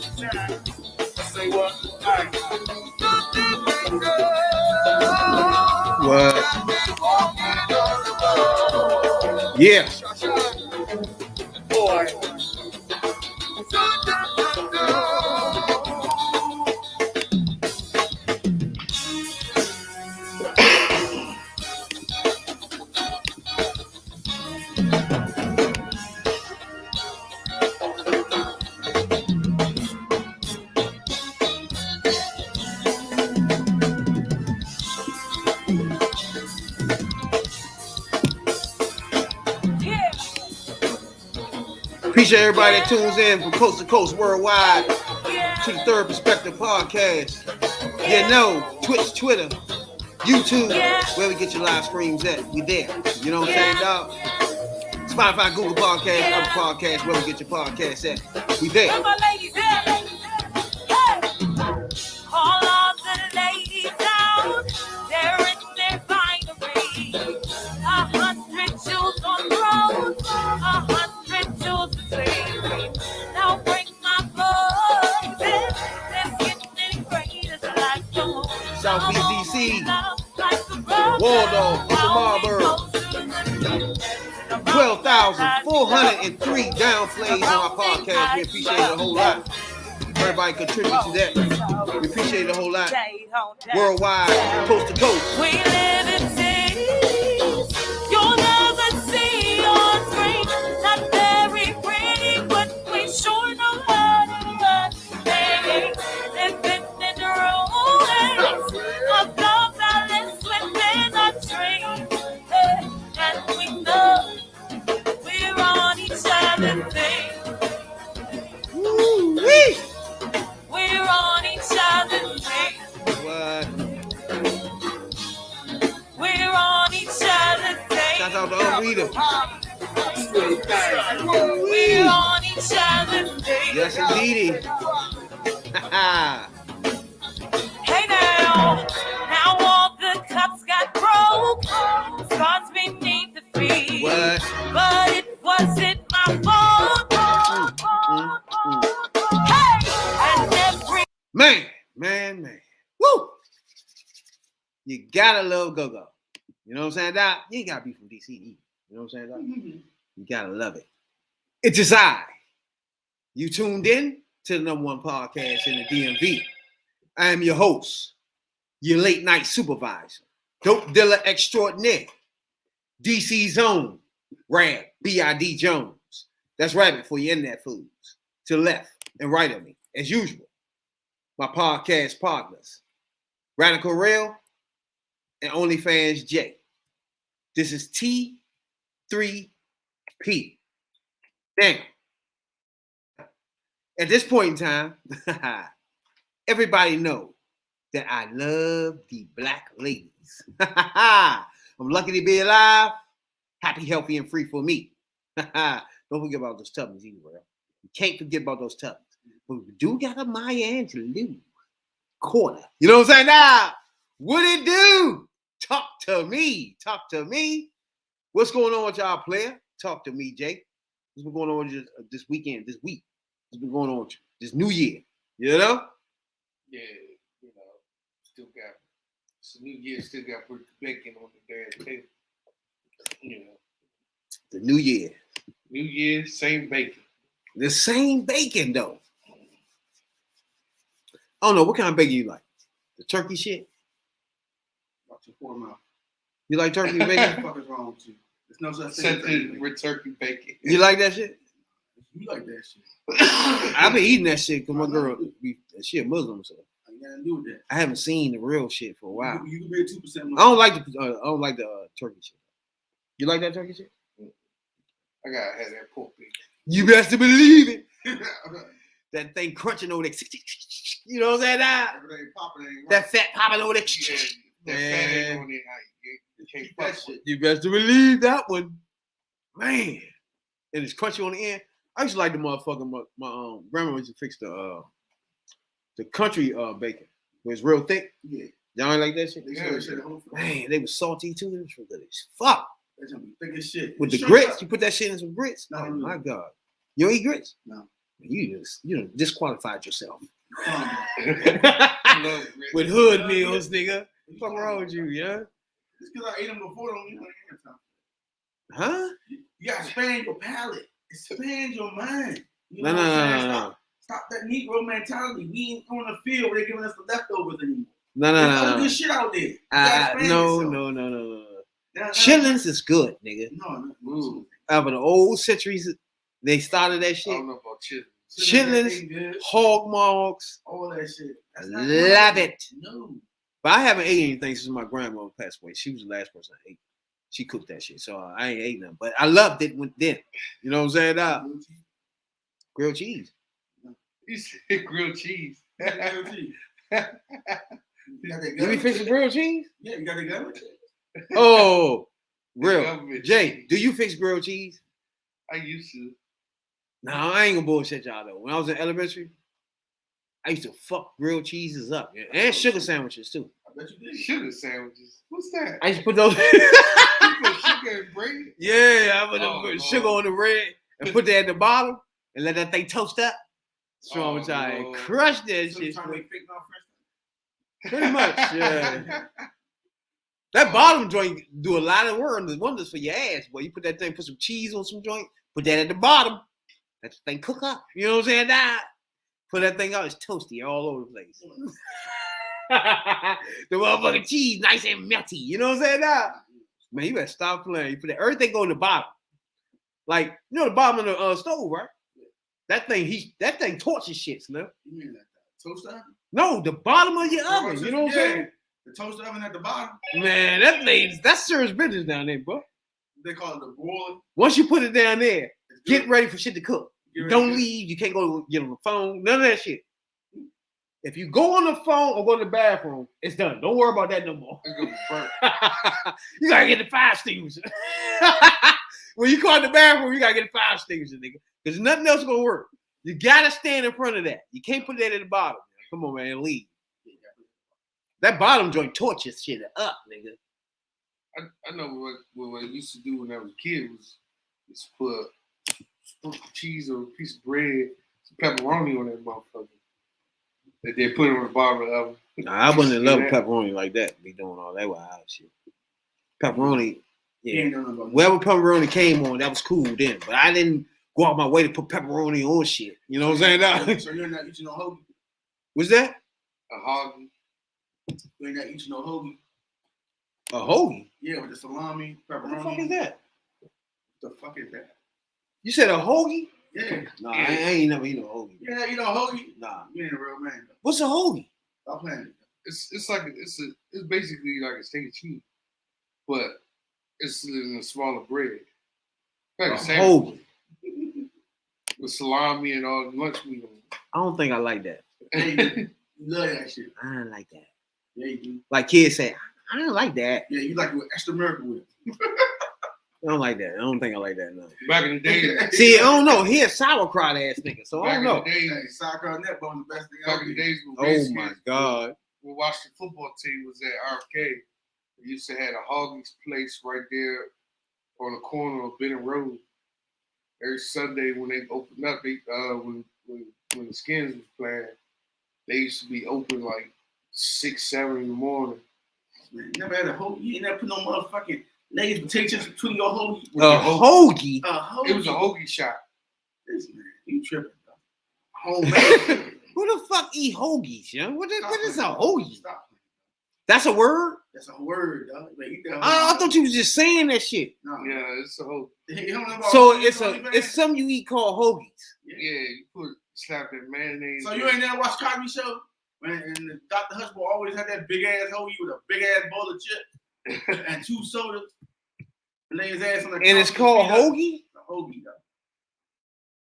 Say what? What? Yeah. Boy. Appreciate everybody that tunes in from coast to coast worldwide to the Third Perspective Podcast. You know, Twitch, Twitter, YouTube, where we get your live streams at. We there. You know what I'm saying, dog? Spotify, Google Podcasts, other podcasts, where we get your podcasts at. We there. All of the ladies down, they're in their finery. 100 jewels on road, 100 jewels to sleep. Now bring my boys in, let's get any greatest like you. Southeast DC, Waldorf, Upper Marlboro, 12,403 downplays on our podcast. We appreciate it a whole lot. Everybody contribute to that. We appreciate it a whole lot. Worldwide, coast to coast. We live in cities you'll never see on screen. Not very pretty, but we sure know how to run. They living in the ruins of love balance within our dreams. And we know we're on each other's thing. Woo-wee. We're on each other's thing. What? We're on each other's thing. Shout out to Rita. We're on each other's thing. Yes, indeedy. Hey now all the cups got broke. Scars beneath the feet. What? But it wasn't my fault. Hey, and every Man. Woo! You gotta love go-go. You know what I'm saying, Doc? You ain't gotta be from DC either. You know what I'm saying, Doc? You gotta love it. It is I. You tuned in to the #1 podcast in the DMV. I am your host, your late night supervisor, dope dealer extraordinaire, DC Zone, Rab, B.I.D. Jones. That's Rabbit for your internet foods. To the left and right of me, as usual, my podcast partners, Radical Real and OnlyFans J. This is T3P. Now, at this point in time, everybody know that I love the black ladies. I'm lucky to be alive, happy, healthy, and free for me. Don't forget about those tubbins either, bro. You can't forget about those tubbins. But we do got a Maya Angelou quarter. You know what I'm saying? Now, what it do? Talk to me. What's going on with y'all, player? Talk to me, Jake. What's been going on with you this weekend, this week? What's been going on with you this new year? You know? Yeah, still got some new year, still got put the bacon on the damn table. The new year. New year, same bacon. The same bacon, though. I don't know, what kind of bacon you like? The turkey shit? Watch your poor mouth. You like turkey What the bacon? fuck is wrong with you? There's no such thing as Something with turkey bacon. You like that shit? You like that shit. I've been eating that shit because my girl, she a Muslim, so I ain't gotta do with that. I haven't seen the real shit for a while. You can be a 2%. I don't like the turkey shit. You like that turkey shit? I gotta have that pork bacon. You best to believe it. That thing crunching over there. You know what I'm saying? Everything popping ain't right. That fat popping over there. That fat ain't on it. You can't fuck That with shit. it. You best to believe that one. Man. And it's crunchy on the end. I used to like the motherfucker. My grandma used to fix the country bacon. It was real thick. Yeah. Y'all ain't like that shit? They sell that shit at Home Foods. Man, they was salty too. They was real good as fuck. That's gonna be thick as shit. With the Straight grits, up. you put that shit in some grits. No, Oh no. my God. You don't eat grits? No. You disqualified yourself I love grits. with hood meals, nigga. What's wrong with you, yeah? Just because I ate them before, don't mean I ain't time. Huh? You gotta expand your palate. Expand your mind. You No, know no, what I'm no, saying? no, Stop that Negro mentality. We ain't on the field where they're giving us the leftovers anymore. no, There's no, other no, good no. shit out there. You gotta expand yourself. No. Now- Chitlins is good, nigga. No. Ooh. Out of the old centuries, they started that I shit. don't know about chitlins. Chitlins, Good. hog mogs, All that shit. That's not love good. it. No. But I haven't ate anything since my grandmother passed away. She was the last person I ate. She cooked that shit, so I ain't ate nothing. But I loved it then. You know what I'm saying? Grilled cheese. You said grilled cheese. You got that You be government fixing shit? grilled cheese? Yeah, you got the government shit. Oh, grill. Government Jay, cheese. do you fix grilled cheese? I used to. No, I ain't gonna bullshit y'all though. When I was in elementary, I used to fuck grilled cheeses up, yeah. And sugar sandwiches too. I bet you did. Sugar sandwiches. What's that? I used to put those. You put sugar and bread? Yeah, I put Oh, the Lord. sugar on the bread and put that at the bottom and let that thing toast up. Strong Oh, time and Lord. crush that So shit. trying to make fake North French. Pretty much, yeah. That bottom joint do a lot of wonders for your ass. Boy, you put that thing, put some cheese on some joint, put that at the bottom. That thing cook up. You know what I'm saying? Nah. Put that thing out, it's toasty all over the place. The motherfucking cheese, nice and melty. You know what I'm saying? Nah. Man, you better stop playing. You put that everything go in the bottom. Like, you know the bottom of the stove, right? That thing torches shit, Slim. You mean that toaster oven? No, the bottom of your oven. You know what I'm saying? The toaster oven at the bottom. Man, that's serious business down there, bro. They call it the broiler. Once you put it down there, It's get good. ready for shit to cook. Get ready Don't to- leave. You can't go get on the phone. None of that shit. If you go on the phone or go to the bathroom, it's done. Don't worry about that no more. It's gonna be burnt. You gotta get the fire extinguisher. When you call the bathroom, you gotta get the fire extinguisher, nigga. Because nothing else gonna work. You gotta stand in front of that. You can't put that at the bottom. Come on, man, leave. That bottom joint torches shit up, nigga. I know what I used to do when I was a kid was put cheese or a piece of bread, some pepperoni on that motherfucker. That they put it on the bottom of the oven. Nah, I wasn't in love with Yeah. pepperoni like that. Be doing all that wild shit. Pepperoni, You yeah. ain't know nothing about Wherever pepperoni came on, that was cool then. But I didn't go out my way to put pepperoni on shit. You know what I'm saying? Nah. So you're not eating no hoagie. What's that? A hoggy. You ain't not eating no hoagie. A hoagie? Yeah, with the salami, What the pepperoni. fuck is that? The fuck is that? You said a hoagie? Yeah. Nah, I ain't never eaten a hoagie. Yeah, you know hoagie. Nah. You ain't a real man. Though. What's a hoagie? Stop playing. It's basically like a steak and cheese, but it's in a smaller bread. Like A a sandwich hoagie. with salami and all the lunch meat on I don't think I like that. Hey, it. you love that shit. I don't like that. Yeah, you do. Like kids say, I don't like that. Yeah, you like it with extra Miracle Whip. I don't like that. I don't think I like that. No. Back in the day, See, I don't know. He a sauerkraut ass nigga, so I back don't in know. the days, Hey, sauerkraut net bone the best thing back out in the there. days when Oh Redskins my god. we watched the football team was at RFK. They used to have a Hoggies place right there on the corner of Benning Road. Every Sunday when they opened up, they when the Skins was playing, they used to be open like 6, 7 in the morning. Man, you never had a hoagie. You ain't never put no motherfucking Lay's potato chips between your hoagie. A hoagie? A hoagie. It was a hoagie shop. This man, you tripping, bro. Homemade. Who the fuck eat hoagies, yo? What is a hoagie? Stop. That's a word? That's a word, dog. Like, eat that I hoagie. thought you was just saying that shit. No. Yeah, it's a hoagie. You don't know about So hoagies, it's something you eat called hoagies. Yeah, you slap that mayonnaise. So you ain't never watched Cosby Show? And Dr. Hushmo always had that big ass hoagie with a big ass bowl of chips and 2 sodas. And lay his ass on the And it's counter called and feed up. hoagie? A hoagie, though.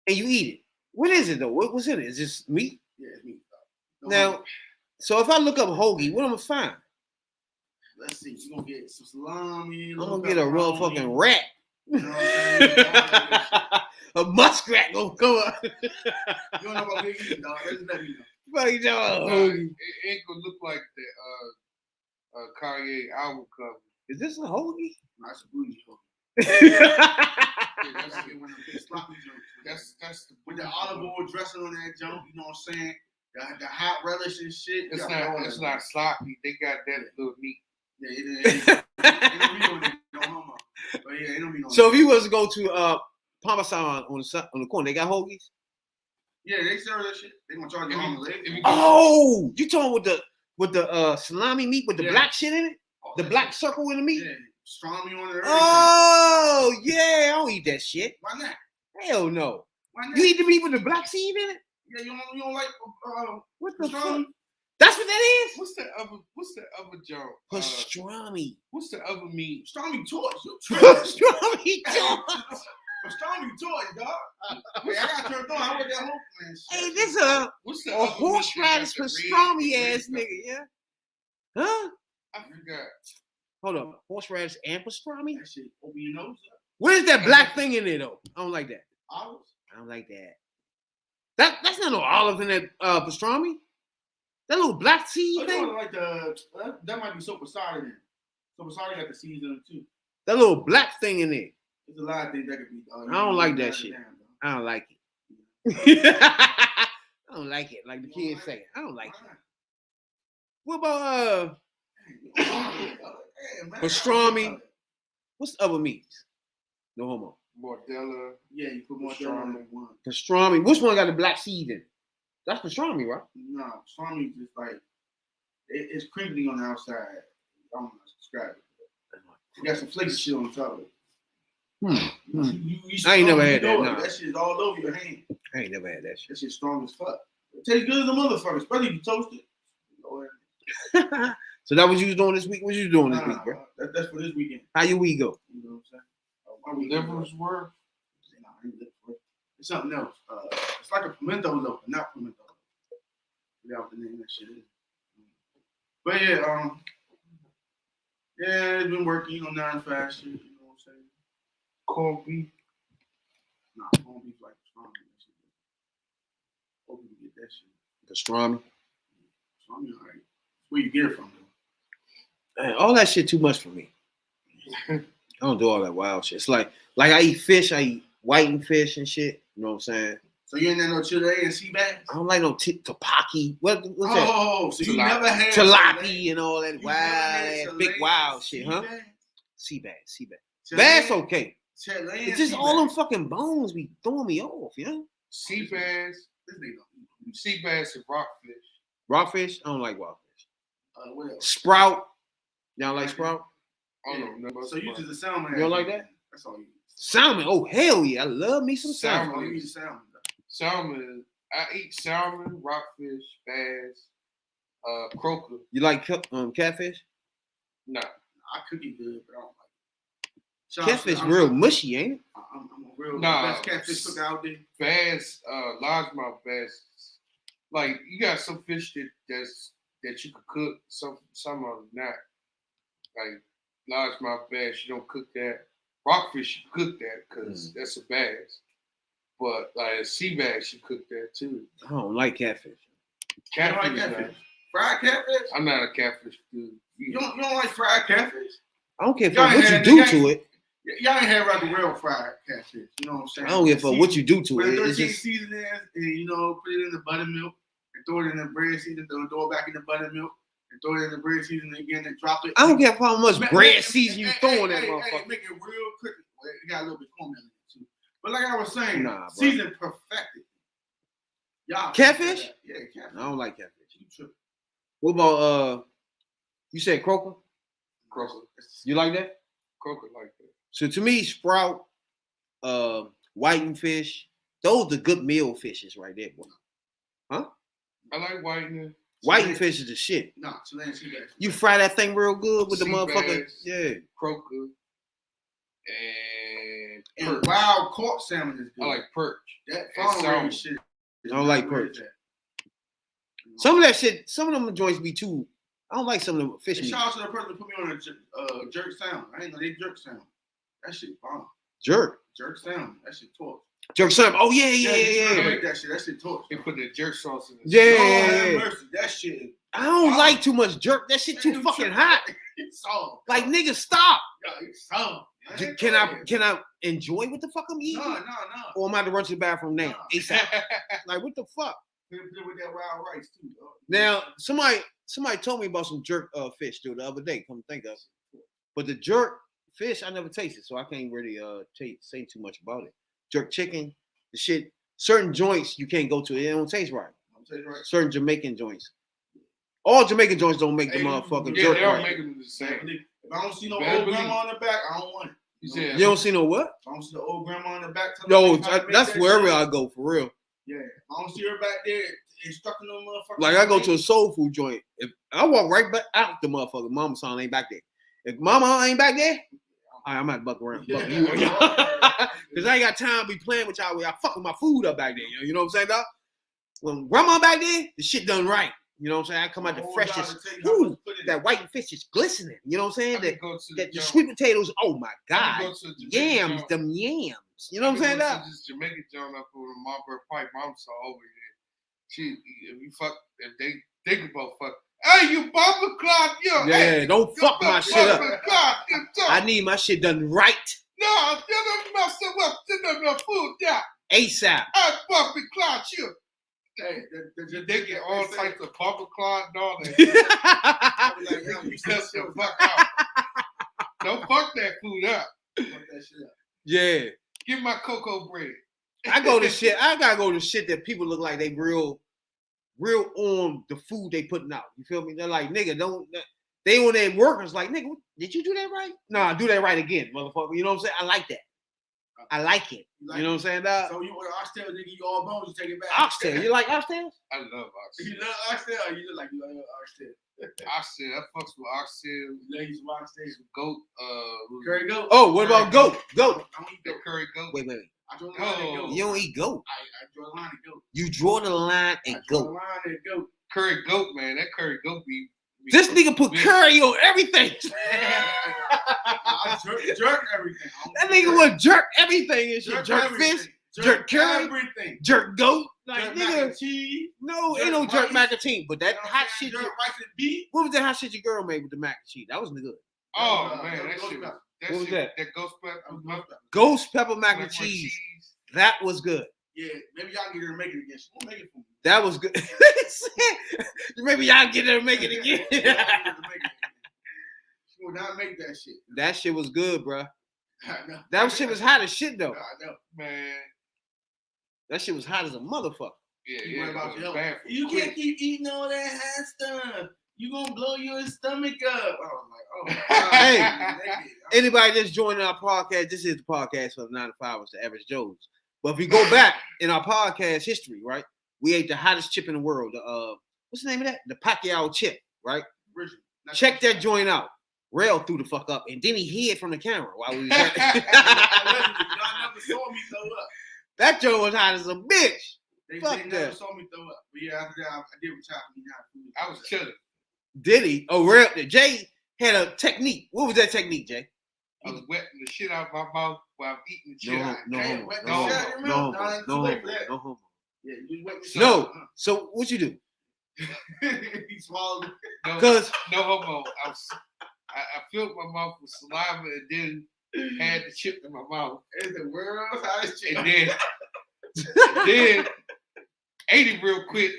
And you eat it. What is it though? What's in it? Is this meat? Yeah, it's meat, though. No Now, hoagie. so if I look up hoagie, what am I gonna find? Let's see. You're going to get some salami. I'm gonna get a motherfucking rat. You know what I'm saying? All that A muskrat gonna come up. good shit. You don't know about big eating, dog. Just let me know. Fuck you talking about Nah, hoagie. it ain't gonna look like the Kanye album cover. Is this a hoagie? That's a bougie hoagie. that's I get one of them big sloppy joints. that's the With the olive oil dressing on that junk, you know what I'm saying? The hot relish and shit. It's Yeah, not sloppy. They got that little meat. Yeah, it don't be no homo. But yeah, it don't be no. So if you was to go to Parmesan on the corner, they got hoagies. Yeah, they serve that shit. They gonna charge you on the leg. Oh, you talking with the salami meat with the Yeah. black shit in it? The black circle in the meat? Yeah, strong me on it. Oh, yeah. I don't eat that shit. Why not? Hell no. Why not? You eat the meat with the black seed in it? Yeah, you don't like What the fuck? pastrami? That's what that is? What's the other joke? Pastrami. What's the other meat? Pastrami torch. Pastrami. Pastrami torch, dog. Hey, I got turned on. I worked that whole man. Hey, this a What's the a other meat horseradish that got the pastrami red ass stuff? nigga, yeah? Huh? I forgot. Hold up. Horseradish and pastrami? That shit open your nose up. Where's that black thing in there though? I don't like that. Olives. I don't like that. That's not no olive in that pastrami. That little black Oh, seed you thing. know, like that might be sopasada then. Sopasada got the seeds in it too. That little black thing in there. There's a lot of things that could be. I don't like that shit. Down, I don't like it. I don't like it. Like the kids say, I don't like it. What about pastrami? What's the other meats? No homo. Mortadella. Yeah, you put more down on one. Pastrami. Which one got the black seed in? That's pastrami, right? No, pastrami is just like it's crinkly on the outside. I don't know how to describe it. You got some flaky shit on top of it. You I ain't never had know that, it. nah. That shit is all over your hand. I ain't never had that shit. That shit's strong as fuck. It tastes good as a motherfucker, especially if you toast it. So that what you was doing this week? What you doing this Nah, week, bro? that's for this weekend. How your week go? You know what I'm saying? My week Livers were. Nah, I ain't looking for it. It's something else. It's like a pimento loaf, but not pimento. Forgot what the name of that shit is. But yeah, yeah, it's been working, you know, 9 to 5 shit, you know what I'm saying? Corned beef. Nah, corned beef like pastrami. That shit. Hope you can get that shit. Pastrami. Pastrami, all right. Where you get it from, though? Man, all that shit too much for me. I don't do all that wild shit. It's like I eat fish, I eat whiting fish and shit. You know what I'm saying? So you ain't had no Chile and sea bass? I don't like no tapaki. What's that? Oh, so you never had Tilapia and all that You wild never had ass, Chilean big wild shit, sea huh? bass? Sea bass. Chilean- Bass okay. Chilean It's just sea all them bass. fucking bones be throwing me off, you know? Sea bass. This nigga don't eat. Sea bass and rockfish. Rockfish? I don't like rockfish. What else? Sprout. Y'all like sprout? I don't know nothing about So you sprout. just a salmon. You don't like that? That's all you eat. Salmon. Oh, hell yeah. I love me some salmon. That's all you eat is salmon. Salmon. I eat salmon, rockfish, bass, croaker. You like catfish? Nah. I cook it good, but I don't like it. Shout out to- Catfish I'm- real mushy, ain't it? I'm a real Nah. best catfish cooker out there. Bass, largemouth bass. Like you got some fish that you could cook, some are not. Like largemouth bass, you don't cook that. Rockfish, you cook that because that's a bass. But like a sea bass, you cook that too. I don't like catfish. You don't Catfish, like is catfish? not- Fried catfish? I'm not a catfish dude. You don't like fried catfish? I don't care Y'all what you had- do y'all- to it. Y'all ain't had like a real fried catfish. You know what I'm saying? I don't give a fuck what you do to With it. the It's 13 just seasonings, and you know, put it in the buttermilk, and throw it in the bread seasoning, throw it back in the buttermilk, and throw it in the bread seasoning again, and drop it. I don't care how much Make- bread make- season you hey, throw in hey, that hey, motherfucker. Hey, make it real quick. Well, it got a little bit cornmeal in it too. But like I was saying, Nah, bro. season perfected. Y'all Catfish? Yeah, catfish. I don't like catfish. You tripping. What about you said croaker? Croaker. You like that? Croaker like that. So to me, sprout, whiting fish, those are good meal fishes right there, boy. I like whitening. Whiting fish is the shit. No, Chilean sea bass. You fry that thing real good with the Sea motherfucker. bass. Yeah. Croaker and And perch. wild caught salmon is good. I like perch. that and farm salmon. raised shit. I don't like Where perch. is that? You know? Some of that shit, some of them joints be too. I don't like some of them fish And meat. shout out to the person that put me on a jerk sound. I ain't know they jerk sound. That shit bomb. Jerk. Jerk sound. That shit torch. Jerk salmon. Oh yeah, you yeah. gotta make that shit. That shit torch. They put the jerk sauce in it. Yeah. Lord have mercy. That shit. I don't like too much jerk. That shit too fucking hot. It's soft. Like nigga, stop. Yo, it's soft. Can I enjoy what the fuck I'm eating? No. Or am I to run to the bathroom now? No. ASAP. Like, what the fuck? Put it with that wild rice too. Dog. Now, somebody told me about some jerk fish the other day. Come to think of it. But the jerk fish, I never tasted, so I can't really say too much about it. Jerk chicken, the shit. Certain joints you can't go to. It don't taste right. Certain Jamaican joints. All Jamaican joints don't make the motherfucking Yeah, jerk they don't right. make them the same. If I don't see no old grandma on the back, I don't want it. You said You don't see no what? If I don't see the old grandma on the back, Yo, that's wherever I go for real. Yeah, if I don't see her back there instructing them motherfuckers. Like I go to a soul food joint. If I walk right back out the motherfucker, mama son ain't back there. If mama ain't back there, all right, I'm at buck around. Buck you. Cause I ain't got time to be playing with y'all. I fucking my food up back there. You know what I'm saying, dog? When grandma back there, the shit done right. You know what I'm saying? I come out the freshest. Ooh, that white fish is glistening. You know what I'm saying? The sweet potatoes. Oh my god, yams, them yams. You know what I'm saying? That this Jamaican joint up on the Marlboro Pike, mom saw over there. If they think about fuck. Hey, you bumper clock, yo. Yeah, hey, don't fuck my shit up. Clock, I need my shit done right. No, you don't mess up. Send them food, yeah. ASAP. I bumper clock, you. Hey, they get all types of bumper clock and all that. Like, yo, You test your fuck out. Don't fuck that food up. fuck that shit up. Yeah. Give my cocoa bread. I gotta go to shit that people look like they real on the food they putting out. You feel me? They're like, nigga, they on their workers like, nigga, did you do that right? Nah, do that right again, motherfucker. You know what I'm saying? I like that. I like it. You know what I'm saying, dog? So you want oxtail, nigga, you all bones, you take it back. Oxtail. You like oxtails? I love oxtail. You love oxtail or you look like you love oxtail? Oxtail, that fucks with oxtail. Ladies some oxtail. Goat, Curry goat. Oh, what about goat? Goat. I don't eat the goat. curry goat. Wait. I draw the line at goat. You don't eat goat. I draw the line at goat. You draw the line I at draw the goat. line at goat. Curry goat, man. That curry goat be This nigga put curry on everything. I jerk everything. That nigga would jerk everything and shit. Jerk everything. fish, jerk curry, everything. jerk goat. Like Jerk mac nigga, and cheese. no, jerk ain't no jerk rice. mac and cheese. But that You know what hot I'm saying? shit. Jerk rice and beef. What was that hot shit your girl made with the mac and cheese? That was good. Oh man, that ghost shit. pepper. What was that? That ghost pepper. Ghost pepper mac and cheese. That was good. Yeah, maybe y'all get her to make it again. She won't make it for me. That was good. Maybe y'all get there and make it again. She will not make that shit. That shit was good, bro. I know. That shit was hot as shit though. I know. Man. That shit was hot as a motherfucker. Yeah, Worry about it was your bad health. for You quick. can't keep eating all that hot stuff. You gonna blow your stomach up. I was like, oh. Hey. Nigga. Anybody just joining our podcast, this is the podcast for the 9 to 5 was the average Joes. But if we go back in our podcast history, right? We ate the hottest chip in the world. What's the name of that? The Pacquiao chip, right? Original. Not Check that that joint out. Rail threw the fuck up, and then he hid from the camera while we was at Y'all never saw me throw up. That joint was hot as a bitch. They Fuck never that. saw me throw up. But yeah, after that, I did retire from eating hot food. I was chilling. Did he? Oh, Rail. Jay had a technique. What was that technique, Jay? I was wetting the shit out of my mouth while I'm eating the shit. No Hey, homo. wet No the shit homo. out your No mouth. homo. Nah, it's No too late homo. for that. No homo. Yeah, you wet the shit No. out. So what you do? He swallowed it. No, Cause no homo. I filled my mouth with saliva and then had the chip in my mouth. It's the world's hottest shit. And then ate it real quick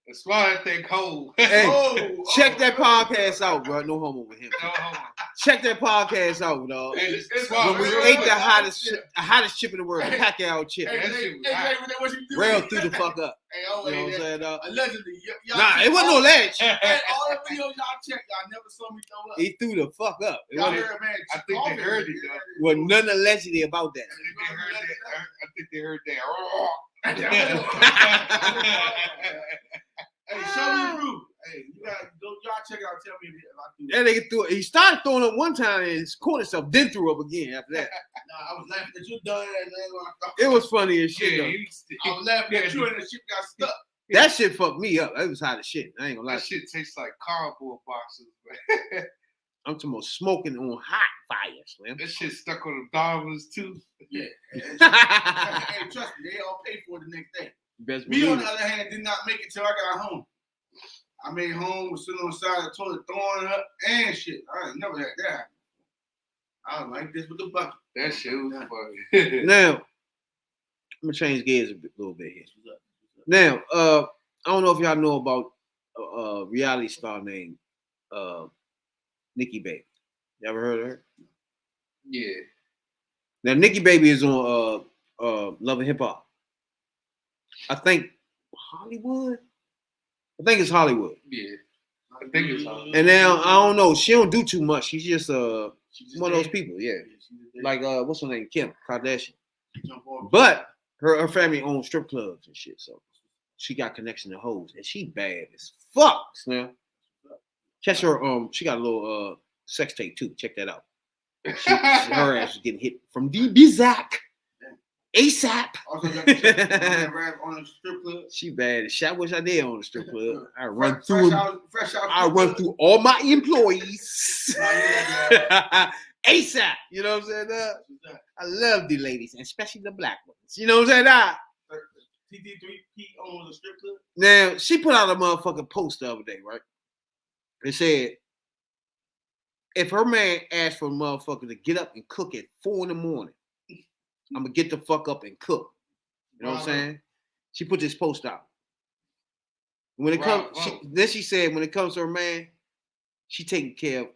and swallowed that thing whole. hey, Oh, check that podcast out, bro. No homo with him. No homo. Check that podcast out, dog. And it's It's When we real ate the hottest hottest chip in the world, the Pacquiao chip. Hey, that hey, shit was hey, hot. Jay, what you do? Rail threw the fuck up. Hey, You know what I'm saying, dog? Allegedly. Y'all Nah, it wasn't no ledge. Hey, all the videos y'all check, y'all never saw me throw up. He threw the fuck up. It Y'all wasn't, heard, man. I think they heard it, though. was nothing allegedly about that. I think they heard that. Hey, show me proof. Hey, you gotta go. Y'all check it out. Tell me if I do That nigga threw it. He started throwing up one time and caught himself, then threw up again after that. Nah, I was laughing at you done that. It was funny as shit, Yeah, though. I was laughing at you and the shit got stuck. That shit fucked me up. It was hot as shit. I ain't gonna lie. that shit tastes like cardboard boxes, man. I'm talking about smoking on hot fire, Slim. That shit stuck on the dollars too. Yeah. Hey, trust me, they all pay for it the next day. Best Me, on believe the it. other hand, did not make it till I got home. I made home, was sitting on the side of the toilet, throwing up and shit. I ain't never had that. I like this with the bucket. That shit was funny. Now, I'm gonna change gears a little bit here. Now, I don't know if y'all know about a reality star named Nikki Baby. You ever heard of her? Yeah. Now, Nikki Baby is on Love and Hip Hop. I think Hollywood. I think it's Hollywood. Yeah. I think it's all. And now I don't know. She don't do too much. She's just one of those people. Yeah. Like, Like what's her name? Kim Kardashian. But her family owns strip clubs and shit. So she got connection to hoes. And she bad as fuck, now. Catch her. She got a little sex tape too. Check that out. Her ass was getting hit from the Bizak ASAP. Also got the rap on the strip club. She bad as shit. I wish I did own a strip club. I run Fresh through. out I run through all my employees Yeah. ASAP. You know what I'm saying? I love the ladies, and especially the black ones. You know what I'm saying? TT3P owns a strip club. Now she put out a motherfucking post the other day, right? It said, if her man asked for a motherfucker to get up and cook at 4 a.m, I'm gonna get the fuck up and cook. You know what I'm saying? She put this post out. When it comes, then she said, when it comes to her man, she taking care of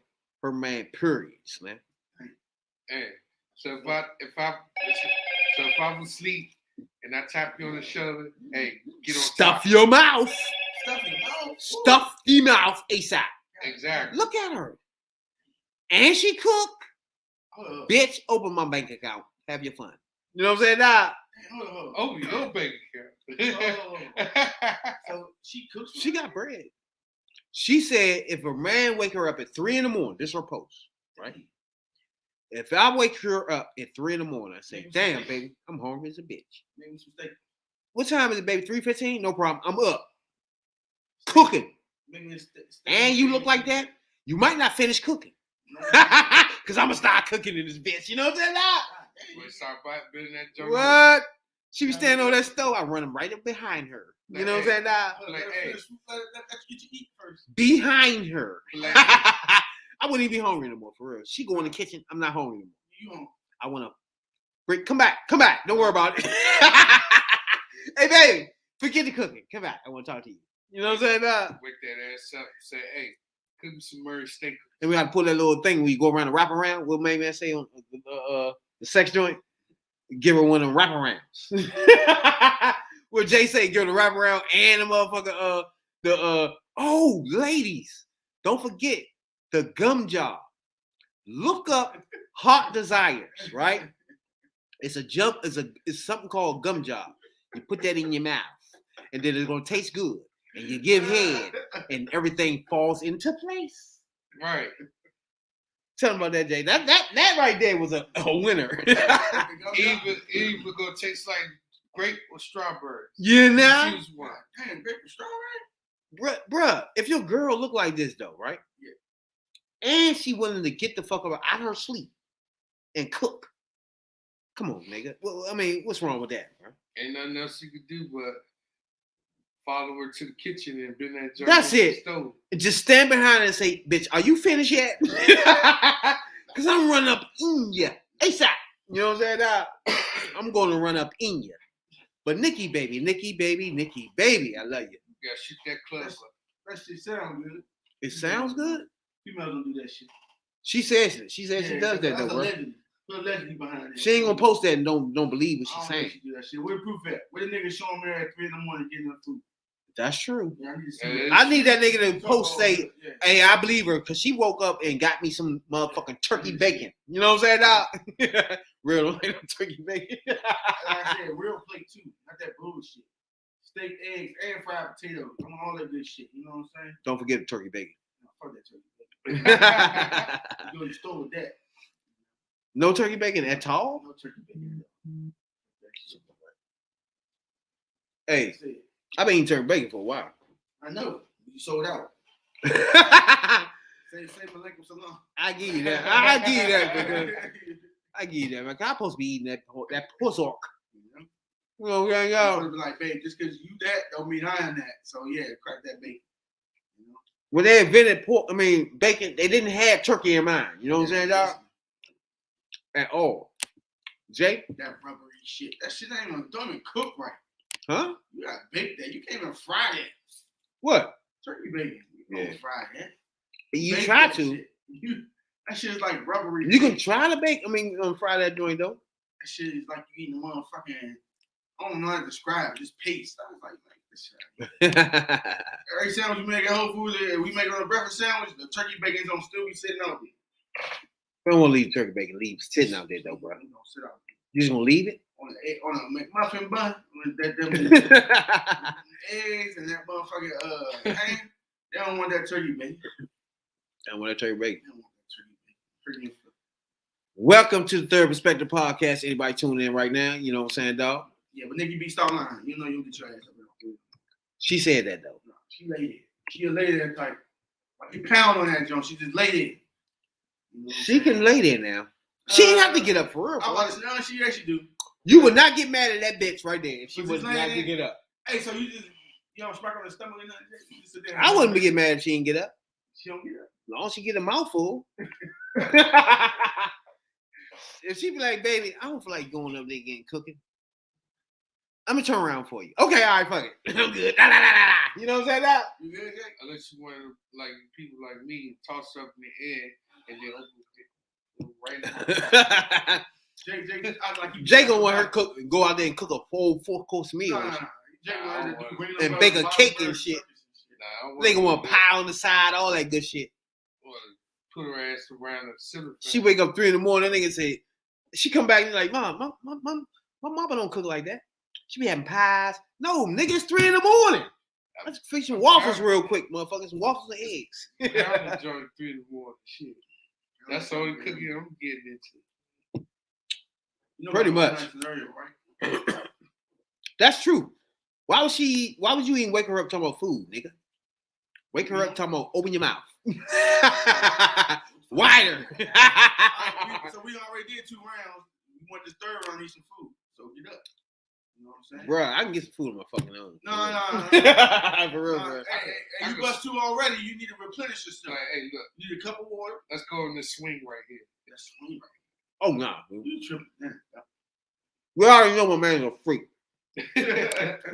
her man. Periods, man. Hey, so if I was asleep and I tap you on the shoulder, hey, get on Stuff top. your mouth. Stuff it out. Stuff the mouth ASAP. Exactly. Look at her. And she cook. Hold up. Bitch, open my bank account. Have your fun. You know what I'm saying? Nah. Hold up. Oh, your bank account. So she cooks. She got bread. She said if a man wake her up at 3 a.m, this is her post, right? If I wake her up at 3 a.m, I say, damn, baby, I'm hungry as a bitch. Maybe some steak. What time is it, baby? 3:15? No problem. I'm up. Cooking. Maybe it's steak. And you look like that, you might not finish cooking. Because I'm going to start cooking in this bitch. You know what I'm saying? We start building that jungle. What? She be standing on that stove. I run right up behind her. You know what I'm saying? Let's get you eat first. Behind her. Like, I wouldn't even be hungry no more, for real. She go in the kitchen. I'm not hungry anymore. You don't. I want to break. Come back. Don't worry about it. Hey, baby, forget the cooking. Come back. I want to talk to you. You know what I'm saying? wake that ass up and say, hey, cook me some Murray steak. And we got to pull that little thing where you go around and wrap around. What made me say on the sex joint? Give her one of them wraparounds. Where Jay say, give her the wraparound and the motherfucker, oh, ladies, don't forget the gum job. Look up Heart Desires, right? It's something called gum job. You put that in your mouth, and then it's gonna taste good. And you give head, and everything falls into place. Right. Tell them about that, Jay. That right there was a winner. Even gonna taste like grape or strawberry. You know? Choose one. Damn, grape and strawberry. Bruh, if your girl look like this though, right? Yeah. And she willing to get the fuck up out of her sleep and cook. Come on, nigga. Well, I mean, what's wrong with that, bro? Ain't nothing else you could do but follow her to the kitchen and bend that junk That's on the it. stove. Just stand behind her and say, bitch, are you finished yet? Because I'm running up in ya. ASAP. You know what I'm saying? I'm going to run up in ya. But Nikki, baby, I love you. You gotta shoot that club up. That shit sound good. It sounds good. Females don't do that shit. She says it. She says she does that, though, bro. Put allegedly behind that. She ain't going to post that and don't believe what I she's don't saying. think she do that shit. Where the proof at? Where the nigga showing me at 3 a.m. getting her food? That's true. Yeah, I need to see Yeah, that. I need that nigga to post say, Yeah. hey, I believe her because she woke up and got me some motherfucking turkey bacon. You know what I'm saying, dog? Real turkey bacon. Like I said, real plate too. Not that bullshit. Steak, eggs, and fried potatoes. I want all that good shit. You know what I'm saying? Don't forget the turkey bacon. No, fuck that turkey bacon. You go to the store with that. No turkey bacon at all? No turkey bacon. Hey, That's it. I've been eating turkey bacon for a while. I know. You sold out. Say Malaikum Salam. I give you that. I give you that, nigga. I give you that, man. 'Cause I'm supposed to be eating that puss orc. You know, I yeah. would be like, babe, just because you that don't mean I am that. So yeah, crack that bacon. You know? When they invented bacon, they didn't have turkey in mind. You know what I'm saying, dog? at all. Jay? That rubbery shit. That shit ain't even don't even cook right. Huh? You gotta bake that. You can't even fry that. What? Turkey bacon. You Yeah. can't fry that. You Bake try that to. shit. That shit is like rubbery. You can try to bake. I mean, fry that joint though. That shit is like you eating a motherfucking. I don't know how to describe it. Just paste. I was like this shit. Every sandwich we make at Whole Foods, we make it on a breakfast sandwich. The turkey bacon's gonna still be sitting out there. I don't want to leave turkey bacon. Leave it sitting out there though, bro. You gonna sit out there. You just gonna leave it? On a McMuffin bun with that eggs and that motherfucking ham. They don't want that turkey bacon. I want to turkey bacon. They don't want that turkey bacon. Welcome to the Third Perspective Podcast. Anybody tuning in right now? You know what I'm saying, dog? Yeah, but Nikki B start lying. You know you'll get your ass up there. She said that though. No, she laid it. She a lady that type. Like you pound on that joint, she just laid it. You know what I'm She saying? can lay there now. She ain't have to get up for real. I'm bro. about to say, no, she actually do. You would not get mad at that bitch right there if she But was just not laying to there. get up. Hey, so you don't smack her on the stomach or nothing? You just sit there and I wouldn't get mad if she didn't get up. She don't get up. As long as she get a mouthful. If she be like, baby, I don't feel like going up there getting cooking. I'm gonna turn around for you. Okay, all right, fuck it. I'm good. Da, da, da, da, da. You know what I'm saying? That? You good, Jake? Unless you want to, like people like me, toss up in the air and then open it right now. Jake just act like he Jay gonna want her cook, go out there and cook a full 4-course meal. No. Jake wanted to do green And up bake a bottom cake burger and shit. Nah, I They gonna want do pie on the side, all that good shit. that. Put her ass around the ceiling. She wake up 3 a.m. That nigga say, she come back and like, Mom, my mama don't cook like that. She be having pies. No, nigga, it's 3 a.m. Let's fix some waffles real quick, motherfuckers. Some waffles and eggs. I'm enjoying 3 in the morning. Shit. That's the only cooking I'm getting into. You know Pretty about much. that scenario, right? That's true. Why would you even wake her up talking about food, nigga? Wake her up talking about open your mouth. Wider. So we already did 2 rounds. We want this 3rd round, need some food. So get up. You know what I'm saying? Bruh, I can get some food on my fucking own. No. For real, bro. Hey, you bust 2 already. You need to replenish yourself. Like, hey, look, You need a cup of water. let's go in this swing right here. That's sweet, right? Oh, nah. You tripping? Yeah. We already know my man's a freak. You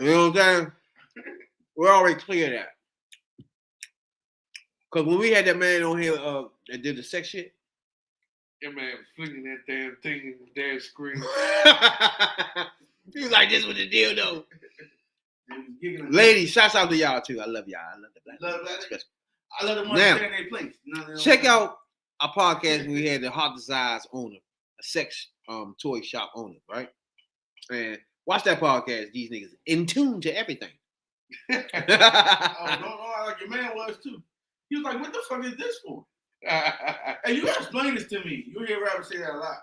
know what I'm saying? We're already clear that. Because when we had that man on here that did the sex shit, That man flinging that damn thing in the damn screen. he was like, this was the deal, though. They was giggling. Ladies, shouts out to y'all, too. I love y'all. I love the black Love people, that. especially. I let them want Now, to stay in their place. Check out our podcast when we had the Hot Desires owner, a sex toy shop owner, right? And watch that podcast. These niggas in tune to everything. Oh, don't know like your man was too. He was like, "What the fuck is this for?" Hey, you gotta explain this to me. You hear rappers say that a lot.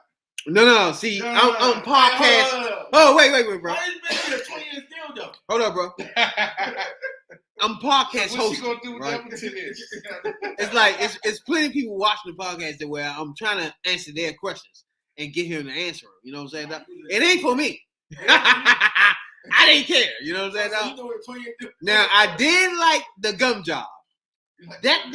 No. See, I'm podcast. Hold Oh, wait, bro. Why is this a 20 years deal though? Hold up, bro. I'm podcast What's she hosting. gonna do with Right? that to this? It's like it's plenty of people watching the podcast that where I'm trying to answer their questions and get him to answer them. You know what I'm saying? It ain't for me. I didn't care. You know what I'm saying? So you know what 20 years deal? Now I did like the gum job. That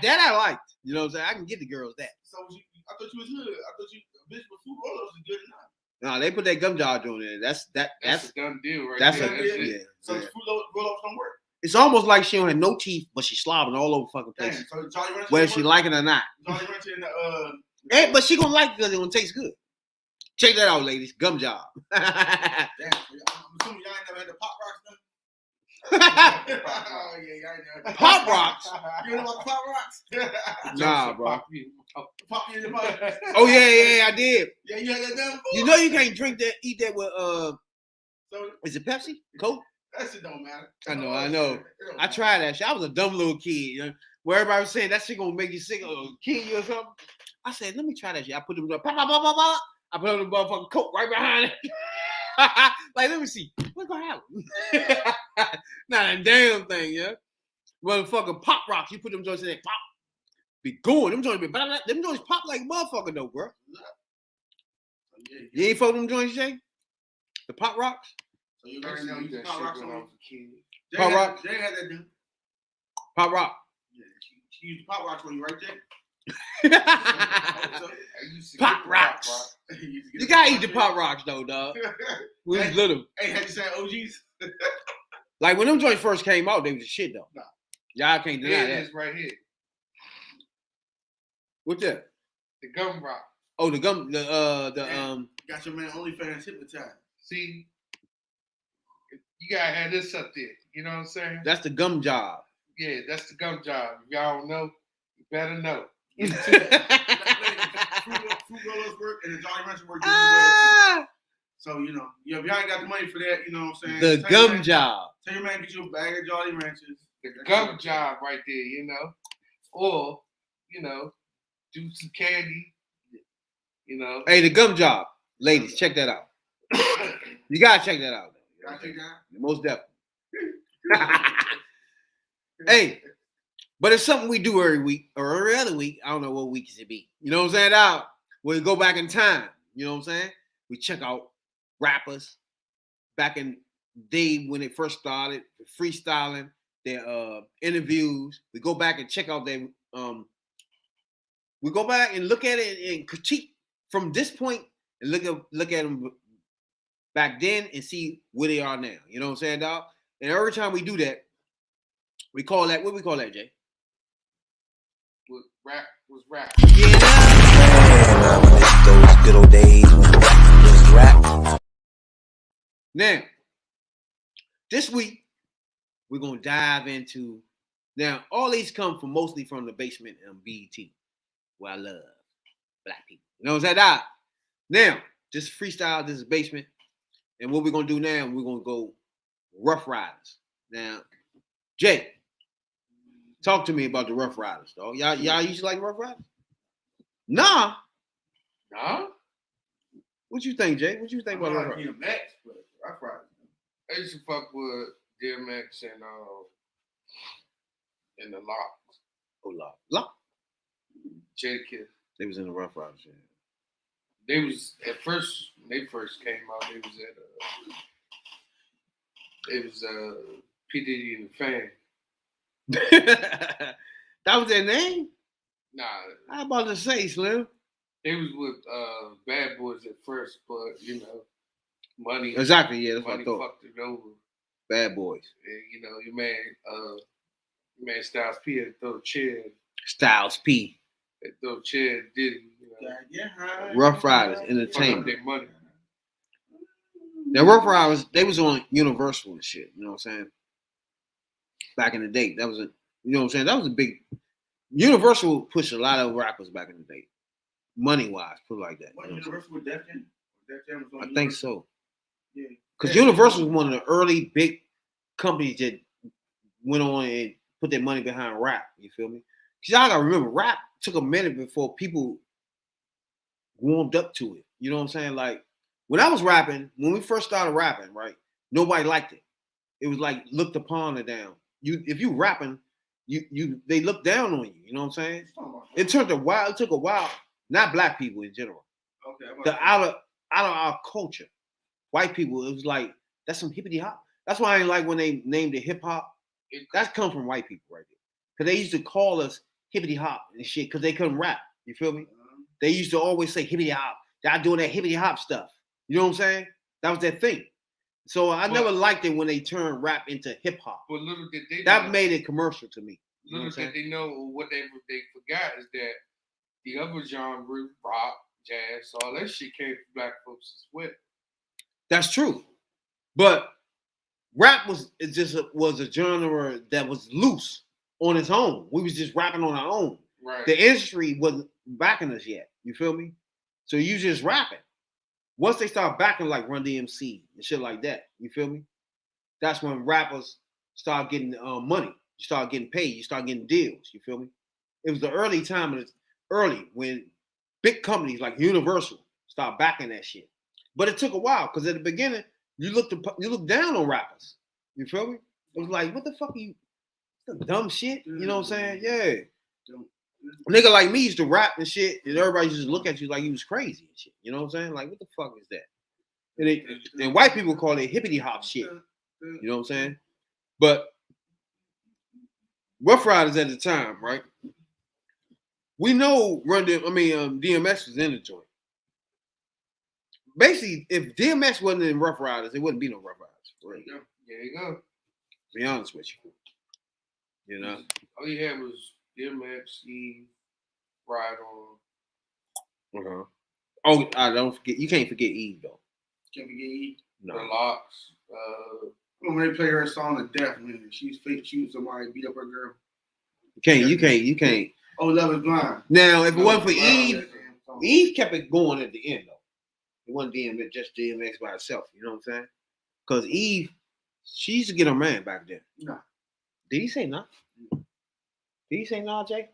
I liked. You know what I'm saying? I can get the girls that. So I thought you was hood. I thought you a bitch with food roll-ups is good enough. No, they put that gum job on there. That's That's a done deal right that's there. a That's it. yeah. So the food roll-ups don't work. It's almost like she don't have no teeth, but she's slobbing all over fucking Damn. places, So Charlie Renton whether she like it or not. Charlie Renton in the Hey, but she gonna like it because it gonna taste good. Check that out, ladies. Gum job. damn. I'm assuming y'all ain't never had the Pop Rocks done. Oh yeah, y'all ain't never had Pop Rocks? You know about the Pop Rocks? Nah, bro. Pop you in the mouth. Oh yeah, I did. Yeah, you had that done before? You know you can't eat that with So is it Pepsi? Coke? that shit don't matter. I know. It don't I matter. tried that shit. I was a dumb little kid, you know, where everybody was saying that shit gonna make you sick or kill you or something. I said, let me try that shit. I put them pop, pop, pop, pop, pop. I put them motherfucking Coke right behind it. Like, let me see. What's gonna happen? Not a damn thing, yeah. Motherfucking Pop Rocks. You put them joints in there, pop. Be going. Them joints be them joints pop like a motherfucker though, bro. Yeah, You ain't fuck them joints, Jay? The Pop Rocks? So you I already used know to eat you that Pop shit Rocks when I on. was a kid. Pop Rock? Jay had that done. Pop Rock. Yeah, she used Pop Rocks on you, right, Jay? So, I used to Pop get the rocks. you used to get You the gotta eat the shit. Pop Rocks though, dog. When we was little. Hey, had you said OGs? Like when them joints first came out, they was the shit though. Nah. Y'all can't deny Here it that. is right here. What's that? The gum rock. Oh, the gum, Got your man OnlyFans hypnotized. See, you gotta have this up there. You know what I'm saying? that's the gum job. Yeah, that's the gum job. If y'all don't know, you better know. Fruit rollers work and the Jolly Rancher work. Ah, So, you know, if y'all ain't got the money for that, you know what I'm saying? the Tell your gum man- job. Tell your man get you a bag of Jolly Ranchers. The gum job right there, you know? Or, you know, do some candy, you know? Hey, the gum job. Ladies, check that out. You gotta check that out. Got you down? Most definitely. Hey, but it's something we do every week or every other week. I don't know what week it be. You know what I'm saying? Out. We go back in time. You know what I'm saying? We check out rappers back in the day when they first started, freestyling, their interviews. We go back and check out their we go back and look at it and critique from this point and look at them back then and see where they are now. You know what I'm saying, dog? And every time we do that, we call that, what we call that, Jay? Was rap. Yeah. Miss those good old days when it was rap. Now, this week, we're going to dive into, now, all these come from mostly from the basement and BET, where I love black people. You know what I'm saying, dog? Now, just freestyle, this is basement. And what we're going to do now, we're going to go Rough Riders. Now, Jay, talk to me about the Rough Riders, dog. Y'all used to like Rough Riders? Nah. Nah? What you think, Jay? What you think about Rough Riders? DMX, but Rough Riders. I used to fuck with DMX and the Locks. Oh, Lock. Jadakiss. They was in the Rough Riders. Yeah. They was at first when they first came out. They was at P Diddy and the Fam. That was their name? Nah, How about to say, Slim? they was with Bad Boys at first, but you know, money Exactly, yeah, that's what I money thought. fucked it over. Bad Boys. And, you know, your man Styles P had to throw a chair. Styles P. Had to throw a chair at Diddy. You know, Yeah. Rough Riders, fuck up entertainment. their money. Now, Rough Riders, they was on Universal and shit. You know what I'm saying? Back in the day, that was a, you know what I'm saying? That was a big. Universal pushed a lot of rappers back in the day, money wise, put it like that. What, You know what I'm Universal with Def Jam? Def Jam was on saying? I think Universal? so. Yeah. Because Yeah. Universal was one of the early big companies that went on and put their money behind rap. You feel me? Because y'all gotta remember, rap took a minute before people warmed up to it. You know what I'm saying? Like when I was rapping, when we first started rapping, right? Nobody liked it. It was like looked upon or down. If you rapping, they look down on you. You know what I'm saying? It took a while. Not black people in general. Okay. Out of our culture, white people, it was like that's some hippity hop. That's why I ain't like when they named it hip hop. That's come from white people right there, because they used to call us hippity hop and shit because they couldn't rap. You feel me? They used to always say hippity hop. Y'all doing that hippity hop stuff. You know what I'm saying? That was their thing. So I never liked it when they turned rap into hip hop. But little did they That know, made it commercial to me. You know little what I'm did saying? they know what they forgot is that the other genre, rock, jazz, all that shit came from black folks as well. That's true. But rap was a genre that was loose on its own. We was just rapping on our own. Right. The industry wasn't backing us yet. You feel me? So you just rapping. Once they start backing like Run DMC and shit like that, you feel me? That's when rappers start getting money. You start getting paid. You start getting deals. You feel me? It was the early time when big companies like Universal start backing that shit. But it took a while because at the beginning you looked down on rappers. You feel me? It was like, what the fuck are you? Dumb shit. You know what I'm saying? Yeah. A nigga like me used to rap and shit, and everybody just look at you like you was crazy and shit. You know what I'm saying? Like, what the fuck is that? And white people call it hippity hop shit. You know what I'm saying? But Rough Riders at the time, right? We know DMX was in the joint. Basically, if DMX wasn't in Rough Riders, it wouldn't be no Rough Riders. For real. There you go. To be honest with you. You know? All you had was DMX, Eve, Ride On, Uh-huh. Oh, I don't forget. You can't forget Eve though. Can't forget Eve. No. The Locks. When they play her song to death, man, she's fake shooting somebody, beat up her girl. You can't. Oh, Love Is Blind. Now, if it wasn't for Love Is Eve, Blind, that damn song. Eve kept it going at the end though. It wasn't just DMX by herself. You know what I'm saying? Because Eve, she used to get her man back then. No. Did he say no? Did he say no, Jay?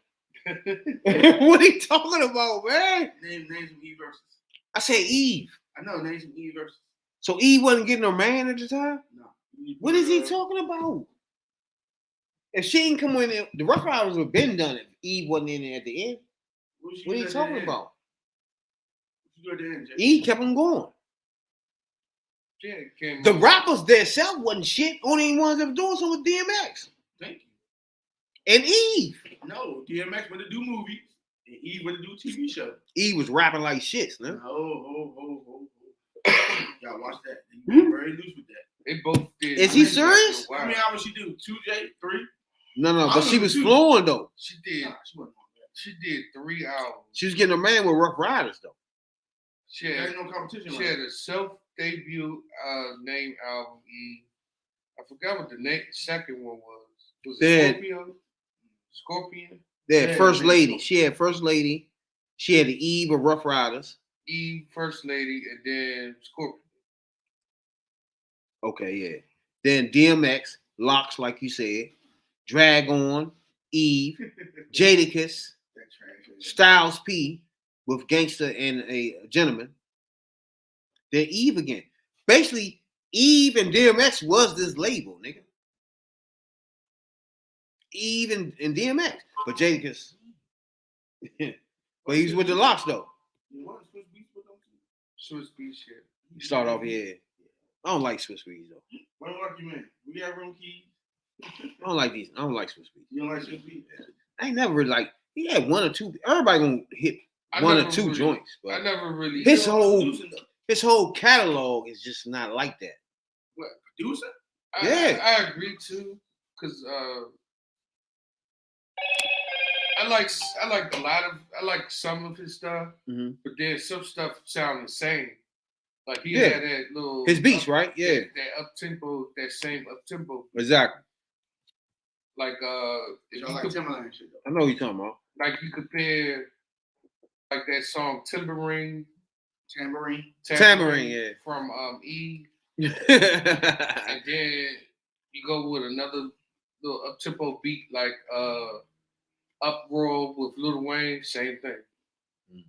What are you talking about, man? Name some Eve verses. I said Eve. I know, name some Eve verses. So Eve wasn't getting her man at the time? No. What is he talking about? If she didn't come in, the Rough Riders would have been done if Eve wasn't in there at the end. What are you talking about? Eve kept on going. Yeah, it came The up. rappers themselves wasn't shit. Only ones that were doing something with DMX Thank you. and Eve. No, DMX went to do movies, and Eve went to do TV shows. Eve was rapping like shit, man. Oh. Y'all watch that. You were very loose with that. They both did. Is he serious? How many albums she do? 2, J? 3? No, I but she was was too. flowing though. She did. Nah, she wasn't on that. She did 3 albums. She was getting her man with Rough Riders though. She There had, ain't no competition. she Right had a self-debut name album. I forgot what the second one was. Was it Then- Scorpion? Yeah, Yeah, First man. Lady. She had First Lady. She had the Eve of Rough Riders. Eve, First Lady, and then Scorpion. Okay, yeah. Then DMX, Locks, like you said, Drag On, Eve, Jadakiss, That trash. Styles P with Gangsta and a Gentleman. Then Eve again. Basically, Eve and DMX was this label, nigga. Eve and DMX. But Jadakiss. But he's with the Locks though. You want to switch beats with them too? Swiss Beat shit. You start off here. I don't like Swiss Beats though. What do you mean? We got room keys. I don't like these. I don't like Swiss Beats. You don't like Swiss beats? I ain't never really like. He had 1 or 2. Everybody gonna hit one or two joints, I but never really. His whole- Producing though. his whole catalog is just not like that. What? Producer? Yeah. I agree too, because I like some of his stuff, Mhm. but then some stuff sound the same. Like he Yeah. had that little His beats, right? Yeah, that up tempo, that same up tempo. exactly. Like You if don't you like could, Timberland shit though. I know what you're talking about. like you compare like that song Tambourine Tambourine, yeah. from E, yeah, and then you go with another little up tempo beat like Uproar with Lil Wayne, same thing. Mm.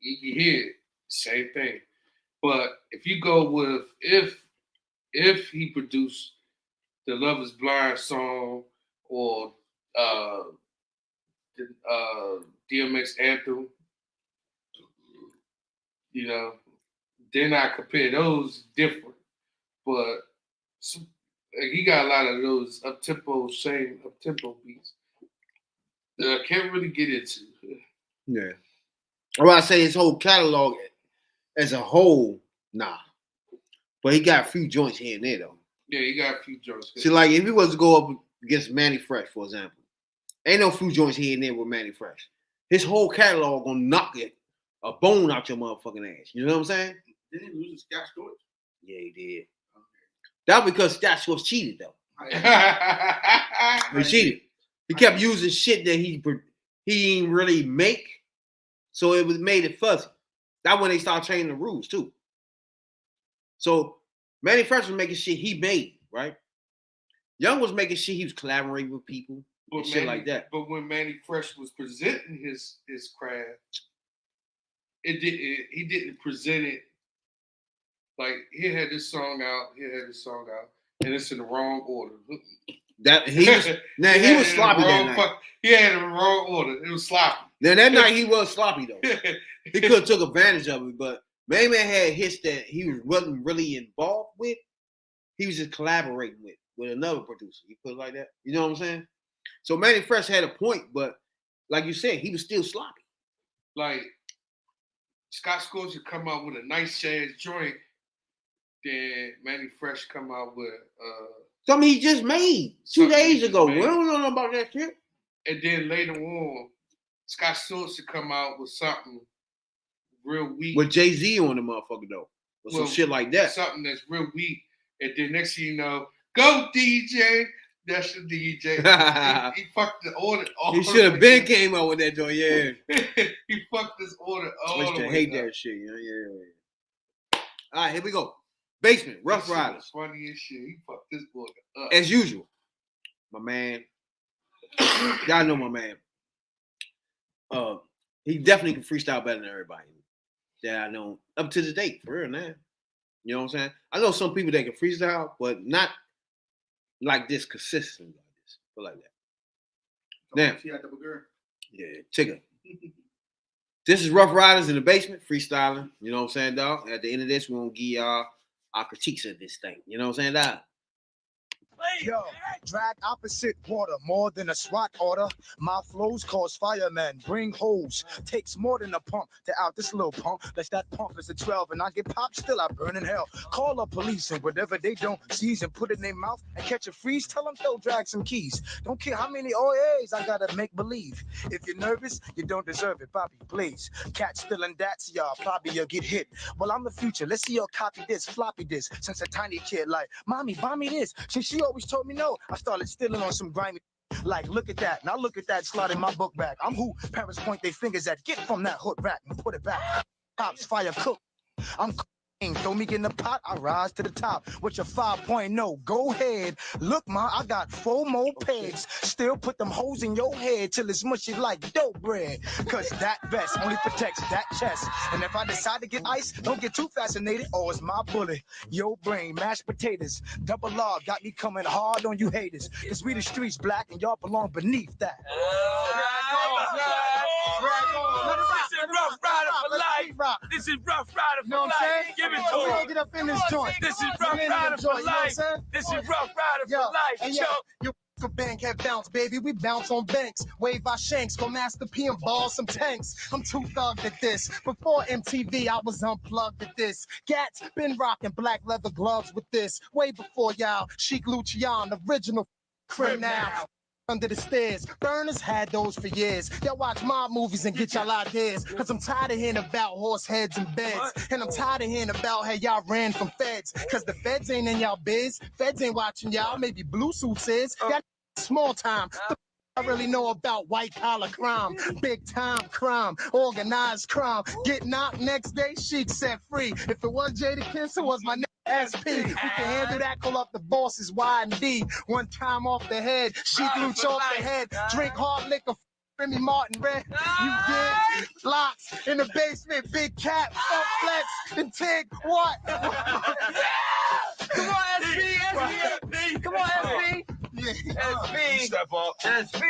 You hear it, same thing. But if you go with if he produced the Love Is Blind song or the DMX anthem, you know, then I compare those different. But he got a lot of those up tempo beats that I can't really get into. yeah. Well, I say his whole catalog as a whole, nah. But he got a few joints here and there though. Yeah, he got a few jokes. See, like if he was to go up against Manny Fresh, for example, ain't no few joints here and there with Manny Fresh. His whole catalog gonna knock it a bone out your motherfucking ass. You know what I'm saying? Didn't he lose to Scott Storch? Yeah, he did. That because Scott was cheated though. He cheated. He kept using shit that he didn't really make, so it was made it fuzzy. That's when they started changing the rules too. So Manny Fresh was making shit he made, right? Young was making shit he was collaborating with people and shit like that. But when Manny Fresh was presenting his craft, he didn't present it like he had this song out, and it's in the wrong order. That he was now he was sloppy that night. He had it in the wrong order. It was sloppy. Now that night he was sloppy though. He could have took advantage of it, but Manny Man had hits that he wasn't really involved with. He was just collaborating with another producer. You put it like that. You know what I'm saying? So Manny Fresh had a point, but like you said, he was still sloppy. Like Scott Scorcher come out with a nice ass joint, then Manny Fresh come out with Something he just made 2 Something he days just ago. made. We don't know about that shit. and then later on, Scott Scorcher come out with something real weak. With Jay-Z on the motherfucker though. Or some Well, shit like that. Something that's real weak. And then next thing you know, go DJ. That's the DJ. he fucked the order all He the should have way been up. came out with that joint, yeah. He fucked this order all I used the to way hate up. that shit, you know? Yeah. All right, here we go. Basement, Rough That shit Riders. was funny as shit. He fucked this order up. As usual. My man. Y'all know my man. He definitely can freestyle better than everybody that I know up to the date, for real, man. You know what I'm saying? I know some people that can freestyle, but not like this consistent like this, but like that. Now, She had double girl. yeah, Tigger. This is Rough Riders in the Basement, freestyling. You know what I'm saying, dog? At the end of this, we're gonna give y'all our critiques of this thing. You know what I'm saying, dog? Yo, drag opposite water more than a SWAT order. My flows cause firemen, bring hoes. Takes more than a pump to out this little pump. That's that pump is a 12 and I get popped, still I burn in hell. Call up police and whatever they don't seize and put it in their mouth and catch a freeze, tell them they'll drag some keys. Don't care how many OAs I gotta make believe. If you're nervous, you don't deserve it, Bobby, please. Cat stealing that's y'all, probably you'll get hit. Well, I'm the future, let's see y'all copy this, floppy this. Since a tiny kid, like, mommy, buy me this. She always told me no. I started stealing on some grimy. Like, look at that. Now look at that slot in my book bag. I'm who parents point their fingers at. Get from that hood rat and put it back. Pops, fire, cook. I'm cooking. Throw me in the pot, I rise to the top. With your 5.0, go ahead. Look, ma, I got 4 more pegs. Still put them holes in your head till it's mushy like dough bread. Cause that vest only protects that chest. And if I decide to get ice, don't get too fascinated. Oh, it's my bullet. Your brain, mashed potatoes. Double R got me coming hard on you haters. Cause we the streets black and y'all belong beneath that. This is Rough Rider for life. This is Rough Rider for life. Give it to him. Get up in this joint. This is Rough Rider for life. This is Rough Rider for life. And yo, your bank had bounce, baby. We bounce on banks. Wave our shanks. Go Master P and ball some tanks. I'm too thugged at this. Before MTV, I was unplugged at this. Gats been rocking black leather gloves with this. Way before y'all. Chic Lucian, original crib now. Under the stairs. Burners had those for years. Y'all watch mob movies and get y'all ideas. Cause I'm tired of hearing about horse heads and beds. And I'm tired of hearing about how y'all ran from feds. Cause the feds ain't in y'all biz. Feds ain't watching y'all. Maybe Blue Suits is. Y'all small time. I really know about white collar crime, big time crime, organized crime. Get knocked next day, sheet set free. If it was Jada Kiss, it was my name SP. Who can handle that? Call up the bosses Y and D. One time off the head, she threw off the head. Drink hard liquor. Remy Martin red, you get locks in the basement, big cat, funk flex, and Tig, what? Come on, SP, SP, come on, SP. SP. Step up. SP.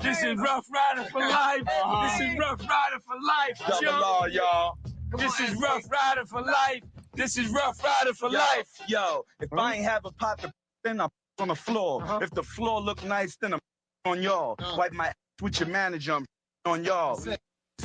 This is Rough Rider for life. This is Rough Rider for life. Double R, y'all. This is Rough Rider for life. This is Rough Rider for life. Yo, if I ain't have a pot to then I'm on the floor. If the floor look nice, then I'm on y'all. Wipe my ass with your manager, I'm on y'all.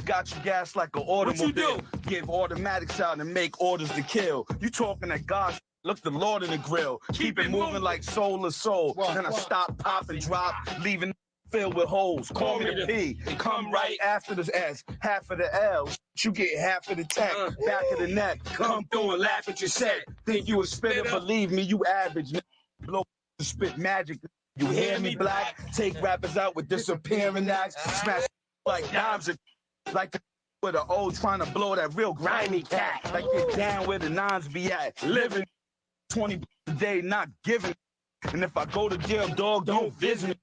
Got you gas like an automobile. What you do? Give automatics out and make orders to kill. You talking that God, look the Lord in the grill. Keep it moving like soul to soul. Then I stop, pop, and drop, leaving filled with holes. Call me the P. Come right after the S. Half of the L. You get half of the tech. Back of the neck. Come through and laugh at your set. Think you a spitter? Believe me, you average. Blow to spit magic. You hear me, black? Take rappers out with disappearing acts. Smash like dimes and like the with the old trying to blow that real grimy cat. Like you're down where the nines be at. Living 20 a day, not giving. And if I go to jail, dog, don't visit me.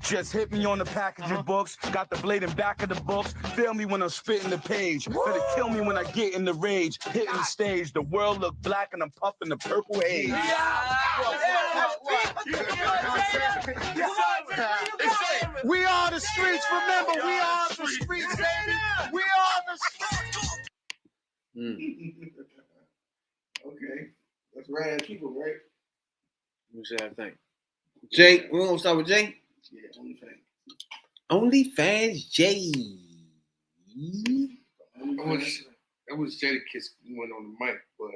Just hit me on the packaging books. Got the blade in back of the books. Feel me when I'm spitting the page. Better kill me when I get in the rage. Hitting the stage. The world look black and I'm puffing the purple haze. We are the streets, remember, we are the streets, baby. We are the streets. Okay. That's rad people, right? Let me see that thing. Jay, we're gonna start with Jay. Yeah, only thing. OnlyFans J. I wish Jadakiss went on the mic, but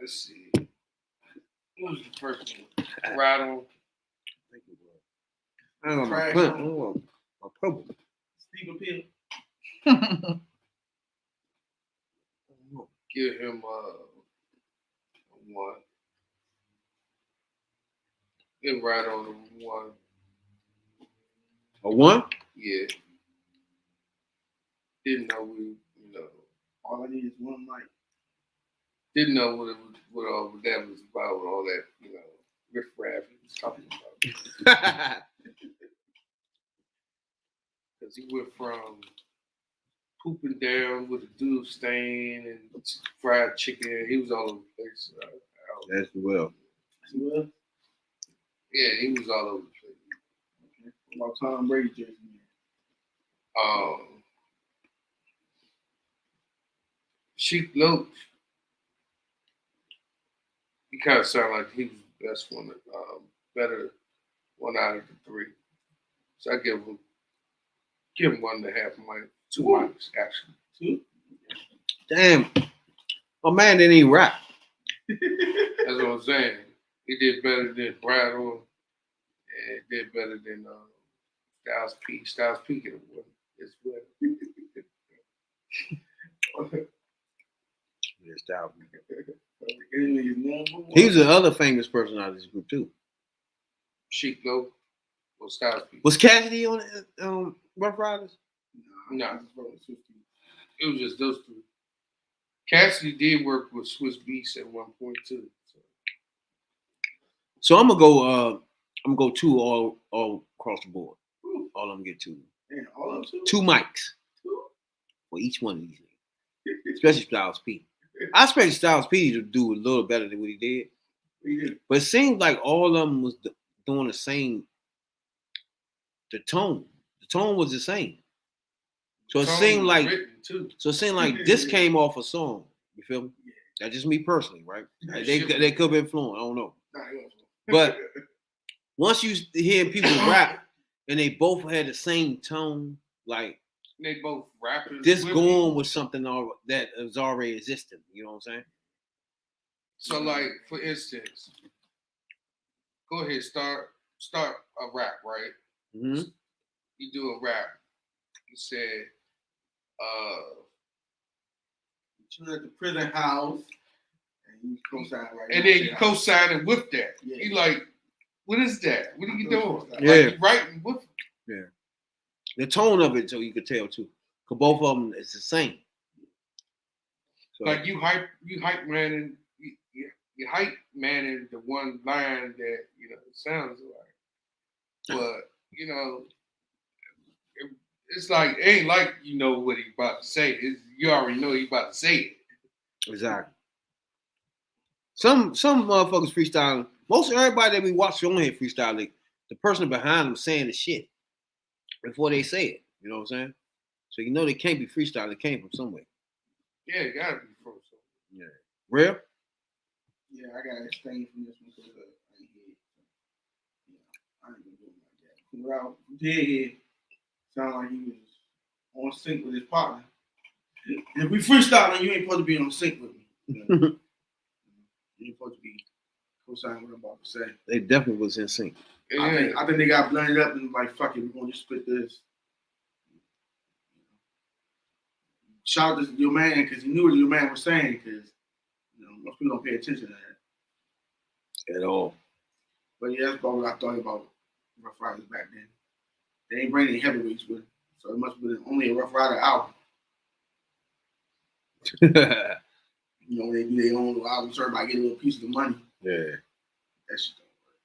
let's see. What was the first one? Ride On. I don't know. Trash. My purple. Stephen Peel. Give him a 1. Give Ride On a 1. A 1? Yeah. Didn't know All I need is one mic. didn't know what all that was about, all that, riff raff he was talking about. Because he went from pooping down with a dude stain and fried chicken. He was all over the place. That's well. Well, Yeah, he was all over the place. about Tom Brady jersey. Sheik Loach. He kind of sounded like he was the best one, better one out of the 3. So I give him 1.5 mic, 2 mics actually. 2? Damn. My man didn't even rap. That's what I'm saying. He did better than Brad Orr, and did better than Styles P. Styles P could have won as well. Yeah, Styles P. He He was the other famous person out of this group too. Sheik Loach or Styles P. Was Cassidy on Rough Riders? No, it was just those 2. Cassidy did work with Swiss Beats at one point too. So I'm gonna go 2 all across the board. All of them get 2. Man, all of them 2 mics for each one of these niggas. Especially Styles P. I expect Styles P to do a little better than what he did. He did. But it seemed like all of them was doing the same. The tone was the same. So it seemed like this came off a song. You feel me? That's just me personally, right? They could have been flowing. I don't know. But once you hear people rap and they both had the same tone, like they both rappers. this going with something that was already existing. You know what I'm saying? So, like, for instance, go ahead, start a rap, right? Mm-hmm. You do a rap. You said, you at the prison house, and you co-sign right. And then you co-sign it with that. Yeah. You like, what is that? What are you doing? Yeah. Like, you writing with it. Yeah. The tone of it, so you could tell too. Cause both of them is the same. So, Like you hype man, and you hype man in the one line that it sounds like, but it's like it ain't like what he about to say. You already know he about to say it. exactly. Some motherfuckers freestyling. Most everybody that we watch on here freestyling, the person behind them saying the shit before they say it. You know what I'm saying? So they can't be freestyling. It came from somewhere. Yeah, it gotta be from somewhere. Yeah. Real? Yeah, I got abstained from this one because I ain't here. I ain't gonna do it like that. Well, did sound like he was on sync with his partner. If we freestyling, you ain't supposed to be on sync with me. You ain't supposed to be co-signing what I'm about to say. They definitely was in sync. Yeah. I think they got blended up and like, fuck it, we're gonna just split this. Shout out to your man because he knew what your man was saying because most people don't pay attention to that. At all. But yeah, that's about what I thought about Rough Riders back then. They ain't bring any heavyweights with it, so it must have been only a Rough Rider album. When they do their own little album, so everybody get a little piece of the money. Yeah. That shit don't work.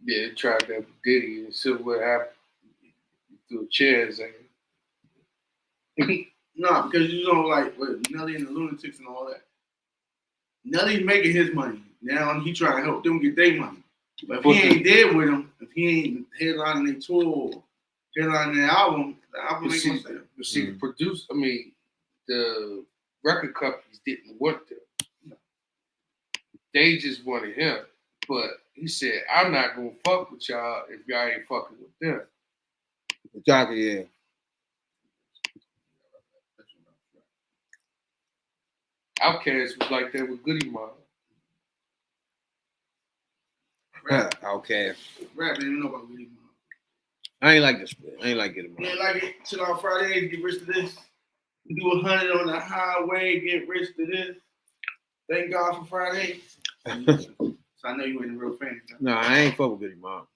Yeah, tried that with Diddy and see what happened. You threw chairs at him. No, because like with Nelly and the Lunatics and all that. Nelly's making his money. Now he trying to help them get their money. But if he ain't there with them, if he ain't headlining their tour, headlining their album, the album ain't gonna sell. But see, the record companies didn't want them. They just wanted him. But He said, I'm not gonna fuck with y'all if y'all ain't fucking with them. Exactly, yeah. Outkast was like that with Goody Mob. Okay. Rap, man, you know about Goody Mob. I ain't like this. I ain't like it. You ain't like it? Chill out Friday, get rich to this. You do 100 on the highway, get rich to this. Thank God for Friday. So I know you ain't a real fan. No, I ain't fuck with Goody Mob.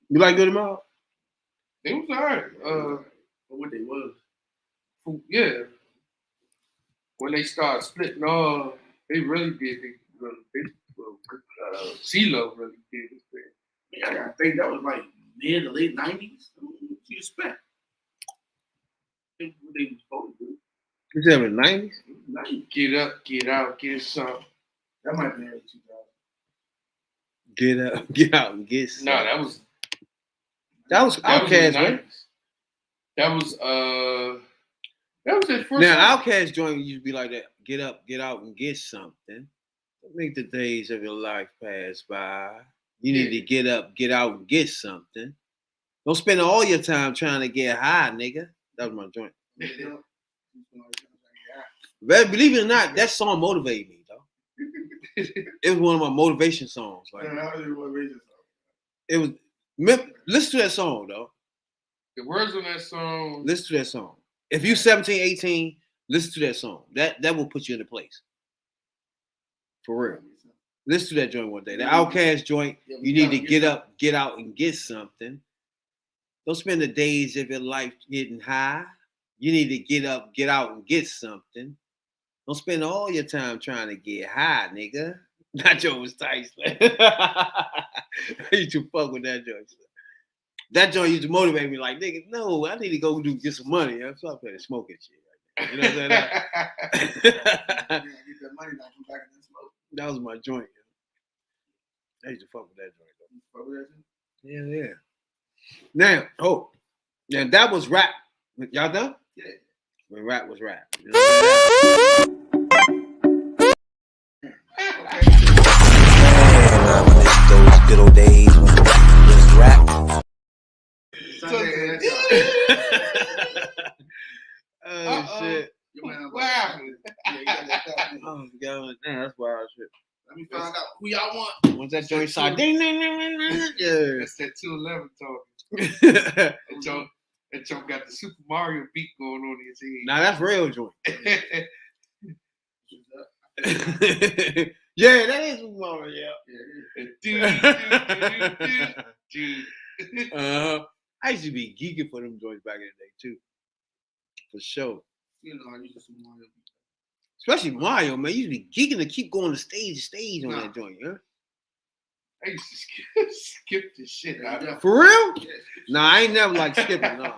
You like Goody Mob? It was alright. For what they was. Yeah. When they started splitting off, they really did. CeeLo really did his thing. I gotta think that was like mid to late 90s. What do you expect? What they was supposed to do. You said it was 90s? 90s. Get up, get out, get some. That might be early 2000. Get out, and get some. No, that was Outkast, right? That was their first. Now Outkast joint used to be like that. Get up, get out, and get something. Don't make the days of your life pass by. You need to get up, get out, and get something. Don't spend all your time trying to get high, nigga. That was my joint. But believe it or not, that song motivated me, though. It was one of my motivation songs. Like it was. Listen to that song, though. The words on that song. Listen to that song. If you 17, 18, listen to that song. That will put you into place. For real. Listen to that joint one day. The Outkast joint, you need to get up, get out, and get something. Don't spend the days of your life getting high. You need to get up, get out, and get something. Don't spend all your time trying to get high, nigga. That joint was tight, man. I used to fuck with that joint. That joint used to motivate me, like, nigga, no, I need to go get some money. I'm so I smoking shit. Right, you know what I'm saying? Get that money now, come back and smoke. That was my joint. I used to fuck with that joint, though. Fuck with that joint? Yeah. Now, now that was rap. Y'all done? Yeah. When rap was rap. You know what Man, I miss those good old days when it was rap. Oh, shit. What happened? Oh, God. Man, that's wild shit. Let me find out who y'all want. Once that joint started, ding, ding, ding, ding, ding, yeah. That's that 211 talking. That Joe got the Super Mario beat going on in his head. Now that's real joint. Yeah, that is Super Mario. Yeah. I used to be geeking for them joints back in the day too, for sure. You know, I used to Super Mario beat. Especially Mario, man. You used to be geeking to keep going to stage on that joint, yeah. I used to skip the shit out of it. For real? Yeah, Nah, I ain't never like skipping. No,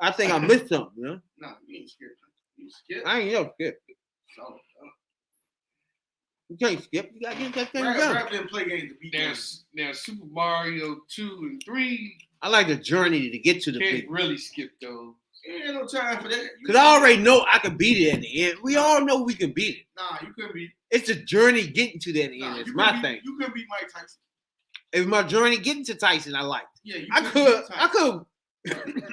I think I missed something, you know? No, you ain't scared. You skip. I ain't never skip. So, You can't skip. You gotta get that thing done. Rap didn't play games to beat games. Now Super Mario 2 and 3 I like the journey to get to the can't big. really skip those. Ain't no time for that. Cause I already know I can beat it at the end. We all know we can beat it. Nah, you couldn't beat. It's the journey getting to that end. It's my thing. You couldn't beat Mike Tyson. It was my journey getting to Tyson. I liked. Yeah, you I couldn't could. beat I Tyson. could.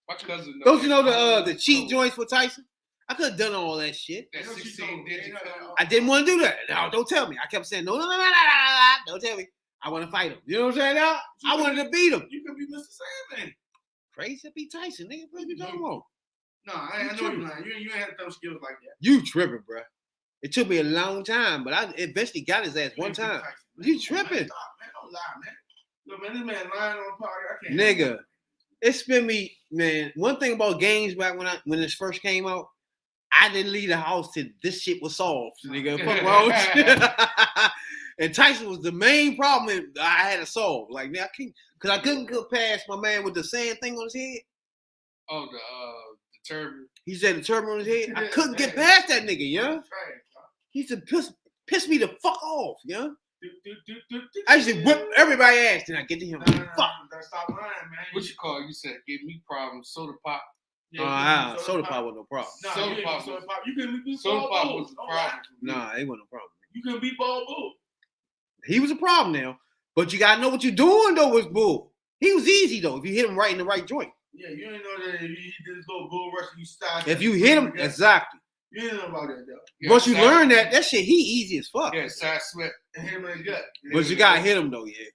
My cousin. Don't you know the cheat joints for Tyson? I could have done all that shit. That 16 digit code. I didn't want to do that. No, don't tell me. I kept saying no. Don't tell me. I want to fight him. You know what I'm saying? Now I wanted to beat him. You could be Mr. Sandman. Crazy to beat Tyson, nigga. What you talking about? No, I know you're lying. You ain't had those skills like that. You tripping, bro. It took me a long time, but I eventually got his ass one time. You tripping. Stop, man. Don't lie, man. Look, man, this man lying on the podcast. I can't. Nigga, it's been me, man. One thing about games back when this first came out, I didn't leave the house till this shit was solved, nigga. Fuck wrong with you. And Tyson was the main problem I had to solve. Like, man, I couldn't go past my man with the sand thing on his head. Oh, the turban. He said the turban on his head. I couldn't get past that nigga, yeah. He used to piss me the fuck off, yeah. I used to whip everybody ass, and I get to him. Fuck. Stop lying, man. What you call? You said give me problems. Soda pop. Soda pop was no problem. Nah, Soda pop. You couldn't beat Soda Ball pop Bull. was the problem. Nah, it wasn't no problem. You couldn't beat Ball Bull. He was a problem now. But you gotta know what you're doing though with Bull. He was easy though if you hit him right in the right joint. Yeah, you didn't know that if you did this little bull rush, you stop. If you hit him, exactly. You didn't know about that though. Yeah, Once you side- learn that shit, he easy as fuck. Yeah, side sweat. And hit him in the gut. But you gotta hit him though, yeah.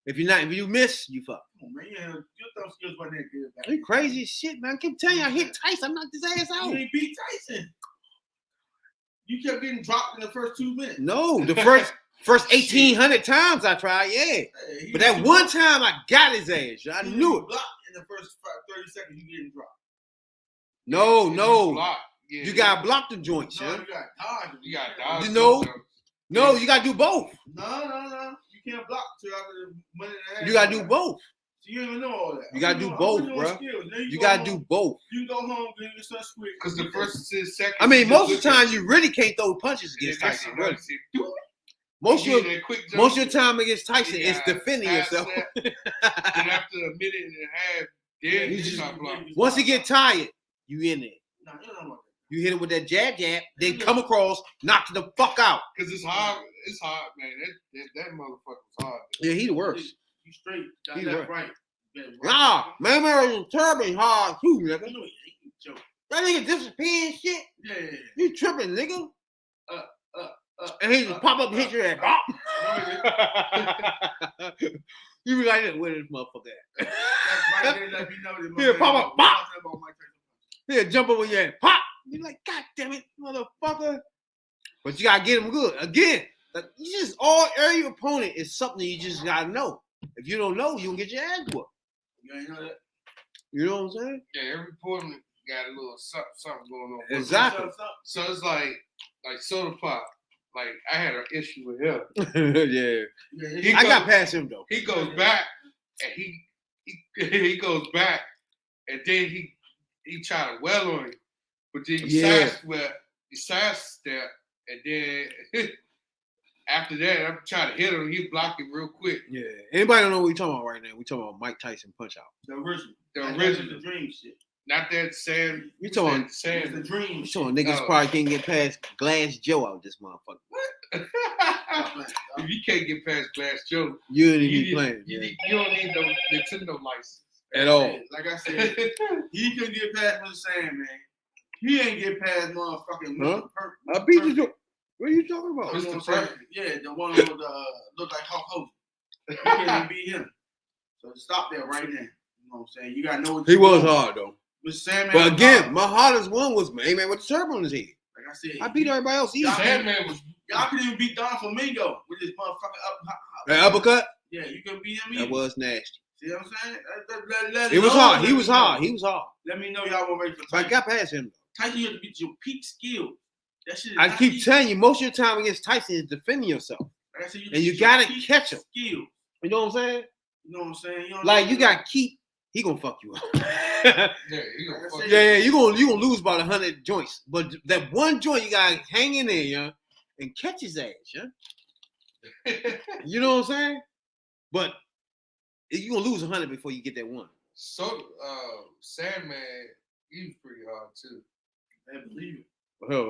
If you miss, you fuck. Come on, man, your thumb skills wasn't that good. Back You crazy as shit, man. I keep telling you, I hit Tyson, I knocked his ass then. out. You ain't beat Tyson. You kept getting dropped in the first 2 minutes. No, the first 1,800 times I tried, yeah. Hey, he But that was- one time I got his ass. I he knew was it. blocked in the first 30 seconds. You getting dropped. No. Block. Yeah, You gotta block the joints, No, yeah. you got dodged. You got dodge. You know? sometimes. No, you gotta do both. No. You can't block till after the minute and a half. You gotta do both. So you don't even know all that. You gotta do I'm both, putting you on bruh. skills. Then You go gotta home. do both. You go home, get your son quick. Because the first 6 seconds. I mean, you most just of the look time at- you really can't throw punches Yeah, against that's Tyson. what I Really. said. Do it. Most You of get that quick jump, most of your time against Tyson is yeah, defending side yourself. step. Then after a minute and a half, then You you just- start blocking. Once he get tired, you in there. Nah, you don't know about You hit him with that jab, then come across, knock the fuck out. Because it's hard. It's hard, man. That motherfucker was hard. Yeah, he the that. worst. You straight. Got He left, right. right. Left, Nah, man, was turban hard too, You nigga. know he ain't you joke. That nigga disappearing shit. Yeah. You tripping, nigga. And he just uh, pop up and hit your ass. Bop. No, You be like that, where this motherfucker at? That's right there. Let me know that. Yeah, pop up, pop. About Mike Tyson. Yeah, jump over your ass. Pop. You like, God damn it, motherfucker. But you gotta get him good. Again, like, you just every opponent is something you just gotta know. If you don't know, you can get your ass whooped. You ain't know that? You know what I'm saying? Yeah, every opponent got a little something going on. Exactly. So it's like Soda Pop. Like I had an issue with him. Yeah. Yeah, He I got goes- past him though. He goes back and he goes back and then he try to well on you, but then you Yeah. sidestep, and then after that I'm trying to hit him. He blocked it real quick. Yeah. Anybody don't know what we talking about right now? We talking about Mike Tyson punch out. the original. The That's original, the dream shit. not that Sam. You talking It's the Sam? dream You shit. showing niggas Oh. probably can't get past Glass Joe out this motherfucker. If you can't get past Glass Joe, You ain't you, even need- playing. you, Yeah. need- you don't need no Nintendo license At all. Like I said, he couldn't get past Mr. Sandman. He ain't get past motherfucking Huh? Mr. Perfect. I beat you. To, what are you talking about? You know Mr. what I'm saying? Perfect. Yeah, the one with look like Hulk Hogan. You can't even beat him. So stop that right now. You know what I'm saying? You gotta know what He you was doing. hard though. Mr. Sandman. But was again, hard. my hardest one was man with the turbo on his head. Like I said, I beat everybody else easy. Y'all- Sandman was Y'all couldn't even beat Don Flamingo with his motherfucking That uppercut, Yeah, you couldn't beat him that either. was nasty. See what I'm saying? Let It was know, hard. let He me was know. hard. He was hard. Let me know y'all were ready for But I Tyson. got past him. Tyson, you have to beat your peak skill. That shit is I not keep easy. telling you, most of your time against Tyson is defending yourself. Like I said, and you your gotta peak catch him. Skill. You know what I'm saying? You know what I'm saying? You don't Like know- you got keep. He gonna fuck you up. yeah. He gonna fuck Yeah, you gonna lose about 100 joints, but that one joint you gotta hang in there, yeah, and catch his ass, yeah. You know what I'm saying? But you gonna lose 100 before you get that one. So Sandman, he was pretty hard too. Man, believe it. Hell,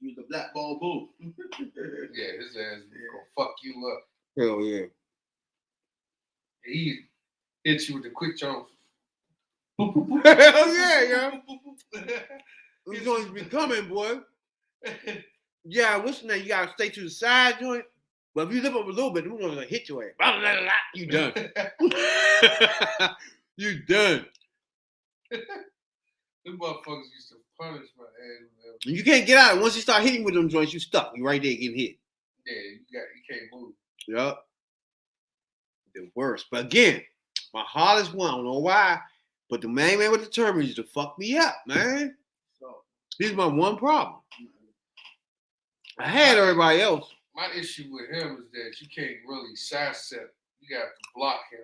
You was the black ball bull. Yeah, his ass gonna fuck you up. hell yeah. He hit you with the quick jump. Hell yeah, yeah. These joints be coming, boy. Yeah, what's the name? You gotta stay to the side joint. But if you lift up a little bit, we're gonna hit your ass. Blah, blah, blah, blah. You done. You done. Them motherfuckers used to punish my ass with them. And you can't get out. Once you start hitting with them joints, you stuck. You right there getting hit. Yeah, you can't move. Yup. The worst. But again, my hardest one, I don't know why, but the main man with the turban used to fuck me up, man. So, He's my one problem. I had everybody else. My issue with him is that you can't really sidestep. You got to block him,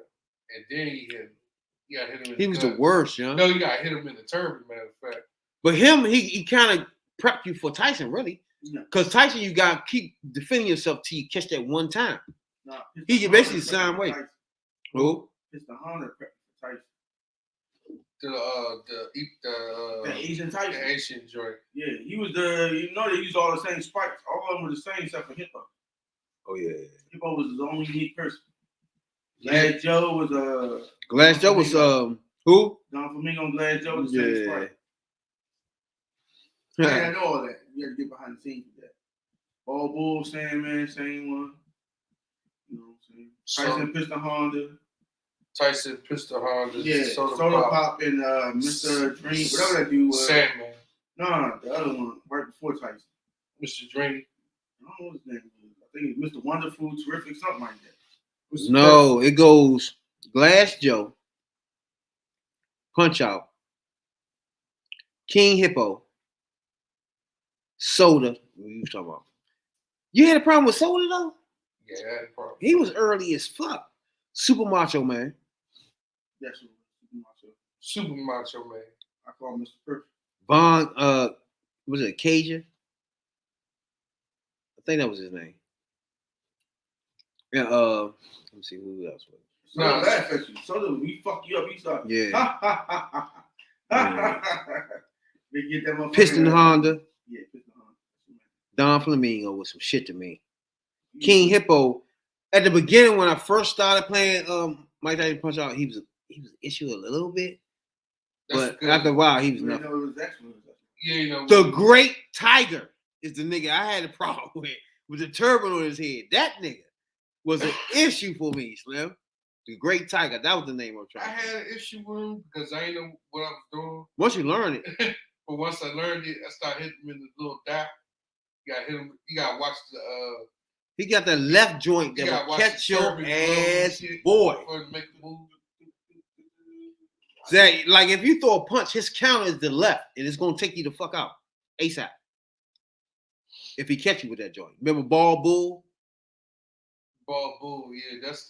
and then you hit him. You got to hit him in He the was gut. the worst, you know. No, you got to hit him in the turban, matter of fact. But him, he kind of prepped you for Tyson, really. Yeah. Because Tyson, you got to keep defending yourself till you catch that one time. nah, it's He the basically Honda the same prep way. for Tyson. Who? It's the Honda prep for Tyson. The The Asian Tyson. Asian joint. Yeah, he was the. You know they use all the same spikes. All of them were the same except for hip hop. Oh yeah. Hippo was his only unique person. Glass Joe was Glass Joe was who? Don Flamingo and Glass Joe was the same sprite. I Yeah. didn't know all that. You had to get behind the scenes with that. All Bull, Sandman, same one. You know what I'm saying? Tyson Piston Honda. Tyson Pistol Honda. Yeah, Soda Pop and Mr. Dream, whatever that dude was. Sandman. No, the other one right before Tyson. Mr. Dream. I don't know what his name was. I think it's Mr. Wonderful, Terrific, something like that. No, it goes Glass Joe, Punch Out, King Hippo, Soda. What you talking about? You had a problem with Soda though? Yeah, I had a problem. He was early as fuck. Super Macho Man. That's what Super Macho. Super Macho Man. I call him Mr. Perfect. Von, was it Cajun? I think that was his name. Yeah, let me see who else was. So Nah. laugh at you. So that when we fuck you up, he start. Yeah. Ha ha ha ha ha. They get that motherfucker. Piston Honda, Yeah, Piston Honda. Don Flamingo was some shit to me. King Hippo, at the beginning when I first started playing Mike Tyson Punch Out, he was an issue a little bit. That's But good. after a while, he was You nothing. know it was excellent. Yeah, you know. The Great Tiger is the nigga I had a problem with the turban on his head. That nigga was an issue for me, Slim. The Great Tiger. That was the name I was I trying to had an issue with him because I didn't know what I was doing. Once you learn it, But once I learned it, I started hitting him in the little dap. You gotta hit him. You gotta watch the. he got that left joint You that gotta will watch catch the your turban glow and ass, shit boy. before to make the move. That, like if you throw a punch, his counter is the left, and it's gonna take you the fuck out ASAP. If he catch you with that joint, remember Ball Bull, Ball Bull, yeah, that's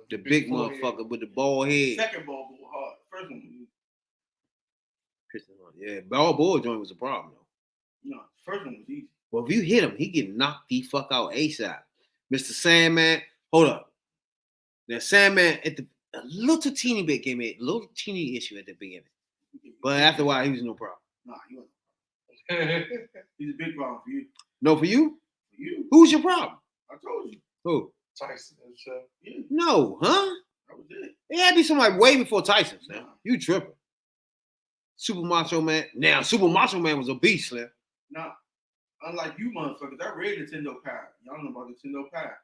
the big forehead. motherfucker with the bald head. Second ball was hard. First one, Yeah, Ball Bull joint was a problem though. no, first one was easy. Well, if you hit him, he get knocked the fuck out ASAP. Mr. Sandman, hold up. Now Sandman at a little teeny bit gave me a little teeny issue at the beginning, but after a while he was no problem. Nah, he wasn't. He's a big problem for you. No, for you, For you, who's your problem? I told you. Who? Tyson and stuff. Yeah, No, huh? that was it. It had to be somebody way before Tyson. Slim. Nah. You tripping? Super Macho Man. Now Super Macho Man was a beast, Slim. Now, unlike you motherfuckers, I read Nintendo Power. Y'all know about Nintendo Power.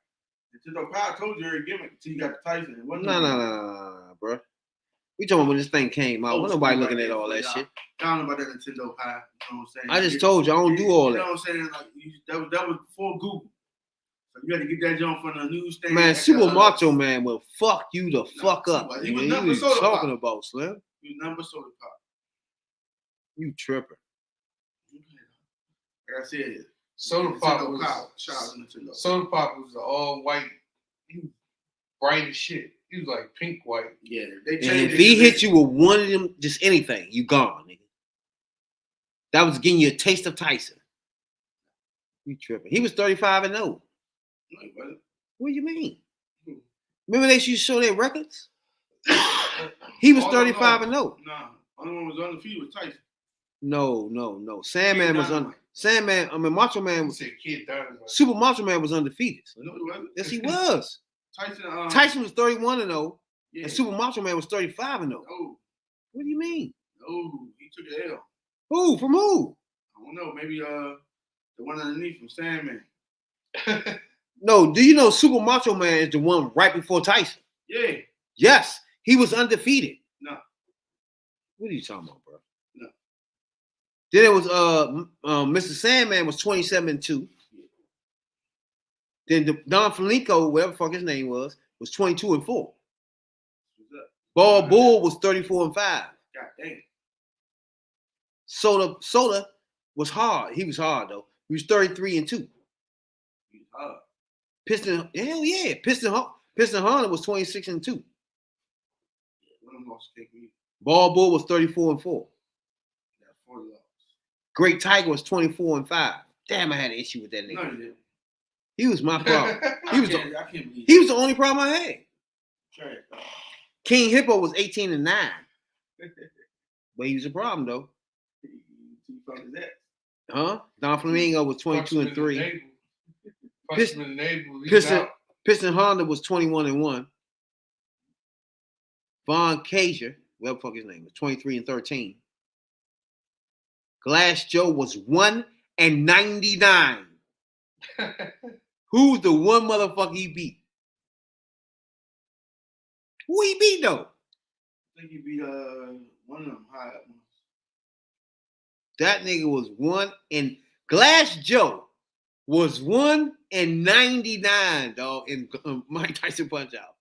Nintendo Power told you every gimmick until you got the Tyson. It wasn't No, bro. We talking about when this thing came out. Oh, Wasn't nobody right looking at there all for that y'all. shit. Y'all know about that Nintendo Power. You know what I'm saying? I just told you I don't do all You know that. what I'm saying? Like that was before Google. So you had to get that jump from the newsstand. Man, Super Macho Man will fuck you the fuck up. he was man. nothing You but soda talking pop. about, Slim? You number soda pop. You tripping. Like I said, Soda Nintendo Pop Power. was Shout out to Nintendo. Soda Pop was all white. He was bright as shit. He was like pink white. Yeah, they And changed if he it. hit you with one of them, just anything, you gone, nigga. That was getting you a taste of Tyson. You tripping. He was 35-0. No, he wasn't. What do you mean? Remember they used to show their records? He was All I know- 35-0. Nah, only one was undefeated was Tyson. No. Sandman was Dynamite. Macho Man I was said Kid Dynamite. Super Macho Man was undefeated. No, he wasn't. Yes, he was. Tyson. Tyson was 31-0, Yeah. and Super Macho Man was 35-0. No, What do you mean? he took an L. Who? From who? I don't know. Maybe the one underneath from Sandman. No, do you know Super Macho Man is the one right before Tyson? Yeah. Yes, he was undefeated. No. What are you talking about, bro? No. Then it was Mr. Sandman was 27-2. Then Don Flamingo, whatever the fuck his name was 22-4. What's up? Ball Bull was 34-5. God damn. Soda was hard. He was hard though. He was 33-2. He's hard. Piston, hell yeah. Piston Honda was 26-2. One of them lost kick me. Ball Bull was 34-4. Got 40 lost. Great Tiger was 24-5. Damn, I had an issue with that nigga. No, you didn't. He was my problem. I was can't believe He was the only problem I had. Trash, dog. King Hippo was 18-9. But he was a problem though. He fucked his ass. Huh? Don Flamingo was 22-3. Punch him in the navel. He's Piston, out. Piston Honda was 21-1. Von Kager, whatever the fuck his name was, 23-13. Glass Joe was 1-99. Who's the one motherfucker he beat? Who he beat though? I think he beat one of them high up ones. That nigga was Glass Joe was 1-99, dog, in Mike Tyson Punch Out.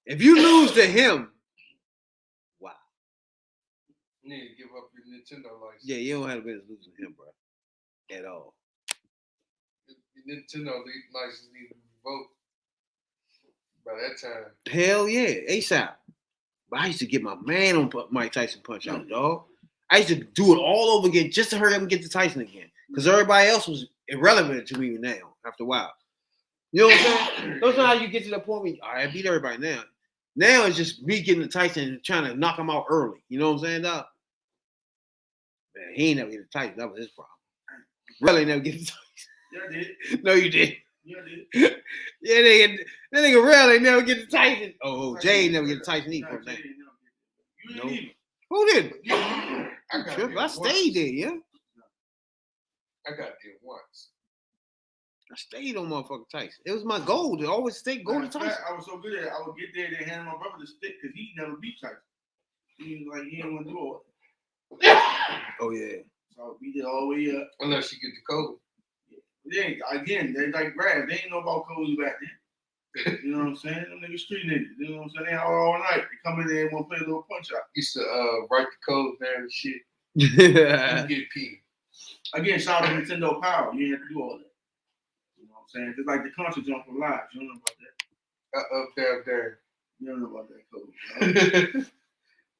If you lose to him, wow. You need to give up your Nintendo license. Yeah, you don't have business losing to him, bro. At all. Your Nintendo license need to be revoked by that time. Hell yeah, ASAP. But I used to get my man on Mike Tyson Punch Out, dog. I used to do it all over again just to hurry up and get to Tyson again. Because everybody else was irrelevant to me now after a while. You know what I'm saying? That's not how you get to the point where I beat everybody now. Now it's just me getting to Tyson and trying to knock him out early. You know what I'm saying, dog? Man, he ain't never get to Tyson. That was his problem. Really never get to Tyson. Yeah, I did. No, you didn't. Yeah, I did. Yeah, that nigga really never get to Tyson. Oh, Jay never get to Tyson either. No, Jay ain't never get to. You No. ain't either. Who did? I got Trip, there I stayed there, yeah. I got there once. I stayed on motherfucking Tyson. It was my goal to always go to Tyson. I was so good at it. I would get there and hand my brother the stick because he never beat Tyson. He was like, he didn't want to do all that. Oh yeah. So I would beat it all the way up. Unless you get the code. Then again, they like grab. They ain't know about codes back then. You know what I'm saying? Them niggas street niggas. You know what I'm saying? They out all night. They come in there and want to play a little punch out. Used to write the code there and shit. Yeah. You get P. Again, shout out to Nintendo Power. You ain't have to do all that. You know what I'm saying? Just like the concert jump from live. You don't know about that. Up there. You don't know about that code.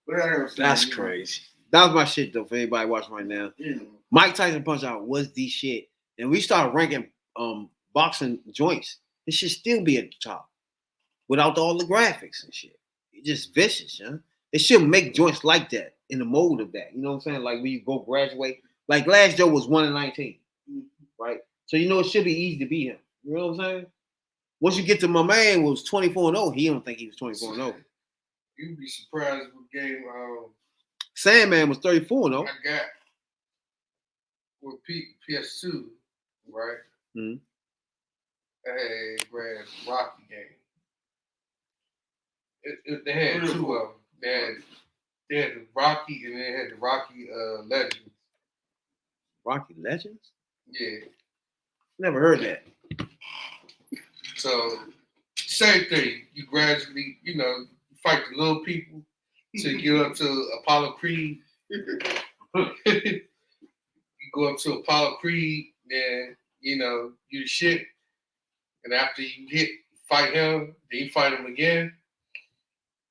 What else? That's crazy. That was my shit though. For anybody watching right now, Yeah. Mike Tyson Punch Out was the shit, and we started ranking boxing joints. It should still be at the top without all the graphics and shit. It's just vicious, yeah. It should make joints like that in the mold of that. You know what I'm saying? Like when you go graduate, like Glass Joe was 1-19, right? So you know it should be easy to beat him. You know what I'm saying? Once you get to my man was 24-0, he don't think he was 24-0. You'd be surprised what game Sandman was 34-0. I got with PS2, right? Mhm. I had grabbed Rocky game. They had two of them. They had the Rocky and they had the Rocky Legends. Rocky Legends? Yeah. Never heard that. So same thing. You gradually, fight the little people till you get up to Apollo Creed. You go up to Apollo Creed, then you the shit. And after you fight him, then you fight him again.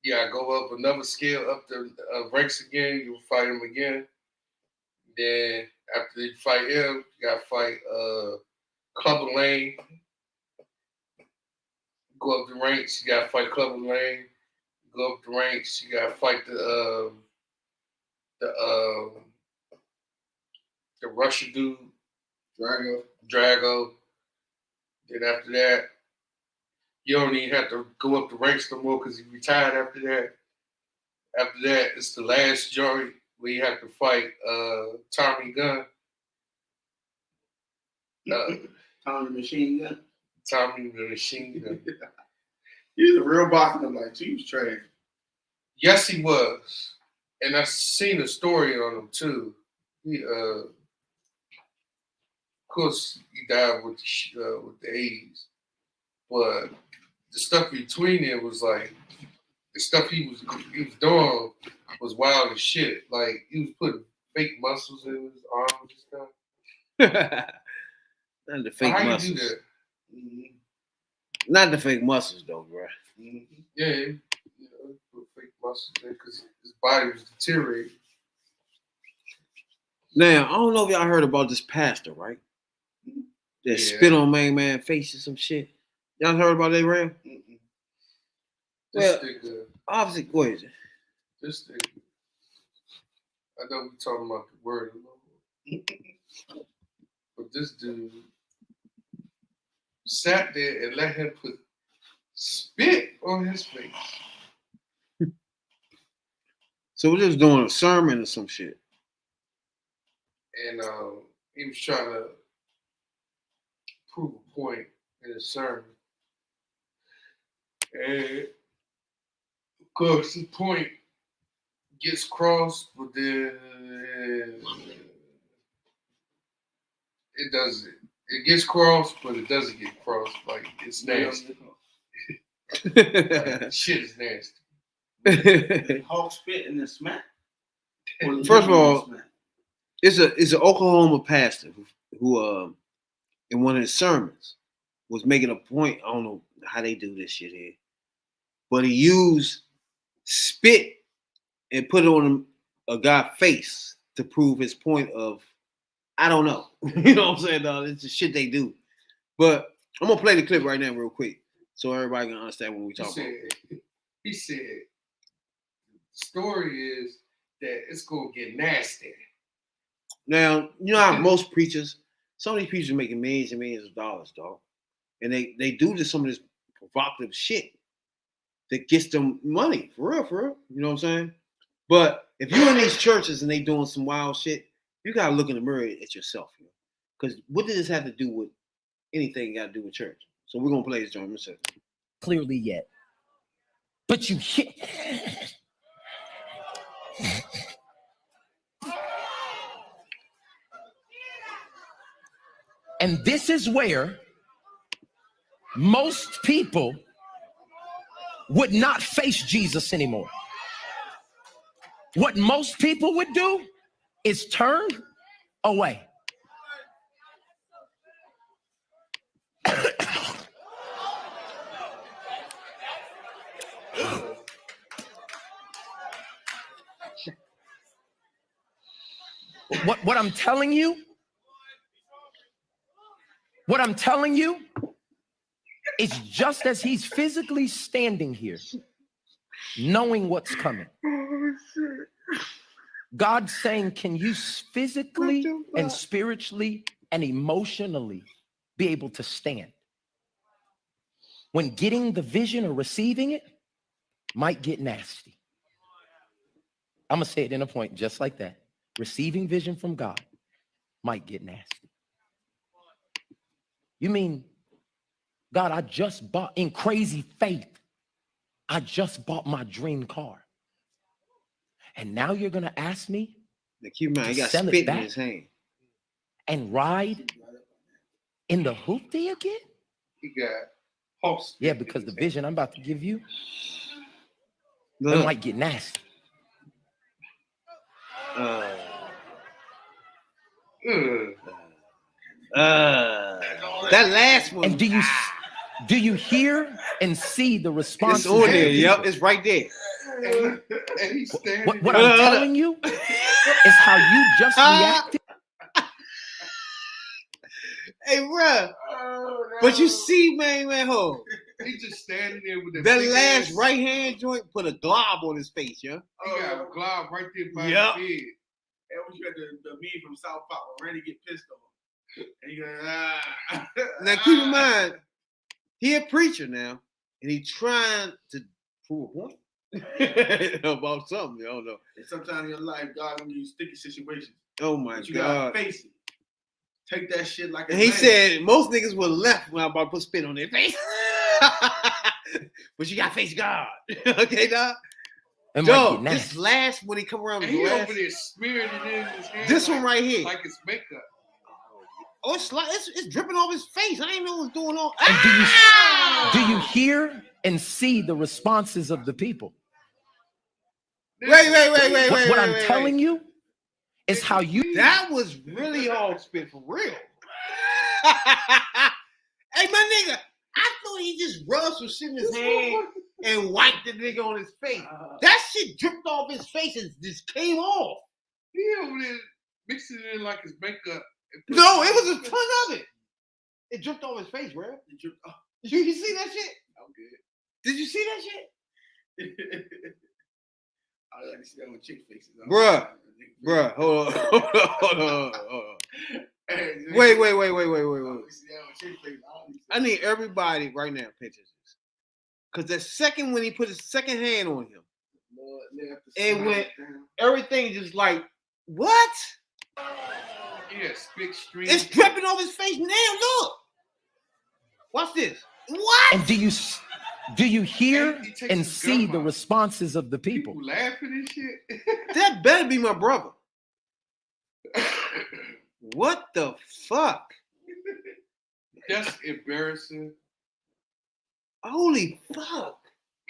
You gotta go up another scale, up the ranks again. You fight him again. Then after you fight him, you gotta fight Clubber Lang. Go up the ranks, you gotta fight Clubber Lang. Go up the ranks, you gotta fight the Russian dude, Drago. Then after that, you don't even have to go up the ranks no more because he retired after that. After that, it's the last joint where you have to fight Tommy Gunn. Tommy the Machine Gun. Tommy the Machine Gun. He was a real boxer. I'm like, he was trash. Yes, he was. And I've seen a story on him too. He, of course, he died with the AIDS. But the stuff between it was like, the stuff he was doing was wild as shit. Like, he was putting fake muscles in his arms and stuff. Not the fake How muscles. you do that? Not the fake muscles though, bro. Yeah, put fake muscles in because his body was deteriorating. Now, I don't know if y'all heard about this pastor, right? That spit on main man face or some shit. Y'all heard about that, Ram? Well, obviously, go ahead. This thing. I know we're talking about the word a little, but this dude, sat there and let him put spit on his face. So we're just doing a sermon or some shit. And he was trying to prove a point in his sermon. And of course, the point gets crossed, but then it doesn't. It gets crossed, but it doesn't get crossed. Like, it's nasty. Like, shit is nasty. Hawk spit and then smack. First of all, it's an Oklahoma pastor who in one of his sermons was making a point. I don't know how they do this shit here, but he used spit and put it on a guy's face to prove his point of, I don't know. You know what I'm saying, dog? It's the shit they do. But I'm gonna play the clip right now real quick so everybody can understand what we talking about. He said, the story is that it's gonna get nasty. Now, you know how most preachers, some of these preachers are making millions and millions of dollars, dog. And they do some of this provocative shit that gets them money, for real. You know what I'm saying? But if you're in these churches and they doing some wild shit, you gotta look in the mirror at yourself, you know? Because what does this have to do with anything got to do with church? So we're gonna play this joint in a second. Clearly yet. But you hit. And this is where most people would not face Jesus anymore. What most people would do is turn away. What I'm telling you is just as he's physically standing here, knowing what's coming. God's saying, can you physically and spiritually and emotionally be able to stand when getting the vision or receiving it might get nasty? I'm going to say it in a point just like that. Receiving vision from God might get nasty. You mean, God, I just bought, in crazy faith, I just bought my dream car. And now you're going to ask me to he got sell spit it back in his hand and ride in the hoopty again? He got pulse. Yeah, because the vision I'm about to give you, Look. it might get nasty. That last one. And do you hear and see the response? It's on there. Yep, it's right there. And he's standing What I'm telling you is how you just reacted. Hey, bruh. But you see, man, hold. He's just standing there with that last right hand joint put a glob on his face, yeah. He got a glob right there by Yep. his head. That was you got the meme from South Park when Randy get pissed off. And you go, Now keep in mind, he a preacher now, and he trying to prove a point about something. I don't know. And sometimes in your life, God gonna give you sticky situations. Oh my But you God. gotta face it. Take that shit like a And he man. said most niggas were left when I about to put spit on their face. But you gotta face God. Okay, dog? It might Yo, get nasty. this last when he come around And with he the over last, there smearing it in his hand. this like, one right here. like it's makeup. Oh, it's dripping off his face. I didn't know what's going on. And do you hear and see the responses of the people? Wait. What I'm telling you is how you. That was really all spit for real. Hey, my nigga, I thought he just rubbed some shit in his hand and wiped the nigga on his face. That shit dripped off his face and just came off. He over there mixing it in like his makeup. No, it was a ton of it. It dripped off his face, bro. It dripped off. You see that shit? I'm good. Did you see that shit? I like to see that with chick faces. Bruh, hold on. Wait. I I need everybody right now pictures this. Because the second when he put his second hand on him, it went everything just like what? Yes, big stream. It's dripping off his face now. Look, watch this. What? And do you hear He takes and his see gum the out. responses of the people? People laughing and shit. That better be my brother. What the fuck? That's embarrassing. Holy fuck!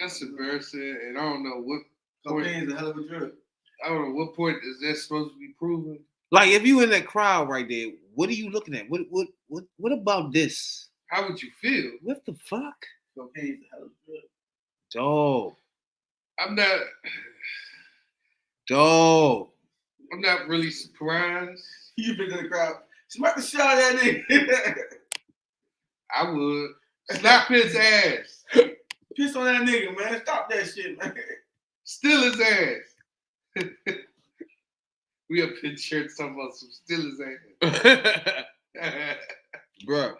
That's embarrassing, and I don't know what Cocaine is a hell of a drug. I don't know what point is that supposed to be proven. Like if you in that crowd right there, what are you looking at? What about this? How would you feel? What the fuck? Cocaine is a hell of a drug. Dog. I'm not really surprised. You been in the crowd. Smack the shit out of that nigga. I would slap his ass, Piss on that nigga, man. Stop that shit, man. steal his ass. We up in church talking about some steal his ass. Bruh.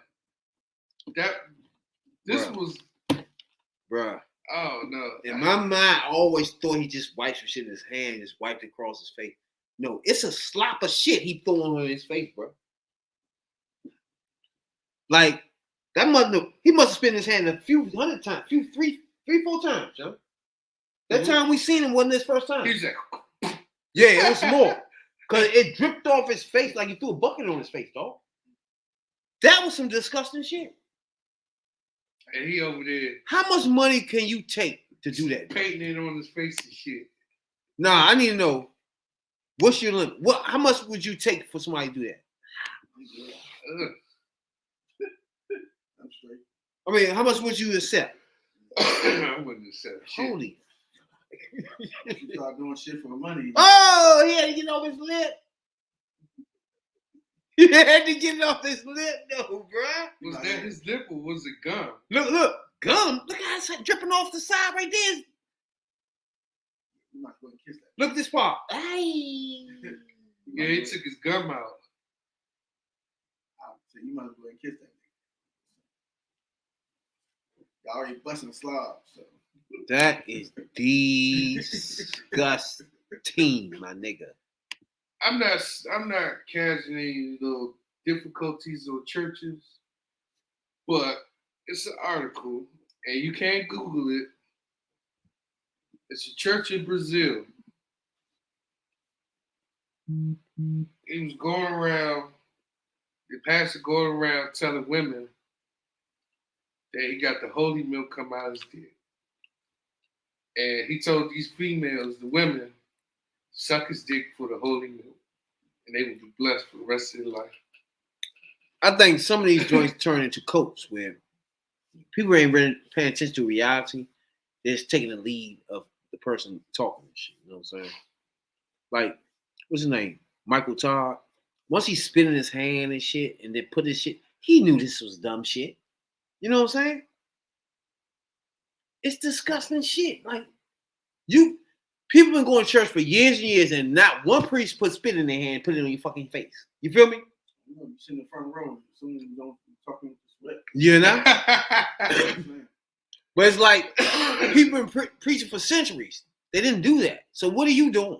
This Bruh. was Bruh. oh no. In my mind, I always thought he just wiped some shit in his hand, just wiped it across his face. No, it's a slop of shit he throwing on his face, bro. Like that he must have spent his hand a few hundred times, three, 4 times, yo. That time we seen him wasn't his first time. He's like, Yeah, it was more. Cause it dripped off his face like you threw a bucket on his face, dog. That was some disgusting shit. and he over there How much money can you take to do that? painting it on his face and shit. Nah, I need to know. What's your limit? How much would you take for somebody to do that? Ugh. I'm straight. I mean, how much would you accept? I wouldn't accept shit. Holy. You start doing shit for the money. Oh, he had to get off his lip. He had to get it off his lip, though, bruh. Was that his lip or was it gum? Look, gum. Look how it's dripping off the side right there. You might go and kiss that. Look at this part. Hey. Yeah, he took his gum out. I would say you might go and kiss that nigga. Y'all already busting the slob, so. That is disgusting, my nigga. I'm not catching any little difficulties or churches, but it's an article and you can't Google it. It's a church in Brazil. He was going around, the pastor going around telling women that he got the holy milk come out of his dick. And he told these females, the women, suck his dick for the holy milk. And they would be blessed for the rest of their life. I think some of these joints turn into cults where people ain't really paying attention to reality. They're just taking the lead of the person talking and shit. You know what I'm saying? Like, what's his name? Michael Todd. Once he spit in his hand and shit and then put his shit, he knew this was dumb shit. You know what I'm saying? It's disgusting shit. Like, people been going to church for years and years and not one priest put spit in their hand, put it on your fucking face. You feel me? You know, you sit in the front row, as soon as you don't talking with the sweat. You know? But it's like people been preaching for centuries. They didn't do that. So what are you doing?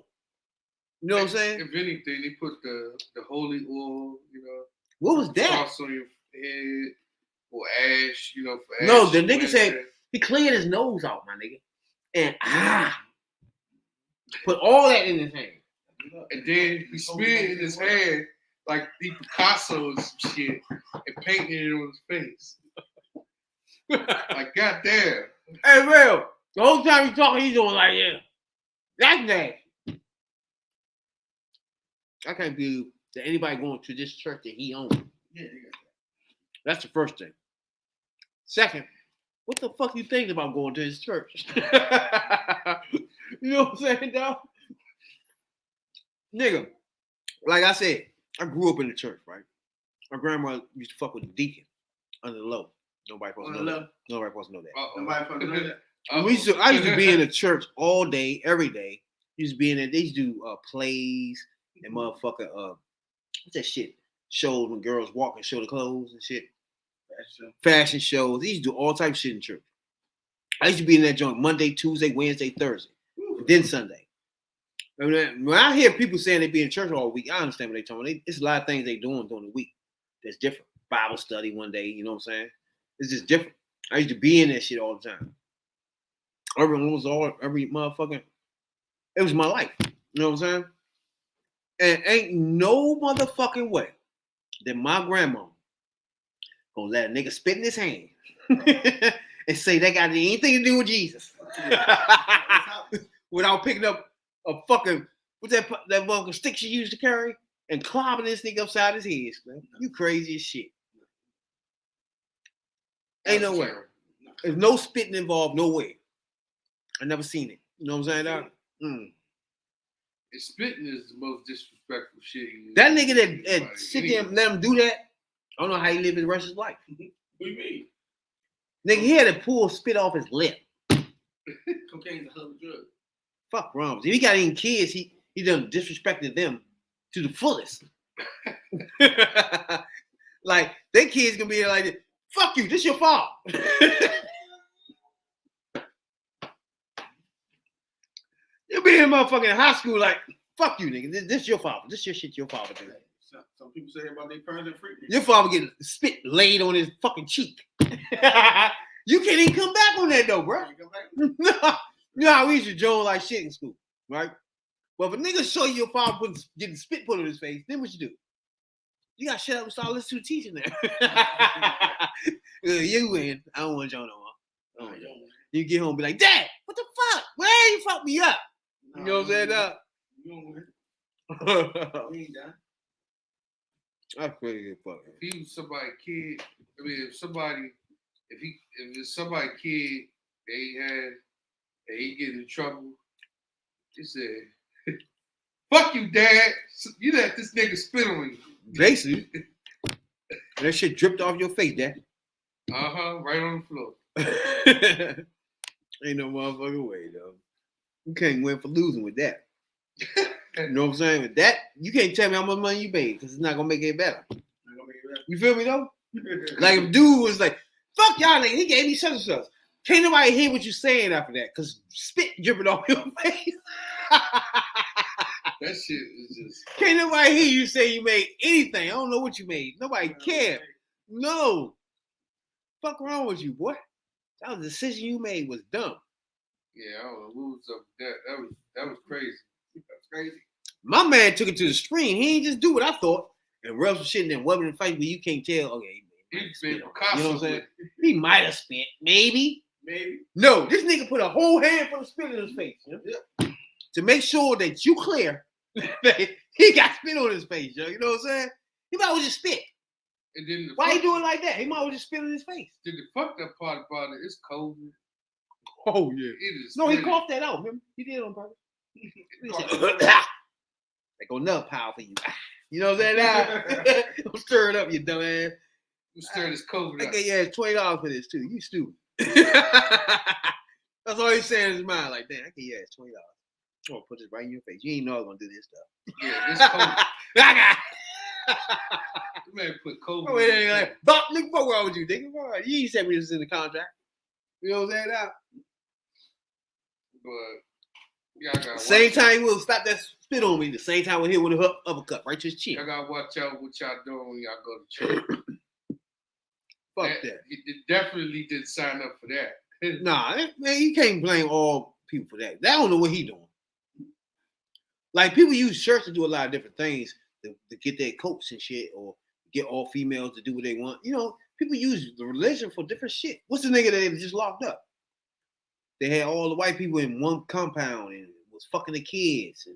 You know what I'm saying? If anything, they put the holy oil, you know. What was that? Sauce on your head or ash, you know, for ash. No, the nigga Wednesday. said he cleared his nose out, my nigga. And put all that in his hand. And then he spit in his hand like the Picasso or some shit and painted it on his face. Like, goddamn. Hey, real. The whole time he's talking, he's doing like, yeah. That's nasty. I can't believe that anybody going to this church that he owns. Yeah, they got that. That's the first thing. Second, what the fuck you thinking about going to his church? You know what I'm saying, dog? Nigga, like I said, I grew up in the church, right? My grandma used to fuck with the deacon under the low. Nobody supposed to know that. Nobody supposed to know that. Nobody fucking know that. I used to be in the church all day, every day. Used to be in there. They used to do plays and motherfucker. What's that shit? shows when girls walk and show the clothes and shit. Fashion shows. They used to do all types of shit in church. I used to be in that joint Monday, Tuesday, Wednesday, Thursday, and then Sunday. When I hear people saying they be in church all week, I understand what they're talking about. It's a lot of things they doing during the week that's different. Bible study one day, you know what I'm saying? It's just different. I used to be in that shit all the time. Every motherfucking, it was my life. You know what I'm saying? And ain't no motherfucking way that my grandma gonna let a nigga spit in his hand and say that got anything to do with Jesus without picking up a fucking, what's that fucking stick she used to carry and clobbing this nigga upside his head, man. You crazy as shit. Ain't no way. There's no spitting involved, no way. I never seen it. You know what I'm saying, dog? And spitting is the most disrespectful shit. That nigga that sit there and let him do that, I don't know how he lived the rest of his life. What do you mean? Nigga, he had to pull spit off his lip. Cocaine's a hell of a drug. Fuck wrong. If he got any kids, he done disrespected them to the fullest. Like, their kids gonna be like, fuck you, this your fault. You'll be in motherfucking high school like, fuck you, nigga. This your father. This your shit your father do. Some people say about their parents and freak. Your father get spit laid on his fucking cheek. You can't even come back on that though, bro. You know how we used to joke like shit in school, right? Well, if a nigga show you your father getting spit put on his face, then what you do? You gotta shut up and start listening to the teaching there. You win. I don't want y'all no more. You get home and be like, Dad, what the fuck? Where you fuck me up? You know what I'm saying? You don't win. We ain't done. That's crazy as fuck. If he was somebody's kid, I mean, if it's somebody kid he get in trouble, he said, fuck you, Dad. You let this nigga spit on you. Basically. That shit dripped off your face, Dad. Right on the floor. Ain't no motherfucking way, though. You can't win for losing with that. You know what I'm saying? With that, you can't tell me how much money you made because it's not gonna make it better. You feel me though? Like if dude was like, fuck y'all nigga, he gave me such and such. Can't nobody hear what you're saying after that because spit dripping off your face. That shit is just. Can't nobody hear you say you made anything. I don't know what you made. Nobody cared. No. Fuck wrong with you, boy? That was the decision you made was dumb. Yeah, I don't know who was up with that. That was crazy. That's crazy. My man took it to the stream. He ain't just do what I thought and rub some shit and then rub it in the face where you can't tell. Okay, he's been you know what I'm saying? with He might have spit, maybe. Maybe. No, this nigga put a whole handful of spit in his face, you know? To make sure that you clear that he got spit on his face, yo. You know what I'm saying? He might as well just spit. And then Why he doing like that? He might as well just spit in his face. The fucked up part about it is COVID. Oh yeah. No, he coughed that out. Remember? He did it on purpose. Like another power for you. You know what I'm saying? Don't stir it up, you dumb ass. You stir this COVID up. I gave your ass $20 for this too. You stupid. That's all he's saying in his mind. Like, damn, I gave your ass $20. I'm gonna put this right in your face. You ain't know I was gonna do this stuff. Yeah, this COVID. This man put COVID. Wait, like, Bob, nigga, what wrong with you, nigga? You ain't said we was in the contract. You know what I'm saying? But y'all same time we'll stop that spit on me. The same time we'll hit with a uppercut right to his chin. Y'all gotta watch out what y'all doing when y'all go to church. Fuck that. It definitely didn't sign up for that. Nah, man, you can't blame all people for that. They don't know what he doing. Like people use church to do a lot of different things to get their coats and shit, or get all females to do what they want. You know, people use the religion for different shit. What's the nigga that just locked up? They had all the white people in one compound and was fucking the kids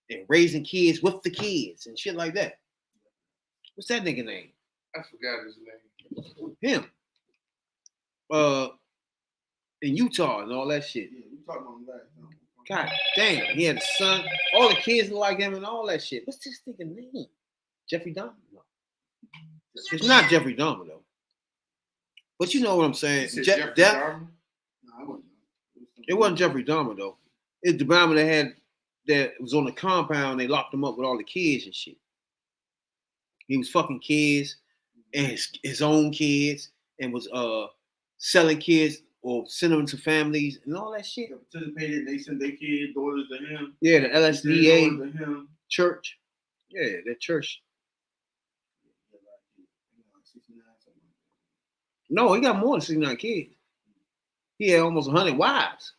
and raising kids with the kids and shit like that. What's that nigga name? I forgot his name. Him. In Utah and all that shit. Yeah, we talking about that. God damn, he had a son. All the kids look like him and all that shit. What's this nigga name? Jeffrey Dahmer? No. It's not Jeffrey Dahmer though. But you know what I'm saying? Jeffrey Dahmer? No, it wasn't Jeffrey Dahmer though. It's the Dahmer that was on the compound. They locked him up with all the kids and shit. He was fucking kids and his own kids and was selling kids or sending them to families and all that shit. Participated. They sent their kids, daughters to him. Yeah, the Daughters LSDA to him. church. Yeah, that church. No, he got more than 69 kids. He had almost 100 wives.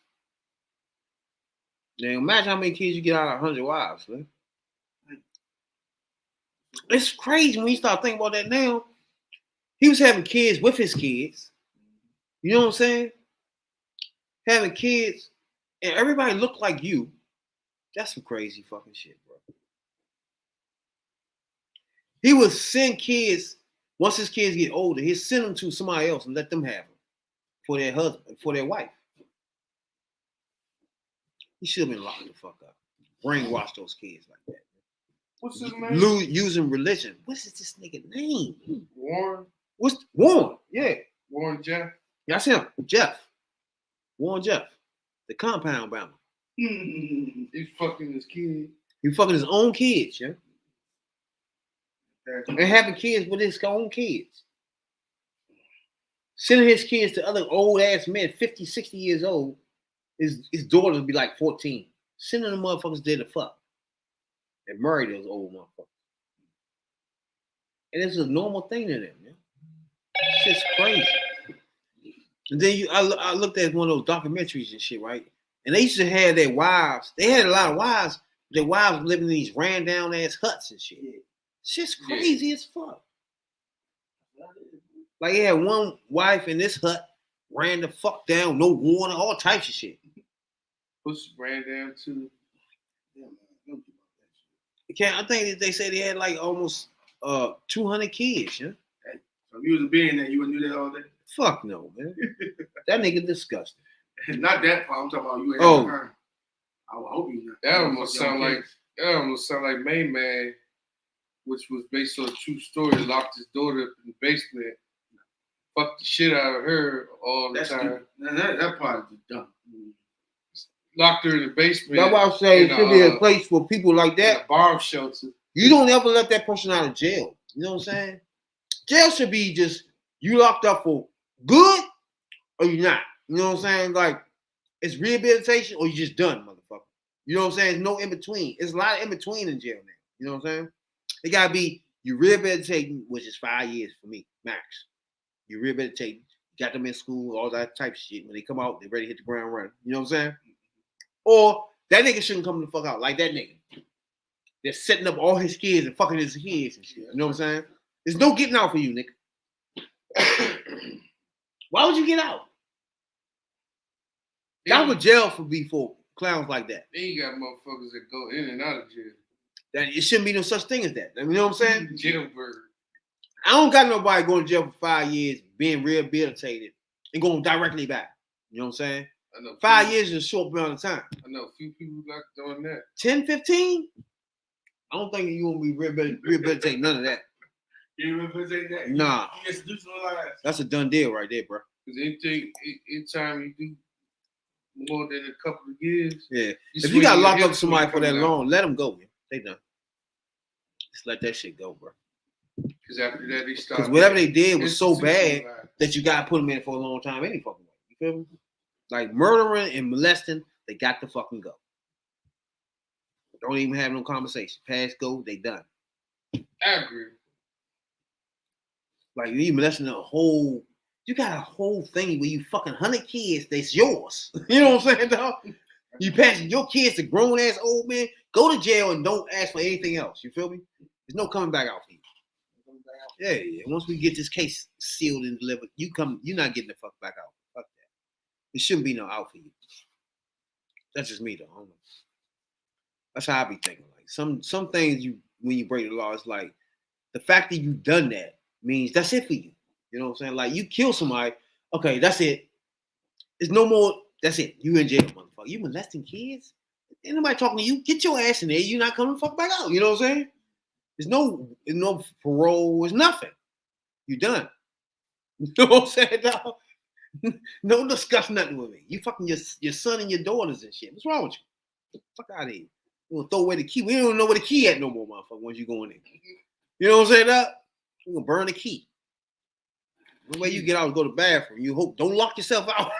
Now imagine how many kids you get out of 100 wives, man. It's crazy when you start thinking about that now. He was having kids with his kids. You know what I'm saying? Having kids and everybody looked like you. That's some crazy fucking shit, bro. He would send kids, once his kids get older, he'd send them to somebody else and let them have them for their husband, for their wife. He should have been locked the fuck up. Brainwash those kids like that. What's his name? Using religion. What's this nigga name? Warren. What's Warren? Yeah. Warren Jeff. That's him. Jeff. Warren Jeff. The compound bound. He's fucking his kid. He fucking his own kids, yeah. And having kids with his own kids. Sending his kids to other old ass men, 50, 60 years old. His daughters would be like 14. Sending them motherfuckers there to fuck. And marry those old motherfuckers. And it's a normal thing to them, man. Shit's crazy. And then I looked at one of those documentaries and shit, right? And they used to have their wives. They had a lot of wives. Their wives living in these ran down ass huts and shit. Shit's crazy as fuck. Like he had one wife in this hut, ran the fuck down, no water, all types of shit. Pussy ran down too. I think they said they had like almost 200 kids, yeah. So if you was a billionaire, you wouldn't do that all day? Fuck no, man. That nigga disgusting. Not that part. I'm talking about you ain't her. I would hope you not. That almost sound like Main Man, which was based on a true story. Locked his daughter up in the basement, fucked the shit out of her all the time. That part is dumb. Locked her in the basement. That's why I say it should be a place for people like that. A bomb shelter. You don't ever let that person out of jail. You know what I'm saying? Jail should be just you locked up for good or you not. You know what I'm saying? Like it's rehabilitation or you just done, motherfucker. You know what I'm saying? There's no in between. There's a lot of in between in jail now. You know what I'm saying? It gotta be you rehabilitating, which is 5 years for me, max. You rehabilitating, got them in school, all that type of shit. When they come out, they're ready to hit the ground running. You know what I'm saying? Or that nigga shouldn't come the fuck out like that nigga. They're setting up all his kids and fucking his kids and shit. You know what I'm saying? There's no getting out for you, nigga. Why would you get out? That would jail for before clowns like that. Then you got motherfuckers that go in and out of jail. That it shouldn't be no such thing as that. You know what I'm saying? Jailbird. I don't got nobody going to jail for 5 years, being rehabilitated, and going directly back. You know what I'm saying? I know 5 years is a short amount of time. I know a few people like doing that. 10, 15? I don't think you won't be rehabilitating none of that. You rehabilitate that? Nah. You institutionalized. That's a done deal right there, bro. Because anytime you do more than a couple of years. Yeah. If you got locked up somebody for that long, let them go, man. They done. Just let that shit go, bro. Because after that, they start. Because whatever they did was so bad that you got to put them in for a long time any fucking way. You feel me? Like murdering and molesting, they got to fucking go. Don't even have no conversation. Pass, go, they done. I agree. Like you molesting you got a whole thing where you fucking 100 kids that's yours. You know what I'm saying, dog? You passing your kids to grown ass old men, go to jail and don't ask for anything else. You feel me? There's no coming back out for you. Yeah. Once we get this case sealed and delivered, you're not getting the fuck back out. Fuck that. It shouldn't be no out for you. That's just me though. I don't know. That's how I be thinking. Like some things when you break the law, it's like the fact that you done that means that's it for you. You know what I'm saying? Like you kill somebody, okay, that's it. There's no more. That's it. You in jail, motherfucker. You molesting kids? Ain't nobody talking to you. Get your ass in there. You're not coming the fuck back out. You know what I'm saying? There's no parole. There's nothing. You done. You know what I'm saying, dog? No discuss nothing with me. You fucking your son and your daughters and shit. What's wrong with you? Fuck out of here. You gonna throw away the key. We don't know where the key at no more, motherfucker, once you go in there. You know what I'm saying? You're gonna burn the key. The way you get out and go to the bathroom, you hope don't lock yourself out.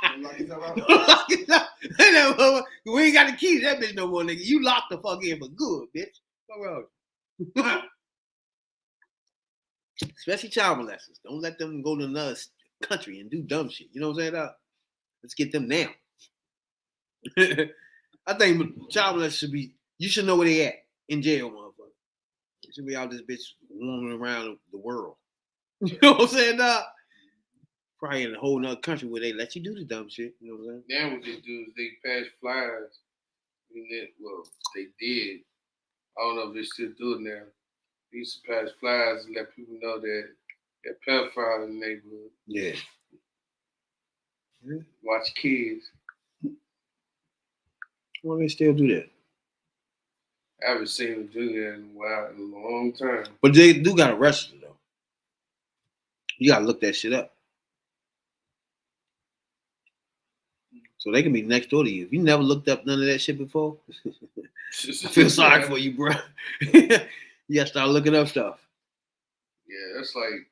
Don't lock yourself out. Don't lock yourself. We ain't got the keys. That bitch no more, nigga. You locked the fuck in for good, bitch. Fuck wrong with you? Especially child molesters. Don't let them go to another country and do dumb shit. You know what I'm saying? Let's get them now. I think child molesters should be. You should know where they at in jail, motherfucker. You should be out this bitch roaming around the world. You know what I'm saying? Probably in a whole nother country where they let you do the dumb shit. You know what I'm saying? Now what they do is they pass flyers. Well, they did. I don't know if they still do it now. They used to pass flyers and let people know that they're pedophile in the neighborhood. Yeah. Watch kids. Why they still do that? I haven't seen them do that in a while, in a long time. But they do got arrested though. You gotta look that shit up. So they can be next door to you. If you never looked up none of that shit before, I feel sorry for you, bro. You gotta start looking up stuff. Yeah, that's like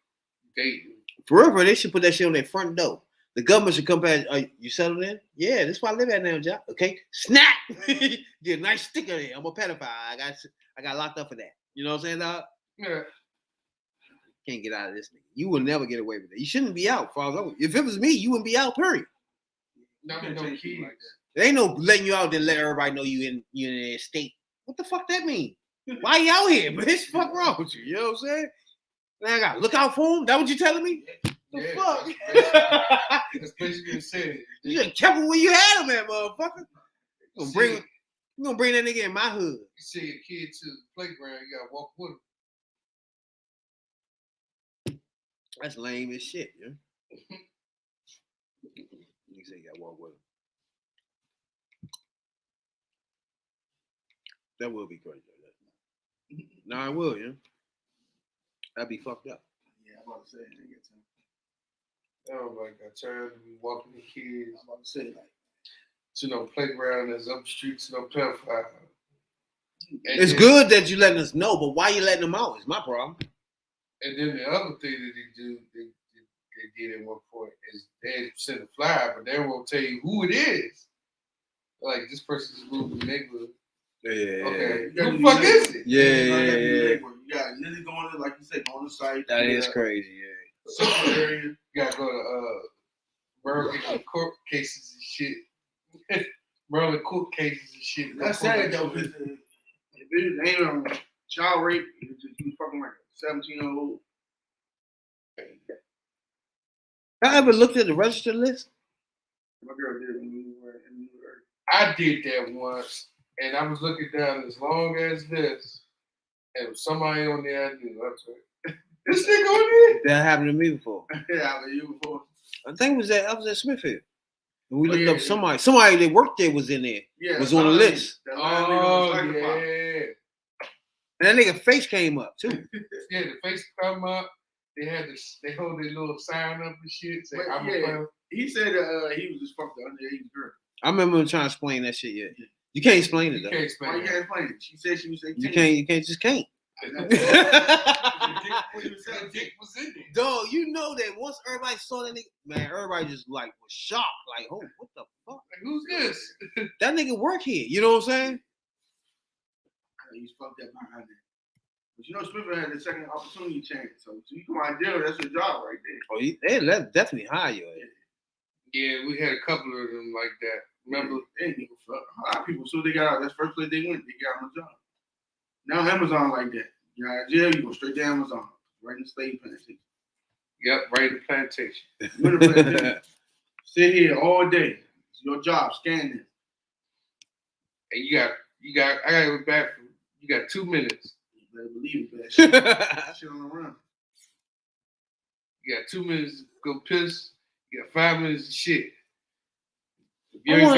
dating. Forever, they should put that shit on their front door. The government should come back. You settled in? Yeah, this is where I live at now, Jack. Okay, snap. Get a nice sticker there. I'm a pedophile. I got locked up for that. You know what I'm saying, dog? Yeah. Can't get out of this nigga. You will never get away with it. You shouldn't be out. If it was me, you wouldn't be out. Period. Not with no kids. There ain't no letting you out and let everybody know you in the state. What the fuck that mean? Why you out here, bitch? Fuck wrong with you? You know what I'm saying? Now I gotta look out for him. That what you telling me? The fuck? That's basically what it said. You done kept him where you had him at, motherfucker. You gonna bring that nigga in my hood. You see a kid to the playground, you gotta walk with him. That's lame as shit, yeah. You say you gotta walk with him. That will be crazy. No, it will, yeah. That'd be fucked up. Yeah, I'm about to say it. Everybody got time to be walking the kids. I'm about to say like to no playground that's up the street to no pedophile. It's good that you letting us know, but why you letting them out is my problem. And then the other thing that they did at one point is they send a flyer, but they won't tell you who it is. Like this person's moving the neighborhood. Yeah. Okay. Who the fuck is it? Yeah. You got really going to, like you said, go on the site. That is crazy, yeah. Social area. You gotta go to Maryland court cases and shit. Maryland court cases and shit. That's sad though, because if it ain't on child rape, it's just you fucking like a 17-year-old. I ever looked at the register list? My girl did when we were in New York. I did that once, and I was looking down as long as this, and somebody on there I knew. I was like, this nigga on there? That happened to me before. Yeah, I mean, you before. I think I was at Smithfield. And we looked up somebody that worked there was in there. Yeah, was on the list. Oh, yeah. And that nigga face came up too. Yeah, the face come up. They hold their little sign up and shit. Say, But, I'm yeah, a he said he was just fucked the underage girl. I remember trying to explain that shit. Yeah, you can't explain it though. You can't explain Why you that. can't explain it? She said she was 18. You can't. The dick was in there. Dog, you know that once everybody saw that nigga, man, everybody just like was shocked. Like, oh, what the fuck? Like, who's this? That nigga work here. You know what I'm saying? He's fucked up behind that. But you know, Smithfield had the second opportunity chance. So you come out of jail, that's your job right there. Oh, they definitely hire you. Yeah, we had a couple of them like that. Remember? They ain't give a fuck. A lot of people, so they got out. That's the first place they went. They got on the job. Now Amazon like that. You out of jail, you go straight to Amazon. Right in the slave plantation. Yep, right in the plantation. Sit here all day. It's your job. Scan this. And I gotta go back. You got 2 minutes. You better believe it, man. Shit on the run. You got 2 minutes to go piss. You got 5 minutes to shit. If you ain't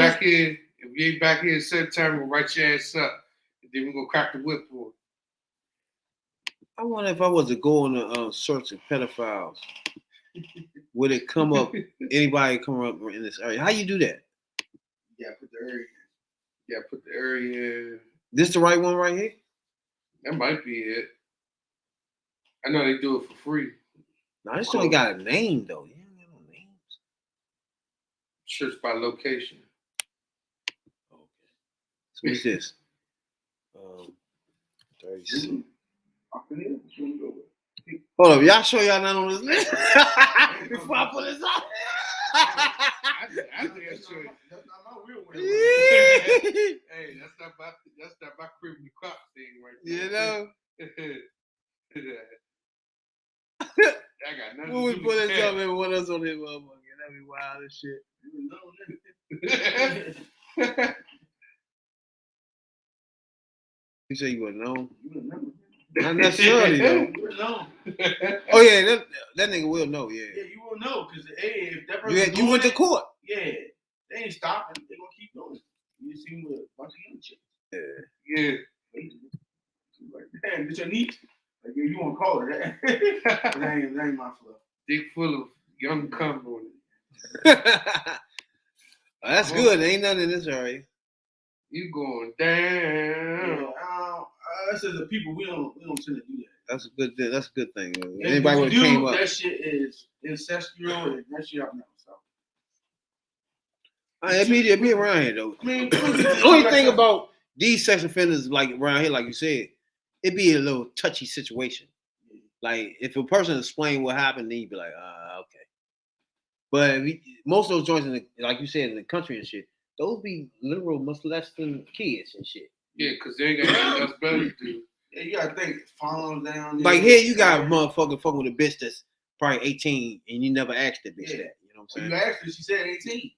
back here at set time, we'll write your ass up. And then we're gonna crack the whip for it. I wonder if I was to go on a search of pedophiles, would it come up? Anybody come up in this area? How you do that? You gotta put the area in. Yeah, put the area. This the right one right here? That might be it. I know they do it for free. No, this joint got a name though. You don't got no names. Search by location. Okay. So what's this? 36. Hold up, y'all sure y'all not on this list? Before I put this out. I think that's true. That's not my real one. Hey, that's not my criminal cop thing right there. You know? I got nothing When we to do put with this that. up and what else on this motherfucker? That'd be wild as shit. You say you wouldn't know? Not necessarily though. You will know. Oh yeah, that nigga will know, yeah. Yeah, you will know because hey, if that person You went to court. yeah, they ain't stopping. They gonna keep going. You see him with a bunch of young chicks. Yeah. Like, damn, this your niece? Like, yeah, you want to call her that? that ain't my fluff. Dick full of young cum on it. That's good. Ain't nothing in this area. You going Yeah, down. us as a people, we don't tend to do that. That's a good. That's a good thing. If Anybody you would do, came up. that shit is incestual and that shit up now. So It be around here though. I mean, The only thing about these sex offenders, like around here, like you said, it be a little touchy situation. Like if a person explain what happened, then you be like, okay. But most of those joints, like you said, in the country and shit, those be literal molesting kids and shit. Yeah, because they ain't got anything else better to do. Yeah, you gotta think farms down there. Like here, you got a motherfucker fucking with a bitch that's probably 18, and you never asked that bitch Yeah. that. You know what I'm saying? You asked her, she said 18.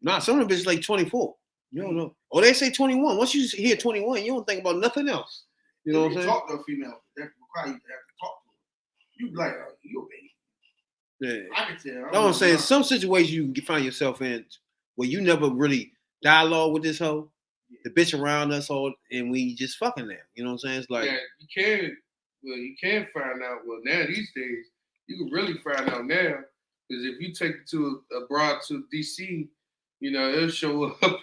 Nah, some of the bitches like 24. You don't know. Or they say 21. Once you hear 21, you don't think about nothing else. You know what I'm saying? Talk to a female. That require you to have to talk to her. You be like, oh, you a baby. Yeah. I can tell. You know what I'm saying? Some situations you can find yourself in where you never really dialogue with this hoe, the bitch around us all, and we just fucking there. You know what I'm saying? It's like, Yeah, you can find out. Well, now these days, you can really find out now. Because if you take it to abroad to DC, you know, it'll show up.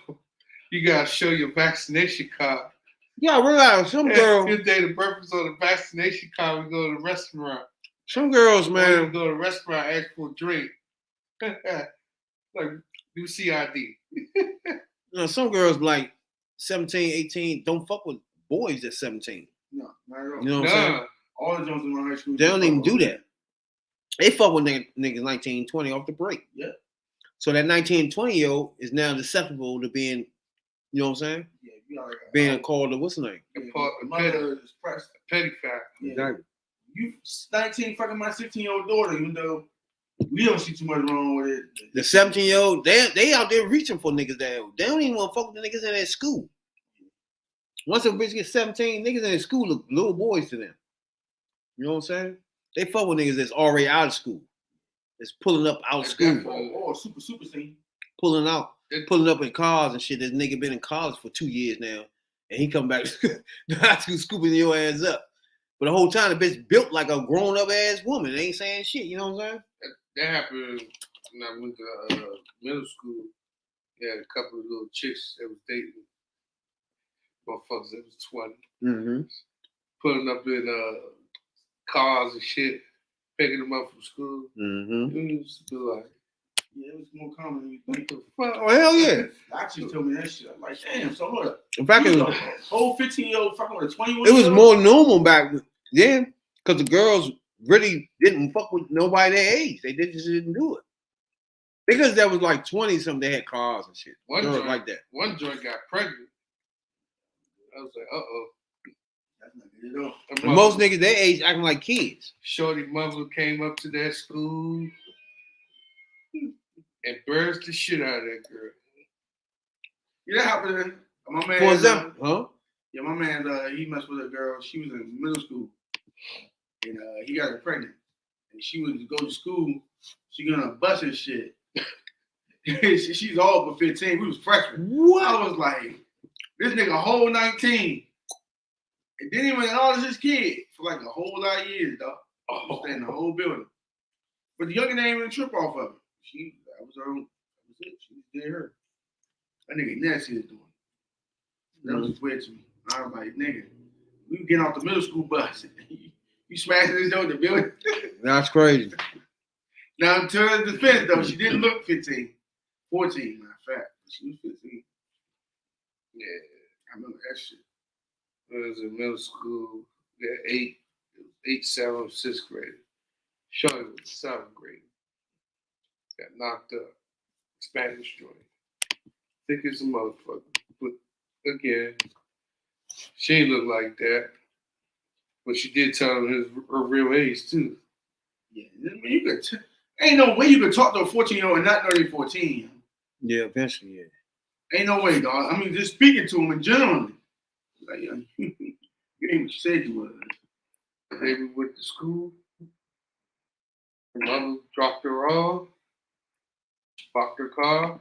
You gotta show your vaccination card. yeah, realize some girl, Your date of birth is on the vaccination card. We go to the restaurant. some girls, We man. go to the restaurant, ask for a drink. Like, do CID. You know, some girls like 17, 18 don't fuck with boys at 17. No, not at all. You know what I'm saying? Nah, All the Jones in my high school. They don't even do that. They fuck with niggas 19, 20 off the break. Yeah. So that 19, 20-year-old is now susceptible to being, you know what I'm saying? Yeah, you know, like, Being called a what's the name? yeah, part- the mother is pressed. petty fact. Yeah. You 19 fucking my 16-year-old daughter, even though we don't see too much wrong with it. The 17-year-old, they out there reaching for niggas that they don't even want to fuck with the niggas in their school. Once a bitch gets 17, niggas in their school look little boys to them. You know what I'm saying? They fuck with niggas that's already out of school. That's pulling up out of school. Or super scene. Pulling up in cars and shit. This nigga been in college for 2 years now. And he come back to high school scooping your ass up. But the whole time the bitch built like a grown up ass woman. They ain't saying shit, you know what I'm saying? That happened when I went to middle school. Yeah, a couple of little chicks that was dating motherfuckers that was 20. Mm-hmm. Pulling up in cars and shit, picking them up from school. Mm-hmm. It used to be like, Yeah, it was more common than you think. Oh, hell yeah. Actually told me that shit. I'm like, damn, so hold up. In fact, You a whole 15-year-old fucking with a 21-year-old? it was more normal back then because the girls really didn't fuck with nobody their age. They just didn't do it. Because that was like 20 something, they had cars and shit. One Girls joint- like that. one joint got pregnant. I was like, That's not good at all. And most niggas their age acting like kids. Shorty mother came up to that school and burst the shit out of that girl. Yeah, that happened. My man. For example, huh? Yeah, my man, he messed with a girl. She was in middle school. And he got her pregnant. And she would go to school. She gonna bust his shit. She's all but 15. We was freshmen. What? I was like, this nigga whole 19. And then he went and all his kid for like a whole lot of years, dog. Stay in the whole building. But the younger didn't even trip off of it. That was it. She did her. That nigga nasty is doing. That was weird to me. I was like, nigga, We were getting off the middle school bus. You smashing this door in the building. That's crazy. Now, to her defense, though, she didn't look 15. 14, matter of fact. She was 15. Yeah, I remember that shit. I was in middle school. We had 8, 7, 6th grade. Shorty was 7th grade. Got knocked up. Spanish joint. Thick as a motherfucker. But again, she ain't look like that. But she did tell him her real age too. Yeah, I mean, you could ain't no way you could talk to a 14-year-old and not know they're 14. Yeah, eventually, yeah. Ain't no way, dog. I mean, just speaking to them in general. Like, you ain't what you said you was. Baby went to school. Her mother dropped her off, parked her car,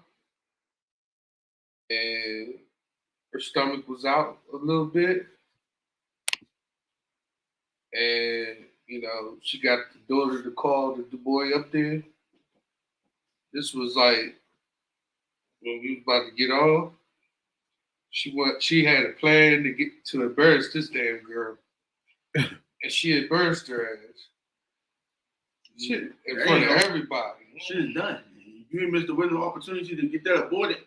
and her stomach was out a little bit. And, you know, she got the daughter to call the boy up there. This was like when we was about to get off. She had a plan to get to embarrass this damn girl. And she embarrassed her ass. Shit, in front of everybody. Shit is done. You ain't missed the window opportunity to get that aborted.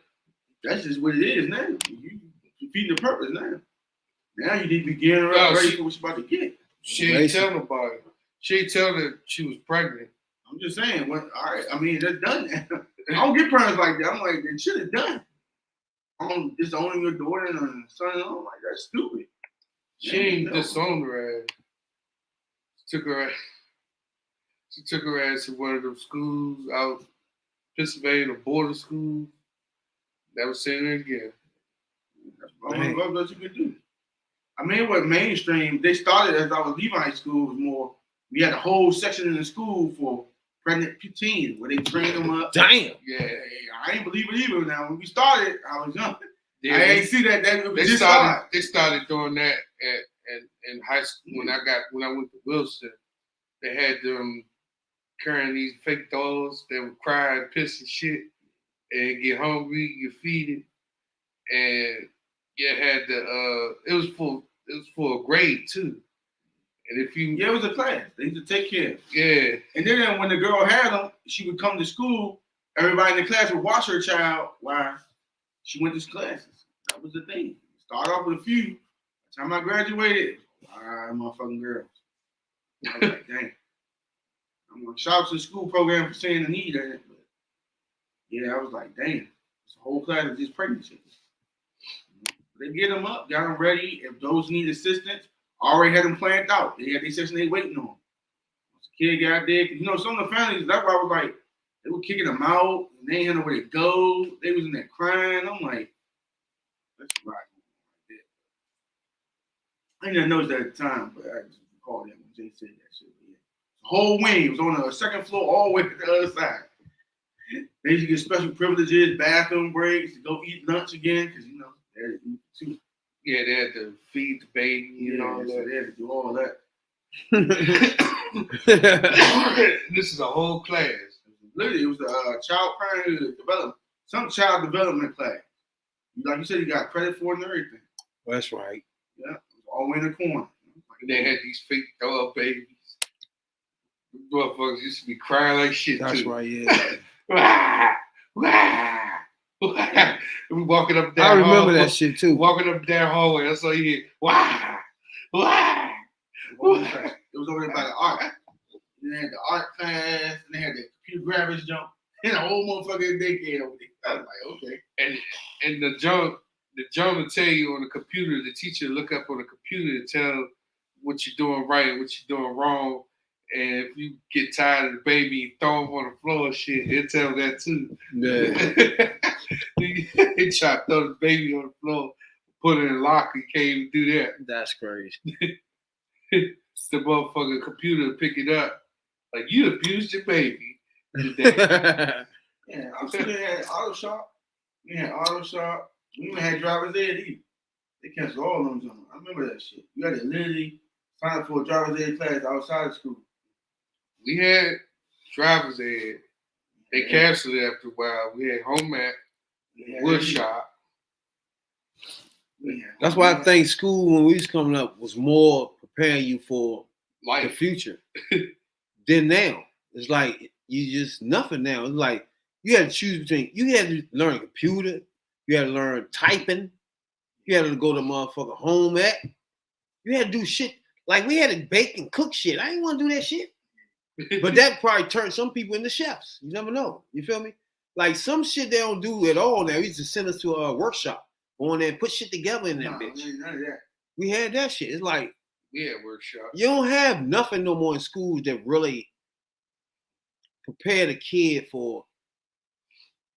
That's just what it is now. You defeating the purpose now. Now you need to be gearing her up ready for what you're about to get. She ain't tell nobody. She ain't tell her she was pregnant. I'm just saying, all right, I mean, that's done now. I don't get parents like that. I'm like, that shit is done. Just owning your daughter and son, I'm like, that's stupid. She ain't disowned her ass. She took her ass to one of them schools out Pennsylvania, border schools. Never seen her again. That's what you could do. I mean, what mainstream, they started as I was leaving high school, was more, we had a whole section in the school for pregnant teens where they train them up. Damn. Yeah, I ain't believe it either. Now, when we started, I was young. Yeah, I ain't see that. They started doing that in high school when I went to Wilson. They had them carrying these fake dolls that would cry and piss and shit and get hungry, you feed it, and you had it was for a grade too. And if you it was a class. They used to take care of. Yeah. And then when the girl had them, she would come to school. Everybody in the class would watch her child while she went to classes. That was the thing. Start off with a few. By the time I graduated, motherfucking girls. I was like, dang. I'm gonna shout out to the school program for seeing the need in it. But yeah, I was like, damn. It's a whole class of just pregnant chicks. They get them up, got them ready. If those need assistance, already had them planned out. They had their section they waiting on. Once the kid got there, you know, some of the families, that's why I was like, they were kicking them out, and they didn't know where to go. They was in there crying. I'm like, that's right. I didn't notice that at the time, but I just recalled that when Jay said that shit. Yeah. The whole wing was on the second floor all the way to the other side. They used to get special privileges, bathroom breaks, to go eat lunch again, because, you know, they had to eat too. Yeah, they had to feed the baby and all So that. they had to do all that. This is a whole class. Literally, it was a child parenthood development, some child development class. Like you said, you got credit for it and everything. That's right. Yeah, it was all in the corner. And they had these fake dog babies. Motherfuckers used to be crying like shit. That's too. right, yeah. We walking up I down. remember that shit too. Walking up down hallway, that's all you hear. Wah, wah. It was over there by the art. And they had the art class, and they had the computer grabbers jump, and the whole motherfucking daycare over there. I was like, okay. And the jump will tell you on the computer, the teacher look up on the computer to tell what you're doing right and what you're doing wrong. And if you get tired of the baby, throw him on the floor and shit, he'll tell that too. Yeah. He tried to throw the baby on the floor, put it in a locker, he can't even do that. That's crazy. The motherfucking computer pick it up. Like, you abused your baby today. Yeah, I'm sure they had auto shop. We had auto shop. We even had driver's ed either. They canceled all of them. I remember that shit. You had to literally sign up for a driver's ed class outside of school. We had driver's ed. They canceled it after a while. We had home ec, wood shop. We That's why I think school when we was coming up was more preparing you for the Life. future than now. It's like you just nothing now. It's like you had to choose between. You had to learn computer. You had to learn typing. You had to go to motherfucking home ec. You had to do shit like we had to bake and cook shit. I didn't want to do that shit. But that probably turned some people into chefs. You never know. You feel me? Like some shit they don't do at all now. We used to send us to a workshop. Go in there and put shit together in that bitch. None of that. We had that shit. It's like Yeah, workshop. you don't have nothing no more in schools that really prepare the kid for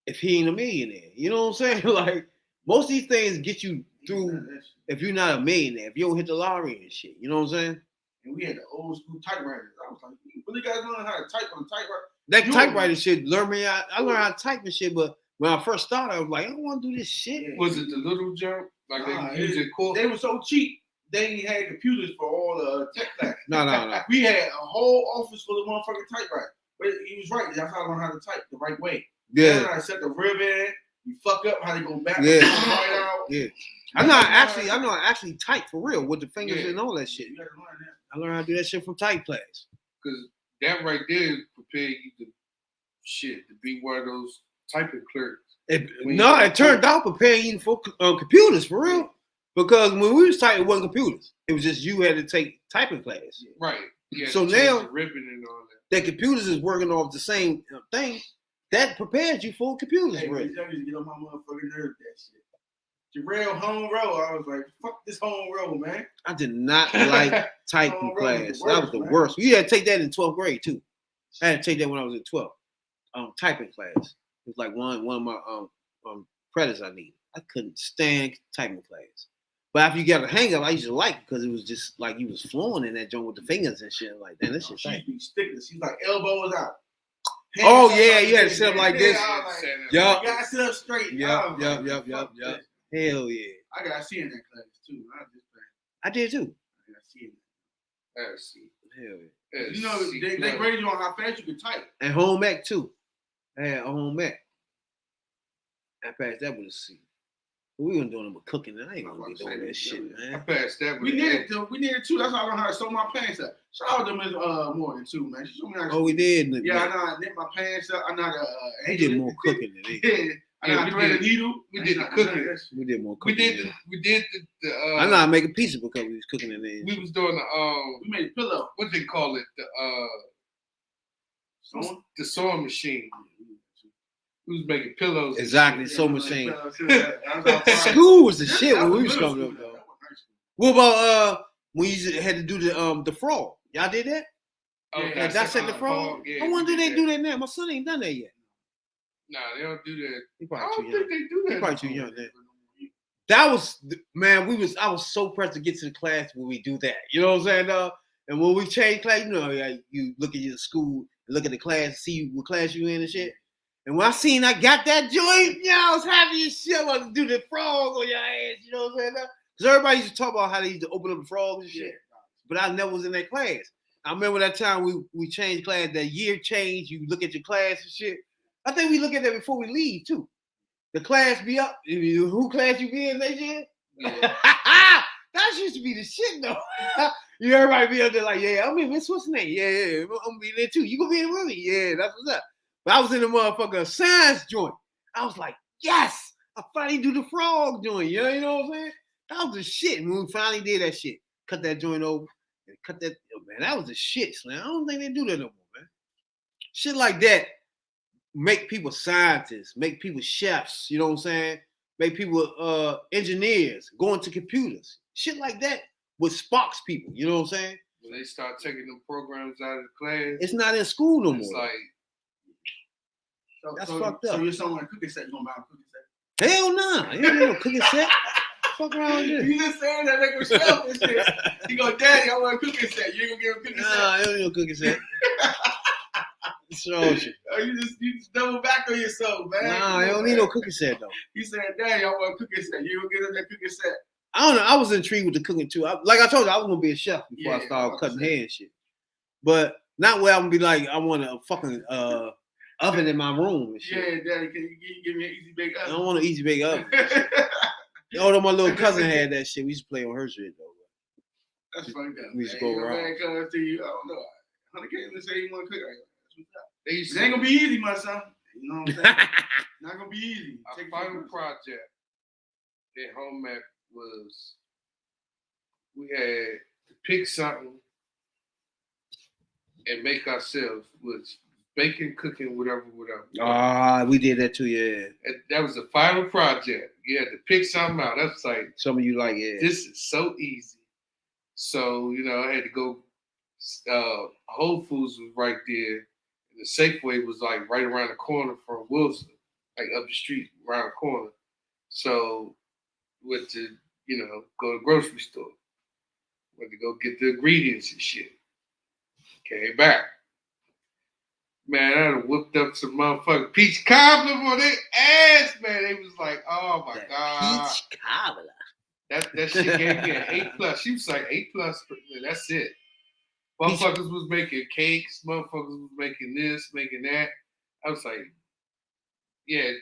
if he ain't a millionaire. You know what I'm saying? Like most of these things get you through if you're not a millionaire, if you don't hit the lottery and shit. You know what I'm saying? And we had the old school typewriters. I was like, you really guys learn how to type on a typewriter? That You- typewriter shit learned me. I learned how to type and shit, but when I first started, I was like, I don't want to do this shit. Was it the little jump? Like Nah, they use it court? They were so cheap. They ain't had computers for all the tech classes. No. We had a whole office full of motherfucking typewriters. But he was right. That's how I learned how to type the right way. Learn Yeah, how to set the rib in. You fuck up how they go back. Yeah. Right out. yeah. I know I actually type for real with the fingers Yeah. and all that shit. You gotta learn that. I learned how to do that shit from type class. Because that right there prepare you to be one of those typing clerks. It turned out preparing you for computers for real. Because when we was typing, it wasn't computers. It was just you had to take typing class. Right. Yeah. So to change now- the ribbon and all that. That computers is working off the same thing. That prepares you for computers, Hey, really. I used to get on my motherfucking nerve with that shit. Jarrell home row. I was like, fuck this home row, man. I did not like typing Oh, class. really? The That was the worst, man. worst. We had to take that in 12th grade too. I had to take that when I was in 12th. Typing class. It was like one of my credits I needed. I couldn't stand typing class. But after you got a hang of it, I used to like it because it was just like you was flowing in that joint with the fingers and shit. Like, damn, this shit She tight. be stickless. She's like elbows out. Oh, Hands yeah, up you had to this, sit up like yeah, this. I was like, Yup. You gotta sit up straight. Yup, I was yup, like, yup, fuck yup. this. Hell yeah. I got C in that class too. I did too. I got C in That's Hell yeah. that. You know, they grade you on how fast you can type. And home ec too. I had a home ec. I passed that with a C. We weren't doing it with cooking. I ain't gonna be doing that shit, I man. passed that. We with needed to. We needed to. That's how I learned how to sew my pants up. Shout out to Miss Morgan too, man. She showed me how to. Oh, we did. Yeah, I know how to knit my pants up. I know how to. We did more cooking than they. Yeah, I know how to we thread a did. needle. We did the I know cooking. that shit. We did more We cooking. did the I know how to make a pizza because we was cooking in there. we was doing the We made a pillow. what they call it, Sewing? the sewing machine. We was making pillows. and Exactly, shit. so machine. That was our pride. School was the shit That when we was was middle coming up school, though. that was high school. What about when you had to do the frog? Y'all did that? Oh, Yeah, Like dissect the frog? Yeah, I wonder we do they did do that now. My son ain't done that yet. Nah, they don't do that. He I probably don't too young. think they do that. He probably too no more. young then. That was man. I was so pressed to get to the class when we do that. You know what I'm saying, dog? And when we change class, you know, like, you look at your school, look at the class, see what class you in and shit. And when I seen I got that joint, yeah, I was happy as shit. I wanted to do the frog on your ass. You know what I'm saying? Because everybody used to talk about how they used to open up the frogs and shit. But I never was in that class. I remember that time we changed class, that year change, you look at your class and shit. I think we look at that before we leave, too. The class be up. Who class you be in next year? Yeah. That used to be the shit, though. You everybody be up there like, yeah, I mean, what's the name? Yeah, I'm gonna be there too. You gonna be in with me? Yeah, that's what's up. But I was in the motherfucker science joint. I was like, yes, I finally do the frog joint. You know what I'm saying? That was the shit. And when we finally did that shit, cut that joint over and cut that, man, that was the shit, man. I don't think they do that no more, man. Shit like that make people scientists, make people chefs, you know what I'm saying? Make people engineers, go into computers. Shit like that with sparks people, you know what I'm saying? When they start taking them programs out of the class, It's not in school no it's more. like That's so, fucked up. So you're someone cooking set, you gonna buy a cooking set? Hell nah. You don't need no cooking set. Fuck around here. You just saying that like a shelf and shit. He go, Daddy, I want a cooking set. You ain't gonna give him a cooking Nah, set. you don't need no cooking set. So shit. You just double back on yourself, man. Nah, you don't need no cooking set though. He said, Daddy, I want a cooking set. You gonna give him that cooking set? I don't know. I was intrigued with the cooking too. Like I told you, I was gonna be a chef before I Yeah, started cutting 100%. hair and shit. But not where I'm gonna be like, I want a fucking oven in my room and shit. Yeah, Daddy, can you give me an easy bake I oven? don't want an easy bake oven. Although my little cousin had that shit, we used to play on her shit though. That's fucked up. We used to Man, go your around. man comes to you, I don't know. 100 came and say you want to cook. They used It ain't gonna be easy, my son. You know what I'm saying? Not gonna be easy. Our Take it final from us. project at home ec was we had to pick something and make ourselves with baking, cooking, whatever. We did that too, yeah. And that was the final project. You had to pick something out. That's like, Some of you like, yeah. this is so easy. So, I had to go, Whole Foods was right there. And the Safeway was like right around the corner from Wilson, like up the street, around the corner. So, went to, go to the grocery store. Went to go get the ingredients and shit. Came back. Man, I done whipped up some motherfucking peach cobbler on their ass, man. They was like, oh my God. Peach cobbler. That shit gave me an A+. She was like A+, that's it. Motherfuckers was making cakes, motherfuckers was making this, making that. I was like, yeah,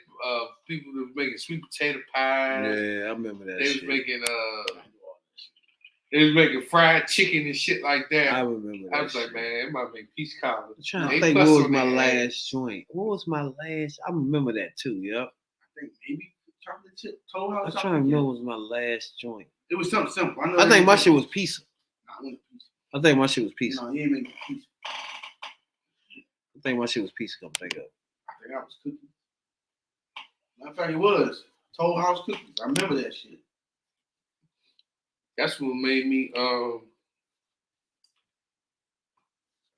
people were making sweet potato pie. Yeah, I remember that They was shit. making fried chicken and shit like that. I remember that I was like, shit. man, it might make peach cobbler. I'm trying to A+ think what was on my their ass. last joint. What was my last? I remember that too, yep. I think maybe chocolate chip, Toll House. I'm chocolate trying to chip. remember what was my last joint. It was something simple. I know. I think my shit was pizza. Nah, it wasn't pizza. I think my shit was pizza. No, he ain't making pizza. I think my shit was pizza. Come think of. I think I was cooking. Matter of fact, it was Toll House cookies. I remember that shit. That's what made me. I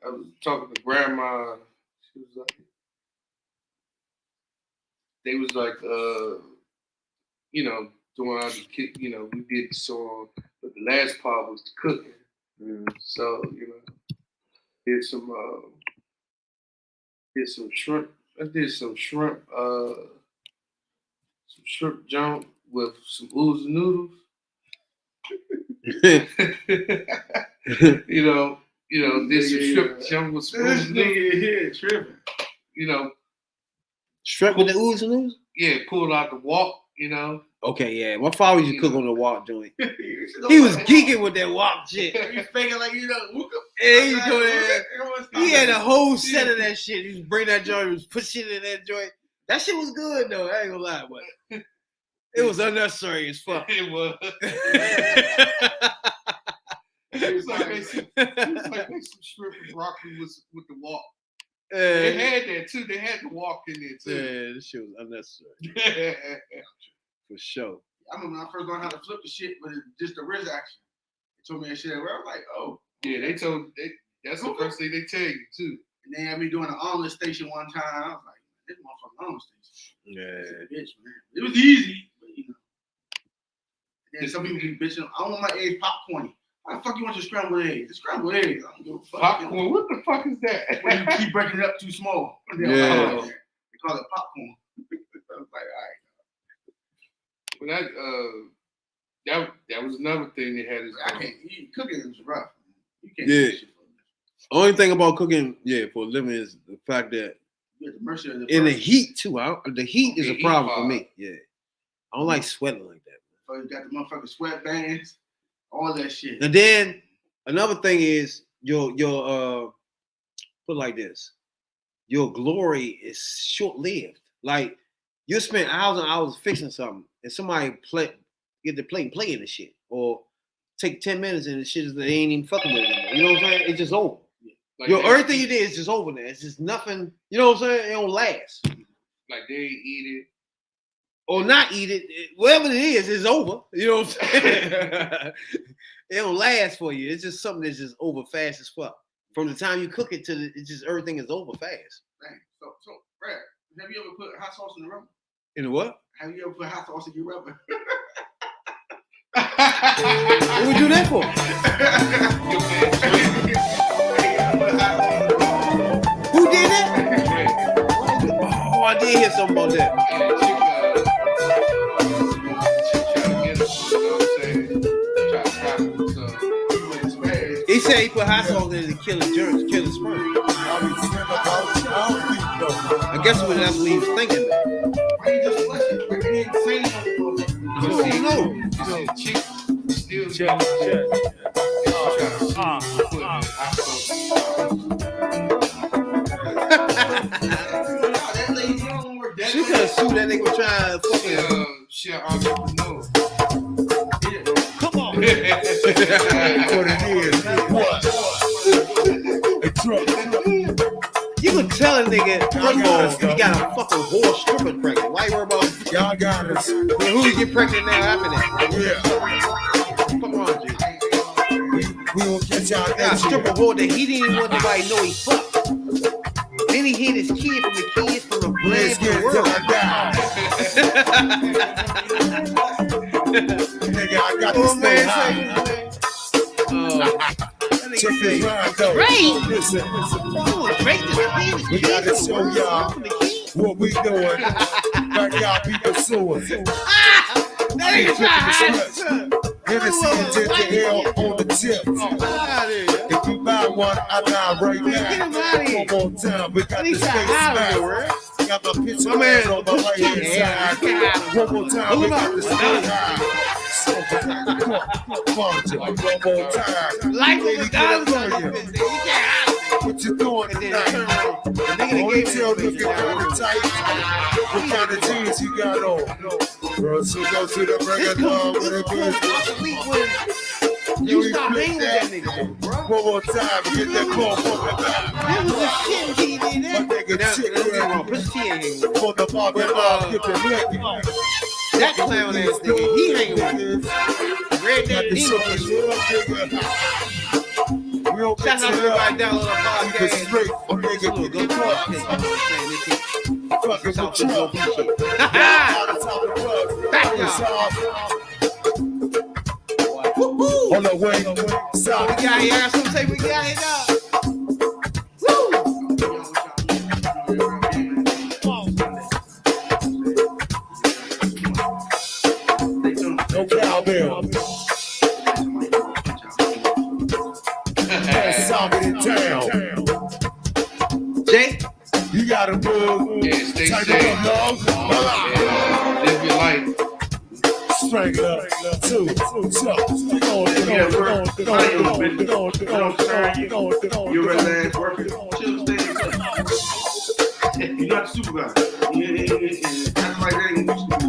was talking to grandma. She was like, they was like, doing all the kid, we did the song, but the last part was the cooking. So did some shrimp. I did some shrimp junk with some oodles and noodles. Did some shrimp junk with some oodles This and noodles. nigga here tripping. Shrimp with the ooze and ooze? Yeah, pulled out the wok, Okay, yeah. My father used to cook on the wok joint. He He was geeking with that wok shit. He's faking like Yeah, he was doing that. He had a whole set of that shit. He was bring that joint, he was put shit in that joint. That shit was good though. I ain't gonna lie, but it was unnecessary as fuck. It was. It was like they some shrimp and broccoli with the wok. They had that too. They had the wok in there too. Yeah, this shit was unnecessary for sure. I remember when I first learned how to flip the shit, but it's just the wrist action. They told me that shit. I was like, oh. Yeah, that's the first thing they tell you too. And they had me doing an omelet station one time. I was like, this motherfucking omelet station. Yeah. Bitch, man. It was easy, but And then some people be bitching. I want my eggs popcorny. How the fuck you want your scrambled eggs? The scrambled eggs. I don't give a fuck. Popcorn? What the fuck is that? When you keep breaking it up too small. Yeah. They call it popcorn. I was like, all right. Well, that was another thing they had. I can't eat. Cooking is rough. You can't Yeah. do shit for this. Only thing about cooking, for a living is the fact that You're at the mercy of the in the person. heat too. The heat is The a heat problem for part. me. Yeah. I don't like sweating like that. So you got the motherfucking sweatbands, all that shit. And then another thing is your put it like this. Your glory is short-lived. Like you spend hours and hours fixing something, and somebody get the plate and play in the shit, or take 10 minutes and the shit is they ain't even fucking with it anymore. You know what I'm saying? It's just over. Like Everything you did is just over there. It's just nothing. You know what I'm saying? It don't last. Like they ain't eat it. Or not eat it. Whatever it is, it's over. You know what I'm saying? It don't last for you. It's just something that's just over fast as fuck. From the time you cook it to it's just everything is over fast. Dang. So, Brad, have you ever put hot sauce in the rubber? In the what? Have you ever put hot sauce in your rubber? What we do that for? Who did that? Oh, I did hear something about that. He said he put hot sauce in it to kill the germs, kill the sperm. I guess that's what he was thinking. Why you just flush it? Like you ain't saying nothing. That lady don't work that She way. could have sued that nigga for trying to fucking. She an entrepreneur. Come on. What it is. What? A truck. You could tell a nigga, first of all, he got a fucking whore stripper pregnant. Why you worry about Y'all got us. who you get pregnant now after that? Yeah. Fuck wrong with you? We gonna catch y'all Got a next year. stripper whore that he didn't even want nobody to know he fucked. Then he hid his kid from the kids from the Let's land get to the it till world. I die. Nigga, I got Oh this man, thing high. Check this rhyme though. Drake? Listen, Oh, Drake just hid his we kid gotta from the show world y'all from the kids. what we doing. Like y'all people suing. That nigga tried to hide his son. Hennessy and ginger ale on the tip. Get out of here. If you buy one, I buy right Man, get him out of here. now. One more time, we got At the least I space hide him back. everywhere. Got my picture My man, on my right hand yeah, side. you can't hide him. One more time, we Look got him the up. space high. Come on, one more time. Life Lady, was get up down. on You you. can't hide him. What you doing And then turn tonight? around. The nigga that Only gave tell him me you got the tight. What kind of jeans you got on? Girl, so go to the break This of dawn comes with a this good. obsolete when you stop hanging with that nigga, bro. One more time, get that call from the back. That was the shit he did. My nigga Now, chick, don't get me wrong. Push T ain't hanging with. For the bar, get the lick. That clown ass nigga, he hanging with. Red Dead Demon. Real Shout out to everybody download our Keep it podcast. straight, or Salute, nigga, go get to the our fuck. page. Fucking South with Shore Chuck. shit. Back on the way, We south. got here. I got something to say. We got here now. No cowbell. Best song in town. Jay, You gotta move. Yeah, stay Tighten safe. up, dog. Yeah, live your life. Strangler. Two. You relax, working, chill, stay in touch. You're not the supervisor. That's like that ain't used to be.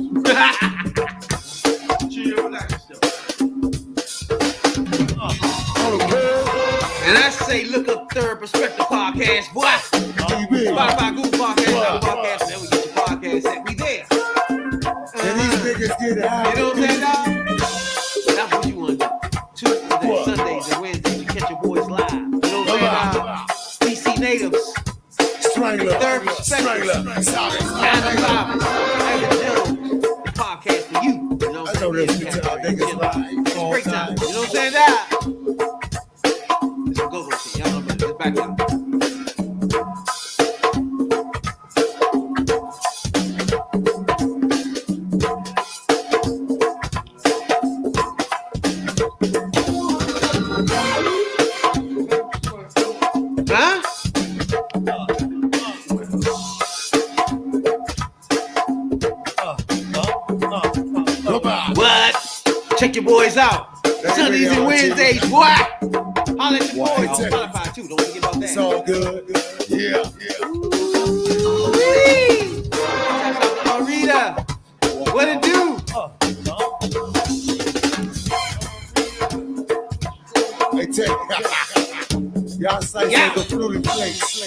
Chill, relax yourself. and I say, look up Third Perspective Podcast, boy. Spotify, Google Podcast, Apple Podcast, and then we get your podcast at. We there. And these niggas get high. You know what I'm saying, dog? That's what you want to do. Tuesdays, What? Sundays, and Wednesdays, you catch your boys live. You know what I'm saying, dog? DC Natives, Strangler. Third Perspective, Sorry. 9 to 5, Evan Jones, the podcast for you. You know I what know I'm this saying? bitch out niggas live all Break time. time. You know what I'm saying, dog? It's a go-go shit. Y'all know about it. It's back out. Huh? What? Check your boys out. Sundays and Wednesdays, boy. Holla at your boys on Spotify too. Don't forget about that. It's all good. Yeah. Wee! Shout out to Rita. What it do? Hey, take. Y'all say Yeah. the fruity place.